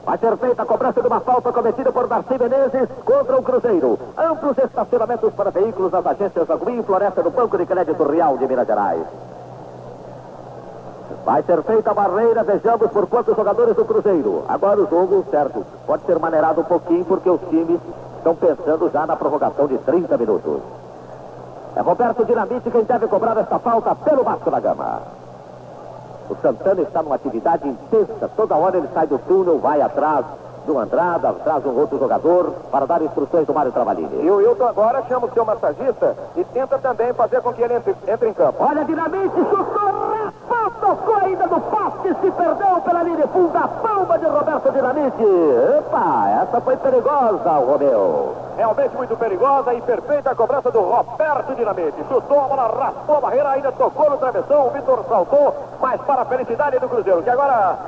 Vai ser feita a cobrança de uma falta cometida por Darcy Menezes contra o Cruzeiro. Amplos estacionamentos para veículos nas agências Aguim e Floresta do Banco de Crédito Real de Minas Gerais. Vai ser feita a barreira, vejamos por quantos jogadores do Cruzeiro. Agora o jogo, certo, pode ser maneirado um pouquinho porque os times estão pensando já na prorrogação de 30 minutos. É Roberto Dinamite quem deve cobrar esta falta pelo Vasco da Gama. O Santana está numa atividade intensa. Toda hora ele sai do túnel, vai atrás do Andrada, traz um outro jogador para dar instruções do Mário Travalini. E o Wilton agora chama o seu massagista e tenta também fazer com que ele entre em campo. Olha, Dinamite, chutou, tocou ainda no poste, se perdeu pela linha funda, a palma de Roberto Dinamite. Epa, essa foi perigosa, o Romeu. Realmente muito perigosa e perfeita a cobrança do Roberto Dinamite. Chutou, a bola raspou a barreira, ainda tocou no travessão, o Vitor saltou, mas para a felicidade do Cruzeiro, que agora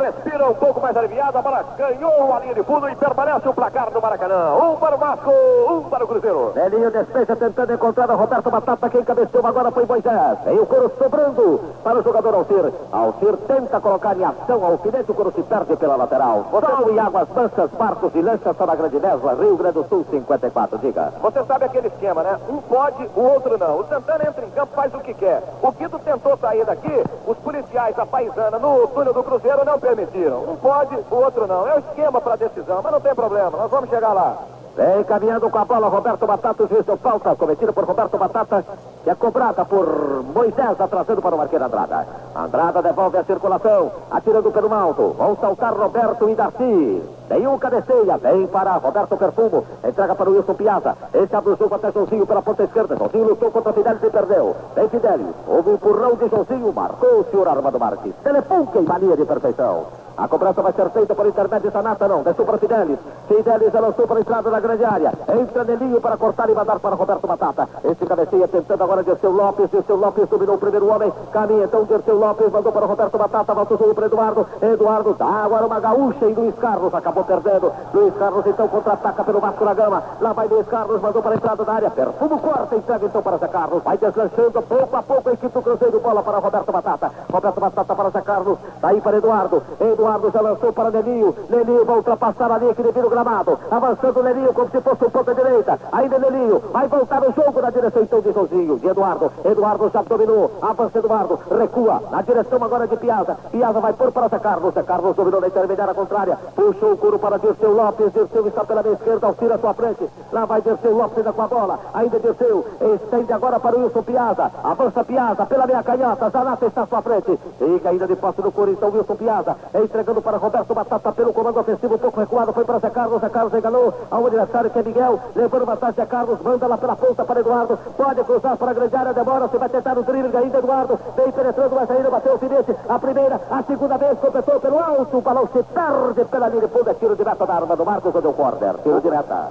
respira um pouco mais aliviado, a bola ganhou a linha de fundo e permanece o placar do Maracanã. 1 para o Vasco, 1 para o Cruzeiro. Nelinho despeja tentando encontrar a Roberto Batata, quem cabeceou agora foi Moisés. Tem o couro sobrando para o jogador Alcir. Alcir tenta colocar em ação ao alfinete, o couro se perde pela lateral. Sol e águas mansas, barcos e lanchas para a Grande Nesla, Rio Grande do Sul, 54, diga. Você sabe aquele esquema, né? Um pode, o outro não. O Santana entra em campo, faz o que quer. O Guido tentou sair daqui, os policiais da Paisana no túnel do Cruzeiro não permitiram. Um pode, o outro não. É o esquema para a decisão, mas não tem problema, nós vamos chegar lá. Vem caminhando com a bola Roberto Batata, o juiz deu falta cometida por Roberto Batata, que é cobrada por Moisés, atrasando para o arqueiro Andrada. Andrada devolve a circulação, atirando pelo alto. Vão saltar Roberto e Darcy. Nenhum cabeceia, vem para Roberto Perfumo, entrega para o Wilson Piazza. Esse abre o jogo até Joãozinho pela ponta esquerda. Joãozinho lutou contra Fidelis e perdeu. Vem Fidelis, houve um empurrão de Joãozinho, marcou o senhor Armando Marques. Telepunca em mania de perfeição. A cobrança vai ser feita por intermédio de Zanata, não. Desceu para Fidelis. Fidelis lançou para a entrada da grande área. Entra Nelinho para cortar e mandar para Roberto Batata. Esse cabeceia tentando agora Dirceu Lopes. Dirceu Lopes dominou o primeiro homem. Caminha então Dirceu Lopes, mandou para Roberto Batata. Volta o jogo para Eduardo. Eduardo dá agora uma gaúcha em Luiz Carlos. Acabou perdendo. Luiz Carlos então contra-ataca pelo Vasco da Gama. Lá vai Luiz Carlos, mandou para a entrada da área. Perfumo corta, entrega então para Zé Carlos. Vai deslanchando pouco a pouco a equipe do Cruzeiro. Bola para Roberto Batata. Roberto Batata para Zé Carlos. Daí para Eduardo. Eduardo já lançou para Nelinho. Nelinho vai ultrapassar a linha que devia no gramado. Avançando Nelinho como se fosse um ponta direita. Ainda Nelinho vai voltar o jogo na direção então de Joãozinho. de Eduardo. Eduardo já dominou. Avança Eduardo. Recua. Na direção agora de Piazza. Piazza vai pôr para Zé Carlos. Zé Carlos dominou na intermediária contrária. Puxou o couro para Dirceu Lopes. Dirceu está pela meia esquerda. Auxília a sua frente. Lá vai Dirceu Lopes ainda com a bola. Ainda Dirceu. Estende agora para o Wilson Piazza. Avança Piazza pela meia canhota. Zanata está à sua frente. Fica ainda de posse do couro. Então Wilson Piazza. Entregando para Roberto Batata pelo comando ofensivo. Um pouco recuado. Foi para Zé Carlos. Zé Carlos enganou ao adversário que é Miguel. Levando vantagem Zé Carlos. Manda lá pela ponta para Eduardo. Pode cruzar para a grande área. Demora. Se vai tentar o drible ainda Eduardo. Vem penetrando. Vai saindo. Bateu o finete. A primeira. A segunda vez. Completou pelo alto. O balão se perde pela linha de fundo. É tiro de meta da arma do Marcos. Ou deu corner. Tiro de meta.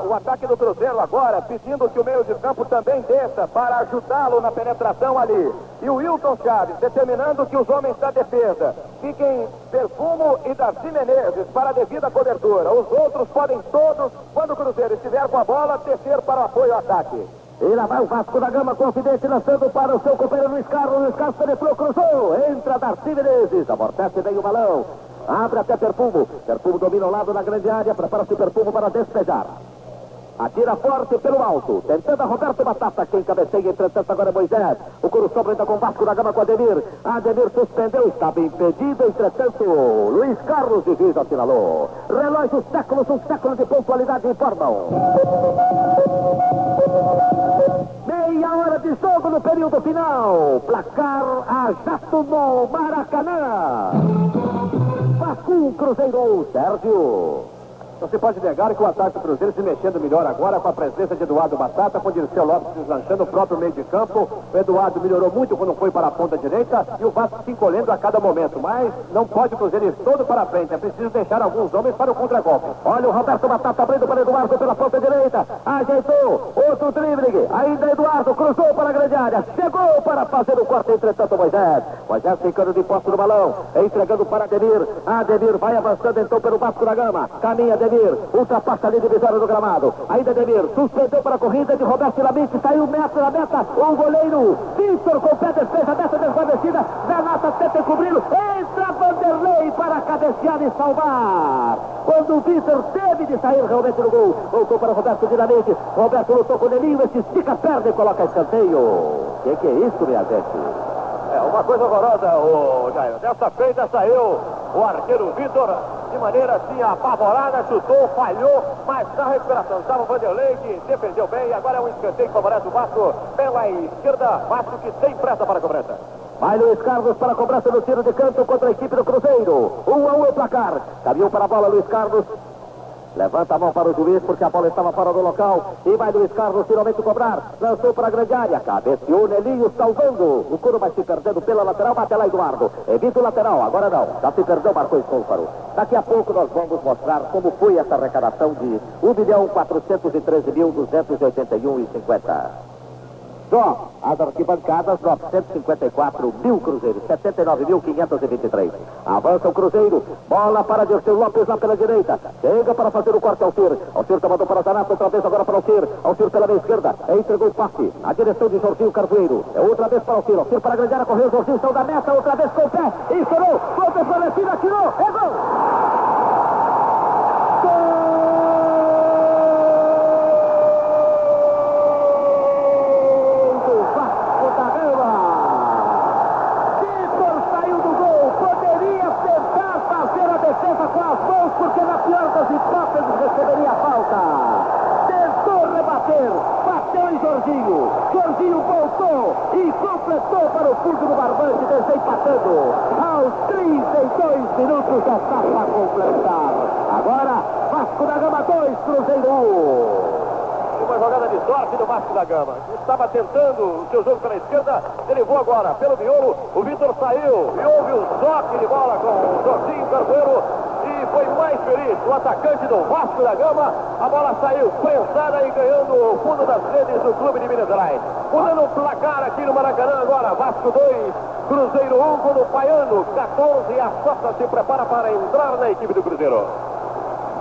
O ataque do Cruzeiro agora, pedindo que o meio de campo também desça para ajudá-lo na penetração ali. E o Wilton Chaves determinando que os homens da defesa fiquem Perfumo e Darcy Menezes para a devida cobertura. Os outros podem todos, quando o Cruzeiro estiver com a bola, descer para o apoio ao ataque. E lá vai o Vasco da Gama, confidente, lançando para o seu companheiro Luiz Carlos. Luiz Carlos penetrou, cruzou. Entra Darcy Menezes. Amortece bem o balão. Abre até Perfumo. Perfumo domina ao lado da grande área. Prepara-se Perfumo para despejar. Atira forte pelo alto, tentando a Roberto Batata, quem cabeceia, entretanto agora é Moisés. O couro sobra ainda com o Vasco da Gama com Ademir. Ademir suspendeu, estava impedido, entretanto Luiz Carlos de Viz assinalou. Relógio séculos, um século de pontualidade informam. Meia hora de jogo no período final. Placar a jato no Maracanã. Vasco, Cruzeiro, Sérgio. Não se pode negar que o ataque do Cruzeiro se mexendo melhor agora com a presença de Eduardo Batata, com o Dirceu Lopes deslanchando o próprio meio de campo. O Eduardo melhorou muito quando foi para a ponta direita e o Vasco se encolhendo a cada momento. Mas não pode o Cruzeiro ir todo para frente. É preciso deixar alguns homens para o contragolpe. Olha o Roberto Batata abrindo para Eduardo pela ponta direita. Ajeitou. Outro drible. Ainda Eduardo cruzou para a grande área. Chegou para fazer o corte, entretanto Moisés. Moisés ficando de posse no balão. Entregando para Ademir. Ademir vai avançando então pelo Vasco da Gama. Caminha Ademir. Ultrapassa ali divisória do gramado. Ainda Ademir. Suspendeu para a corrida de Roberto Lamite. Saiu metro na meta. O goleiro Vitor com pé defesa. Meta desvanecida. Zanata tenta cobri-lo. Entra Vanderlei para cabecear e salvar. Quando o Vitor teve de sair realmente no gol. Voltou para Roberto Dinamite. Roberto lutou com o Nelinho. Esse estica a perna e coloca escanteio. Que é isso, minha gente? É uma coisa horrorosa, Jair. Dessa feita saiu o arqueiro Vitor de maneira assim apavorada, chutou, falhou, mas na recuperação estava o Vanderlei, que defendeu bem, e agora é um escanteio que favorece o Vasco pela esquerda. Vasco que tem pressa para a cobrança. Vai Luiz Carlos para a cobrança do tiro de canto contra a equipe do Cruzeiro. 1-1 o placar. Caminhou para a bola Luiz Carlos. Levanta a mão para o juiz porque a bola estava fora do local. E vai Luiz Carlos finalmente cobrar. Lançou para a grande área. Cabeceou Nelinho salvando. O couro vai se perdendo pela lateral. Bate lá Eduardo. Evita o lateral. Agora não. Já se perdeu, marcou Escôfaro. Daqui a pouco nós vamos mostrar como foi essa arrecadação de 1.413.281,50. Só as arquibancadas, 954 mil cruzeiros, 79.523. Avança o Cruzeiro, bola para Dirceu Lopes lá pela direita, chega para fazer o corte ao Alcir. Alcir mandou para Zanata, outra vez agora para Alcir. Alcir pela meia esquerda, entregou o passe, a direção de Jorginho Carvoeiro. É outra vez para Alcir, Alcir para a grande área, correu Jorginho, saiu da meta, outra vez com o pé, estourou, foi desvanecido, atirou, é gol! Jorginho voltou e completou para o fundo do barbante, desempatando. Aos 32 minutos já está para completar. Agora, Vasco da Gama 2, Cruzeiro 1. Uma jogada de sorte do Vasco da Gama. Estava tentando o seu jogo pela esquerda, derivou agora pelo miolo. O Vitor saiu e houve um toque de bola com o Jorginho Carvoeiro. E foi mais feliz o atacante do Vasco da Gama. A bola saiu prensada e ganhando o fundo das redes do clube de Minas Gerais. Mudando o placar aqui no Maracanã agora. Vasco 2, Cruzeiro 1, gol do Paiano, 14. E a Sota se prepara para entrar na equipe do Cruzeiro.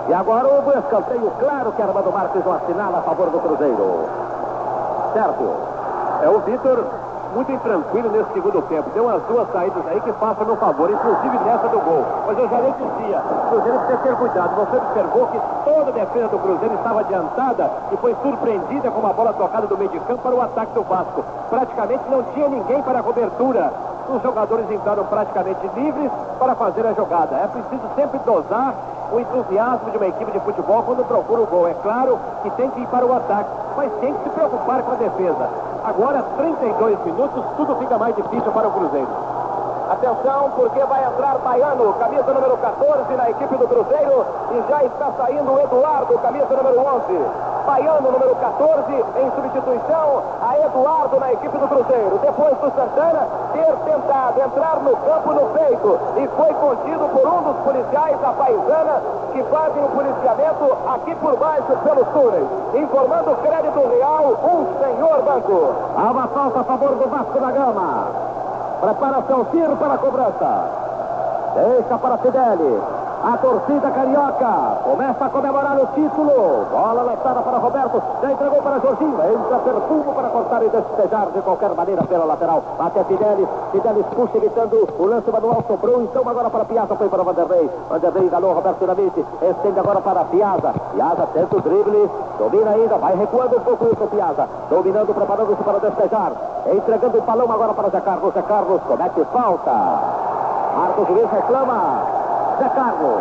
E agora houve um escanteio claro que Armando Marques não assinala a favor do Cruzeiro. Sérgio. É o Vitor muito intranquilo nesse segundo tempo. Deu umas duas saídas aí que passam no favor, inclusive dessa do gol. Mas eu já nem dizia, o Cruzeiro precisa ter cuidado. Você observou que toda a defesa do Cruzeiro estava adiantada e foi surpreendida com uma bola tocada do meio de campo para o ataque do Vasco. Praticamente não tinha ninguém para a cobertura. Os jogadores entraram praticamente livres para fazer a jogada. É preciso sempre dosar o entusiasmo de uma equipe de futebol quando procura o gol. É claro que tem que ir para o ataque, mas tem que se preocupar com a defesa. Agora, 32 minutos, tudo fica mais difícil para o Cruzeiro. Atenção, porque vai entrar Baiano, camisa número 14 na equipe do Cruzeiro, e já está saindo o Eduardo, camisa número 11. Baiano, número 14, em substituição a Eduardo na equipe do Cruzeiro. Depois do Santana ter tentado entrar no campo no peito e foi contido por um dos policiais da Paisana que fazem o policiamento aqui por baixo pelos túneis. Informando o crédito real, um senhor banco. Há uma falta a favor do Vasco da Gama. Prepara-se o tiro para a cobrança. Deixa para Fideli. A torcida carioca começa a comemorar o título. Bola lançada para Roberto. Já entregou para Jorginho. Entra Perfumo para cortar e despejar de qualquer maneira pela lateral. Até Fideli. Fideli puxa evitando o lance manual. Sobrou então agora para Piazza. Foi para Vanderlei. Vanderlei enganou Roberto Dinamite. Estende agora para Piazza. Piazza tenta o drible. Domina ainda. Vai recuando um pouco isso Piazza. Dominando, preparando-se para despejar. Entregando o balão agora para Zé Carlos. Zé Carlos comete falta. Marcos Luiz reclama. Zé Carlos,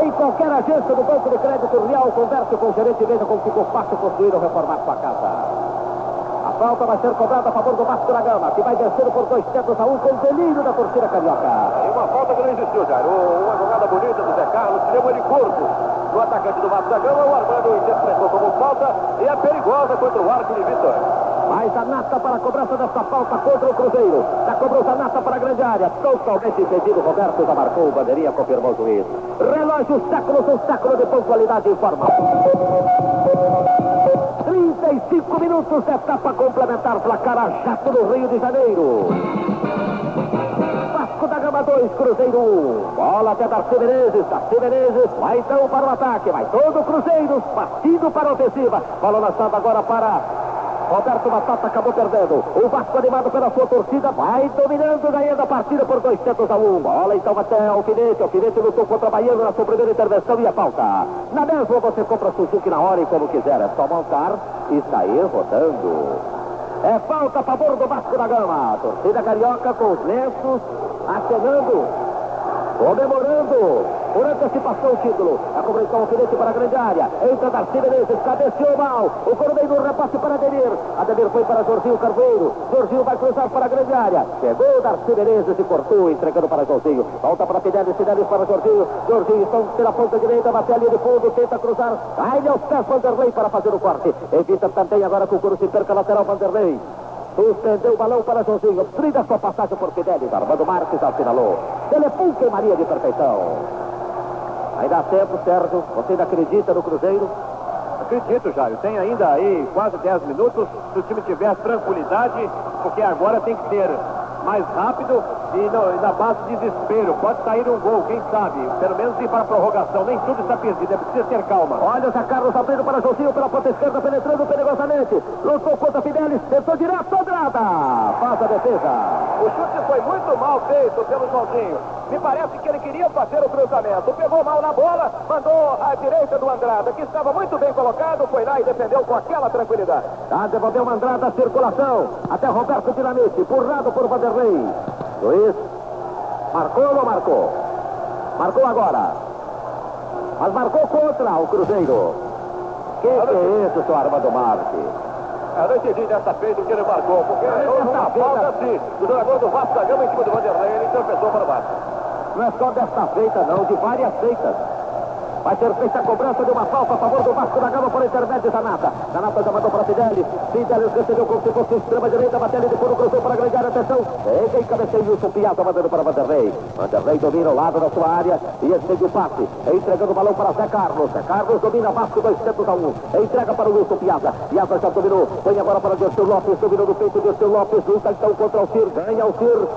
em qualquer agência do Banco de Crédito Real, converse com o gerente e veja como ficou fácil construir ou reformar sua casa. A falta vai ser cobrada a favor do Vasco da Gama, que vai vencendo por 2-1 com o delírio da torcida carioca. E uma falta que não existiu, Jair. Uma jogada bonita do Zé Carlos, tirou ele curto no atacante do Vasco da Gama. O Armando interpretou como falta e é perigosa contra o arco de Vitor. Mais a Nata para a cobrança desta falta contra o Cruzeiro. Já cobrou a Nata para a grande área. Totalmente impedido. Roberto já marcou. O bandeirinha confirmou o juiz. Relógio séculos, um século de pontualidade informal. 35 minutos de etapa complementar. Placar a jato no Rio de Janeiro. Vasco da Gama 2, Cruzeiro 1. Bola até Darcy Menezes. Darcy Menezes vai então para o ataque. Vai todo o Cruzeiro partindo para a ofensiva. Bola lançada agora para Roberto Batata, acabou perdendo. O Vasco animado pela sua torcida vai dominando, ganhando a partida por 2-1. Bola então até Alfinete. Alfinete lutou contra Baiano na sua primeira intervenção e a falta. Na mesma você compra Suzuki na hora e como quiser. É só montar e sair rodando. É falta a favor do Vasco da Gama. Torcida carioca com os lenços acenando, comemorando por antecipação o título. A cobrança Alfinete para a grande área. Entra Darcy Menezes, cabeceou mal. O Cordeiro no repasse para Ademir. Ademir foi para Jorginho Carveiro. Jorginho vai cruzar para a grande área. Chegou Darcy Menezes e cortou, entregando para Jorginho. Volta para Fideli, Fideli para Jorginho. Jorginho então pela ponta direita, bate a linha de fundo, tenta cruzar. Cai aos pés Vanderlei para fazer o corte. Evita também agora que o Coro se perca lateral Vanderlei. Suspendeu o balão para Jorginho. Trilha sua passagem por Fideli. Armando Marques assinalou. Telefunke Maria de perfeição. Aí dá tempo, Sérgio. Você ainda acredita no Cruzeiro? Acredito, Jair. Tem ainda aí quase 10 minutos. Se o time tiver tranquilidade, porque agora tem que ser mais rápido e na base de desespero. Pode sair um gol, quem sabe? Pelo menos ir para a prorrogação. Nem tudo está perdido, é preciso ter calma. Olha o Zé Carlos abrindo para Jorginho pela ponta esquerda, penetrando perigosamente. Lutou contra Fideli, tentou direto, Andrada. Faz a defesa. O chute foi muito mal feito pelo Joãozinho. Me parece que ele queria fazer o cruzamento. Pegou mal na bola, mandou à direita do Andrada, que estava muito bem colocado, foi lá e defendeu com aquela tranquilidade. Já devolveu o Andrada a circulação. Até Roberto Dinamite, empurrado por Vanderlei. Luiz, marcou ou não marcou? Marcou agora. Mas marcou contra o Cruzeiro. Que é isso, seu Armando Marques? Eu não entendi dessa feita o que ele marcou, porque houve uma falta assim, do jogador do Vasco da Gama em cima do Vanderlei, ele interpretou para baixo. Não é só desta feita não, de várias feitas. Vai ser feita a cobrança de uma falta a favor do Vasco da Gama por intermédio de Zanata. Zanata já mandou para Fideli. Fideli recebeu como se fosse extrema direita, bateu de fundo, cruzou para a grande área, atenção. Pega e cabeceia Wilson Piazza, mandando para Vanderlei. Vanderlei domina o lado da sua área e estende o passe. Entregando o balão para Zé Carlos. Zé Carlos domina Vasco 2-1. Entrega para o Wilson Piazza. Piazza já dominou. Põe agora para Dirceu Lopes. Dominou no peito Dirceu Lopes. Luta então contra o Cir. Ganha o Cir.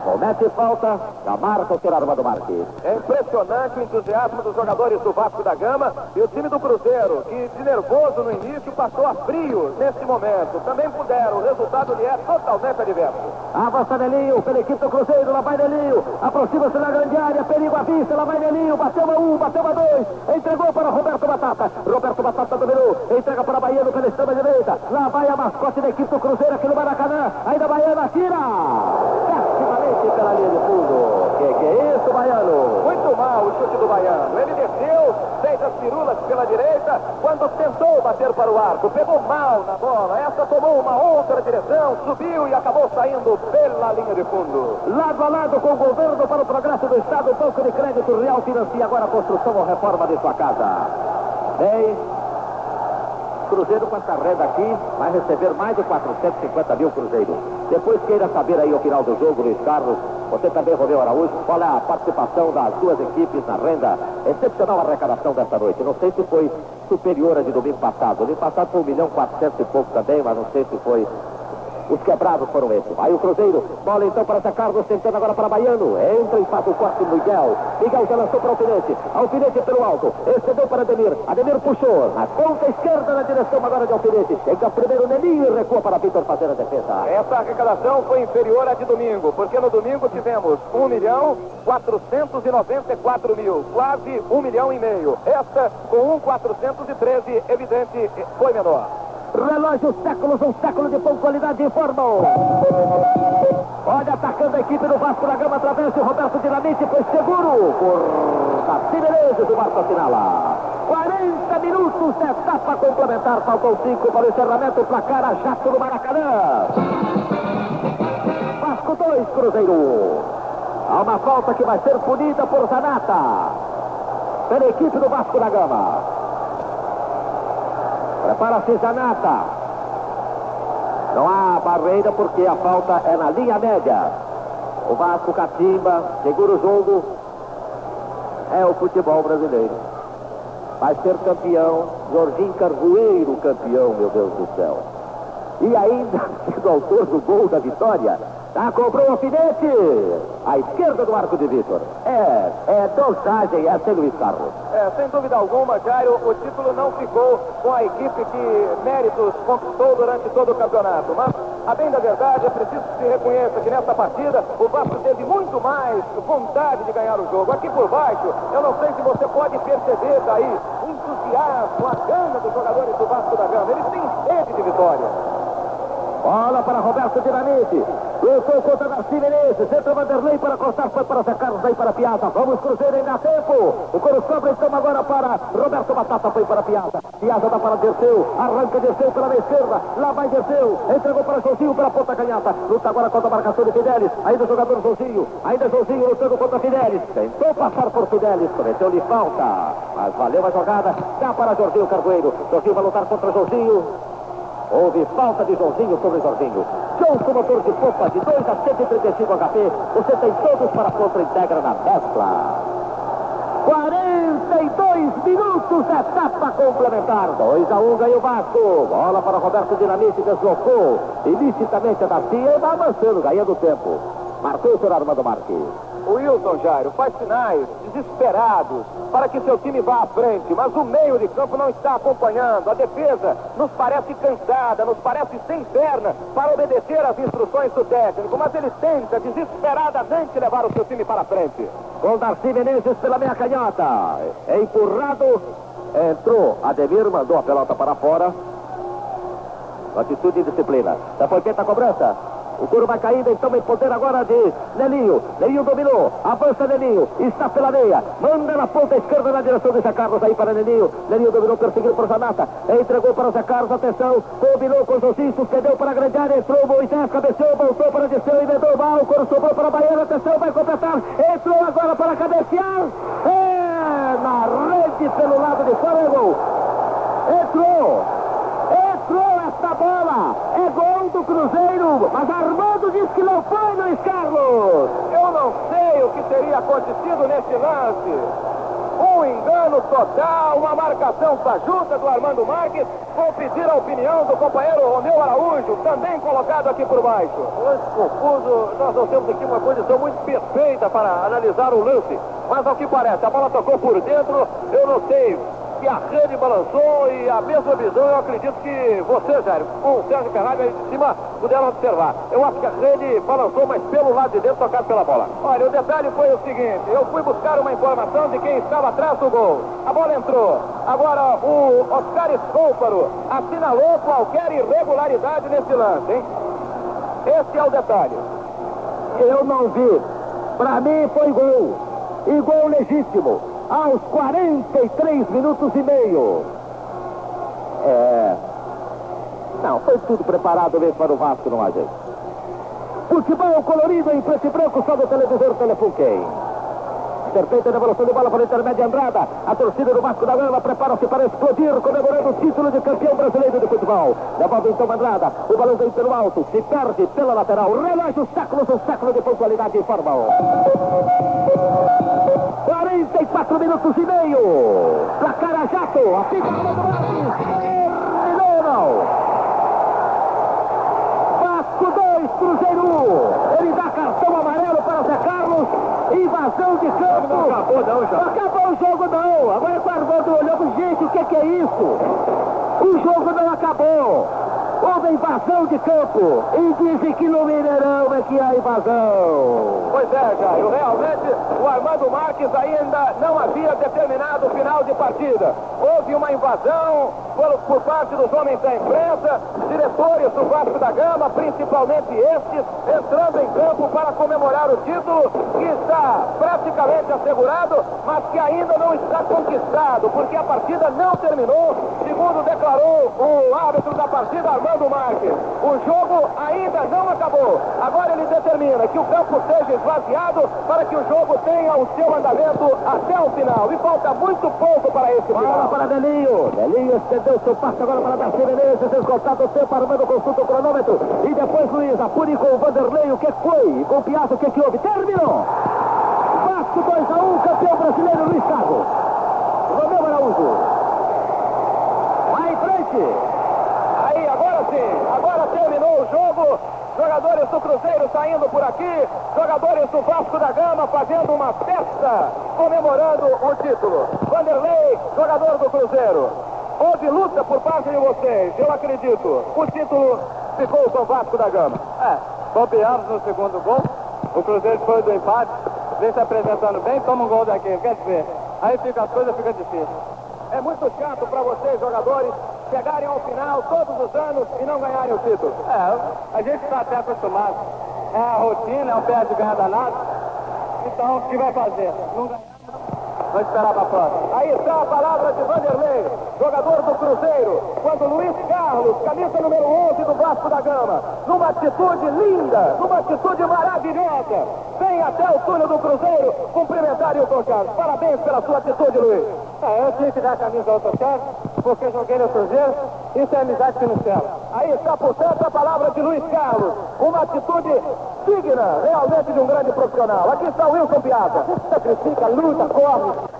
Comete falta, já marca o senhor Armando Marques. É impressionante o entusiasmo dos jogadores do Vasco da Gama e o time do Cruzeiro, que de nervoso no início passou a frio neste momento. Também puderam, o resultado lhe é totalmente adverso. Avança Nelinho, pela equipe do Cruzeiro, lá vai Nelinho, aproxima-se na grande área, perigo à vista, lá vai Nelinho, bateu a 1, bateu a 2, entregou para Roberto Batata, Roberto Batata dominou, entrega para Baiano pela extrema direita, lá vai a mascote da equipe do Cruzeiro aqui no Maracanã, ainda Baiano atira, pessimamente pela linha de fundo. Que é isso, Baiano? Muito mal o chute do Baiano. Ele desceu, fez as pirulas pela direita, quando tentou bater para o arco, pegou mal na bola. Essa tomou uma outra direção, subiu e acabou saindo pela linha de fundo. Lado a lado com o governo para o progresso do Estado, o Banco de Crédito Real financia agora a construção ou reforma de sua casa. Bem, Cruzeiro com essa renda aqui vai receber mais de 450 mil Cruzeiro. Depois queira saber aí o final do jogo, Luiz Carlos, você também, Romeu Araújo, qual é a participação das duas equipes na renda. Excepcional arrecadação desta noite. Não sei se foi superior a de domingo passado. Domingo passado foi 1.400.000 e pouco também, mas não sei se foi. Os quebrados foram esses. Aí o Cruzeiro, bola então para Zé Carlos, tentando agora para Baiano. Entra e faz o corte Miguel. Miguel já lançou para Alfinete. Alfinete pelo alto. Excedeu para Ademir. Ademir puxou. Na ponta esquerda na direção agora de Alfinete. Entra primeiro Nelinho e recua para Vitor fazer a defesa. Essa arrecadação foi inferior à de domingo, porque no domingo tivemos 1.494.000, quase 1,5 milhão. Esta, com 1.413, evidente, foi menor. Relógio séculos, um século de pontualidade informam. Olha, atacando a equipe do Vasco da Gama através de Roberto Dinamite, foi seguro por Darcy Menezes, o Vasco assinala. 40 minutos de etapa complementar, faltam 5 para o encerramento, placar a jato do Maracanã. Vasco 2, Cruzeiro. Há uma falta que vai ser punida por Zanata, pela equipe do Vasco da Gama. Prepara-se Zanata. Não há barreira porque a falta é na linha média. O Vasco catimba, segura o jogo. É o futebol brasileiro. Vai ser campeão. Jorginho Carvoeiro campeão, meu Deus do céu. E ainda sendo autor do gol da vitória. Cobrou o alfinete. À esquerda do arco de Vitor. É dosagem, é sem Luiz Carlos. Sem dúvida alguma, Jairo, o título não ficou com a equipe que méritos conquistou durante todo o campeonato. Mas, a bem da verdade, é preciso que se reconheça que nessa partida o Vasco teve muito mais vontade de ganhar o jogo. Aqui por baixo, eu não sei se você pode perceber daí o entusiasmo, a gana dos jogadores do Vasco da Gama. Eles têm sede de vitória. Bola para Roberto Dinamite. Lançou contra Darcy Menezes. Entra Vanderlei para Costa. Foi para Zé Carlos, aí para Piazza. Vamos, Cruzeiro, ainda há tempo. O Coro sobra então agora para Roberto Batata. Foi para Piazza. Piazza dá para Dirceu. Arranca Dirceu pela esquerda. Lá vai Dirceu. Entregou para Joãozinho pela ponta canhota. Luta agora contra a marcação de Fidelis. Ainda o jogador Joãozinho. Ainda Joãozinho lutando contra Fidelis. Tentou passar por Fidelis. Cometeu-lhe falta. Mas valeu a jogada. Dá para Jorginho Carvoeiro. Jorginho vai lutar contra Joãozinho. Houve falta de Joãozinho sobre Jorginho. João, motor de popa de 2 a 135 HP. Você tem todos para contra integra na mescla. 42 minutos, etapa complementar. 2-1 ganhou o Vasco. Bola para Roberto Dinamite, deslocou ilicitamente a Darcy e vai avançando, ganhando tempo. Marcou o senhor Armando Marques. O Wilson, Jairo, faz sinais desesperados para que seu time vá à frente, mas o meio de campo não está acompanhando. A defesa nos parece cansada, nos parece sem perna para obedecer às instruções do técnico, mas ele tenta desesperadamente levar o seu time para a frente. Com Darcy Menezes pela meia canhota. É empurrado. Entrou. Ademir mandou a pelota para fora. Atitude e disciplina. Já foi feita a cobrança. O couro vai caindo, então em poder agora de Nelinho. Nelinho dominou, avança Nelinho, está pela meia, manda na ponta esquerda na direção de Zé Carlos aí para Nelinho. Nelinho dominou, perseguiu para o Zanata, entregou para o Zé Carlos, atenção, combinou com o Joãozinho, sucedeu para a grande área, entrou Moisés, cabeceou, voltou para descer, emendou mal, o couro sobrou para a Baiana, atenção, vai completar, entrou agora para cabecear, na rede pelo lado de fora, é gol. Entrou esta bola, é gol do Cruzeiro, mas Armando diz que não foi, Luiz Carlos. Eu não sei o que teria acontecido nesse lance. Um engano total, uma marcação fajuta do Armando Marques. Vou pedir a opinião do companheiro Romeu Araújo, também colocado aqui por baixo. Lance confuso, nós não temos aqui uma condição muito perfeita para analisar o lance. Mas ao que parece, a bola tocou por dentro, eu não sei que a rede balançou e a mesma visão eu acredito que você, Jair, com o Sérgio Ferrari aí de cima, puderam observar. Eu acho que a rede balançou, mas pelo lado de dentro, tocado pela bola. Olha, o detalhe foi o seguinte, eu fui buscar uma informação de quem estava atrás do gol. A bola entrou. Agora o Oscar Scôfaro assinalou qualquer irregularidade nesse lance, hein? Esse é o detalhe. Eu não vi. Pra mim foi gol. E gol legítimo. Aos 43 minutos e meio. Não, foi tudo preparado mesmo para o Vasco, não há jeito. Futebol colorido em preto e branco, só do televisor Telefunken. Perfeita devolução de bola para a intermédia Andrada. A torcida do Vasco da Gama prepara-se para explodir, comemorando o título de campeão brasileiro de futebol. Devolve então Andrada. O balão vem pelo alto, se perde pela lateral. Relógio séculos, um século de pontualidade informal. 44 minutos e meio. Placar a jato. A final do Marques. Terminou, não. Vasco 2, Cruzeiro 1. Ele dá cartão amarelo para o Zé Carlos. Invasão de campo. Não acabou não, já. Acabou o jogo não. Agora o Armando olhou, gente, o que é isso? O jogo não acabou. Houve invasão de campo. E dizem que no Mineirão é que há invasão. Pois é, Jair, realmente o Armando Marques ainda não havia determinado o final de partida. Houve uma invasão por parte dos homens da imprensa, diretores do Vasco da Gama, principalmente estes, entrando em campo para comemorar o título que está praticamente assegurado, mas que ainda não está conquistado, porque a partida não terminou, segundo declarou o árbitro da partida, Armando Marques. O jogo ainda não acabou. Agora ele determina que o campo seja esvaziado para que o jogo tenha o seu andamento até o final. E falta muito pouco para esse final. Bola para Delinho. Delinho estendeu seu passe agora para Darcy Menezes. Esgotado o tempo, Armando consulta o cronômetro. E depois Luiz apure com o Vanderlei. O que foi? Com o Piazza, o que houve? Terminou! Vasco 2-1, campeão brasileiro Luiz Carlos. Romeu Araújo. Vai em frente. Aí, agora sim. Agora terminou o jogo. Jogadores do Cruzeiro saindo por aqui, jogadores do Vasco da Gama fazendo uma festa, comemorando o título. Vanderlei, jogador do Cruzeiro. Houve luta por parte de vocês, eu acredito. O título ficou com o Vasco da Gama. Copiamos no segundo gol. O Cruzeiro foi do empate, vem se apresentando bem, toma um gol daqui, quer dizer. Aí as coisas ficam difíceis. É muito chato para vocês, jogadores, chegarem ao final todos os anos e não ganharem o título. A gente está até acostumado. É a rotina, é um pé de ganhar danado. Então, o que vai fazer? Não ganhar, vamos esperar para a próxima. Aí está a palavra de Vanderlei, jogador do Cruzeiro, quando Luiz Carlos, camisa número 11 do Vasco da Gama, numa atitude linda, numa atitude maravilhosa, vem até o túnel do Cruzeiro cumprimentar o Carlos. Parabéns pela sua atitude, Luiz. Eu tinha que dar a camisa ao Carlos, porque joguei no Cruzeiro, isso é amizade que nos céu. Aí está, portanto, a palavra de Luiz Carlos, uma atitude digna, realmente, de um grande profissional. Aqui está o Wilson Piazza, sacrifica, luta, corre.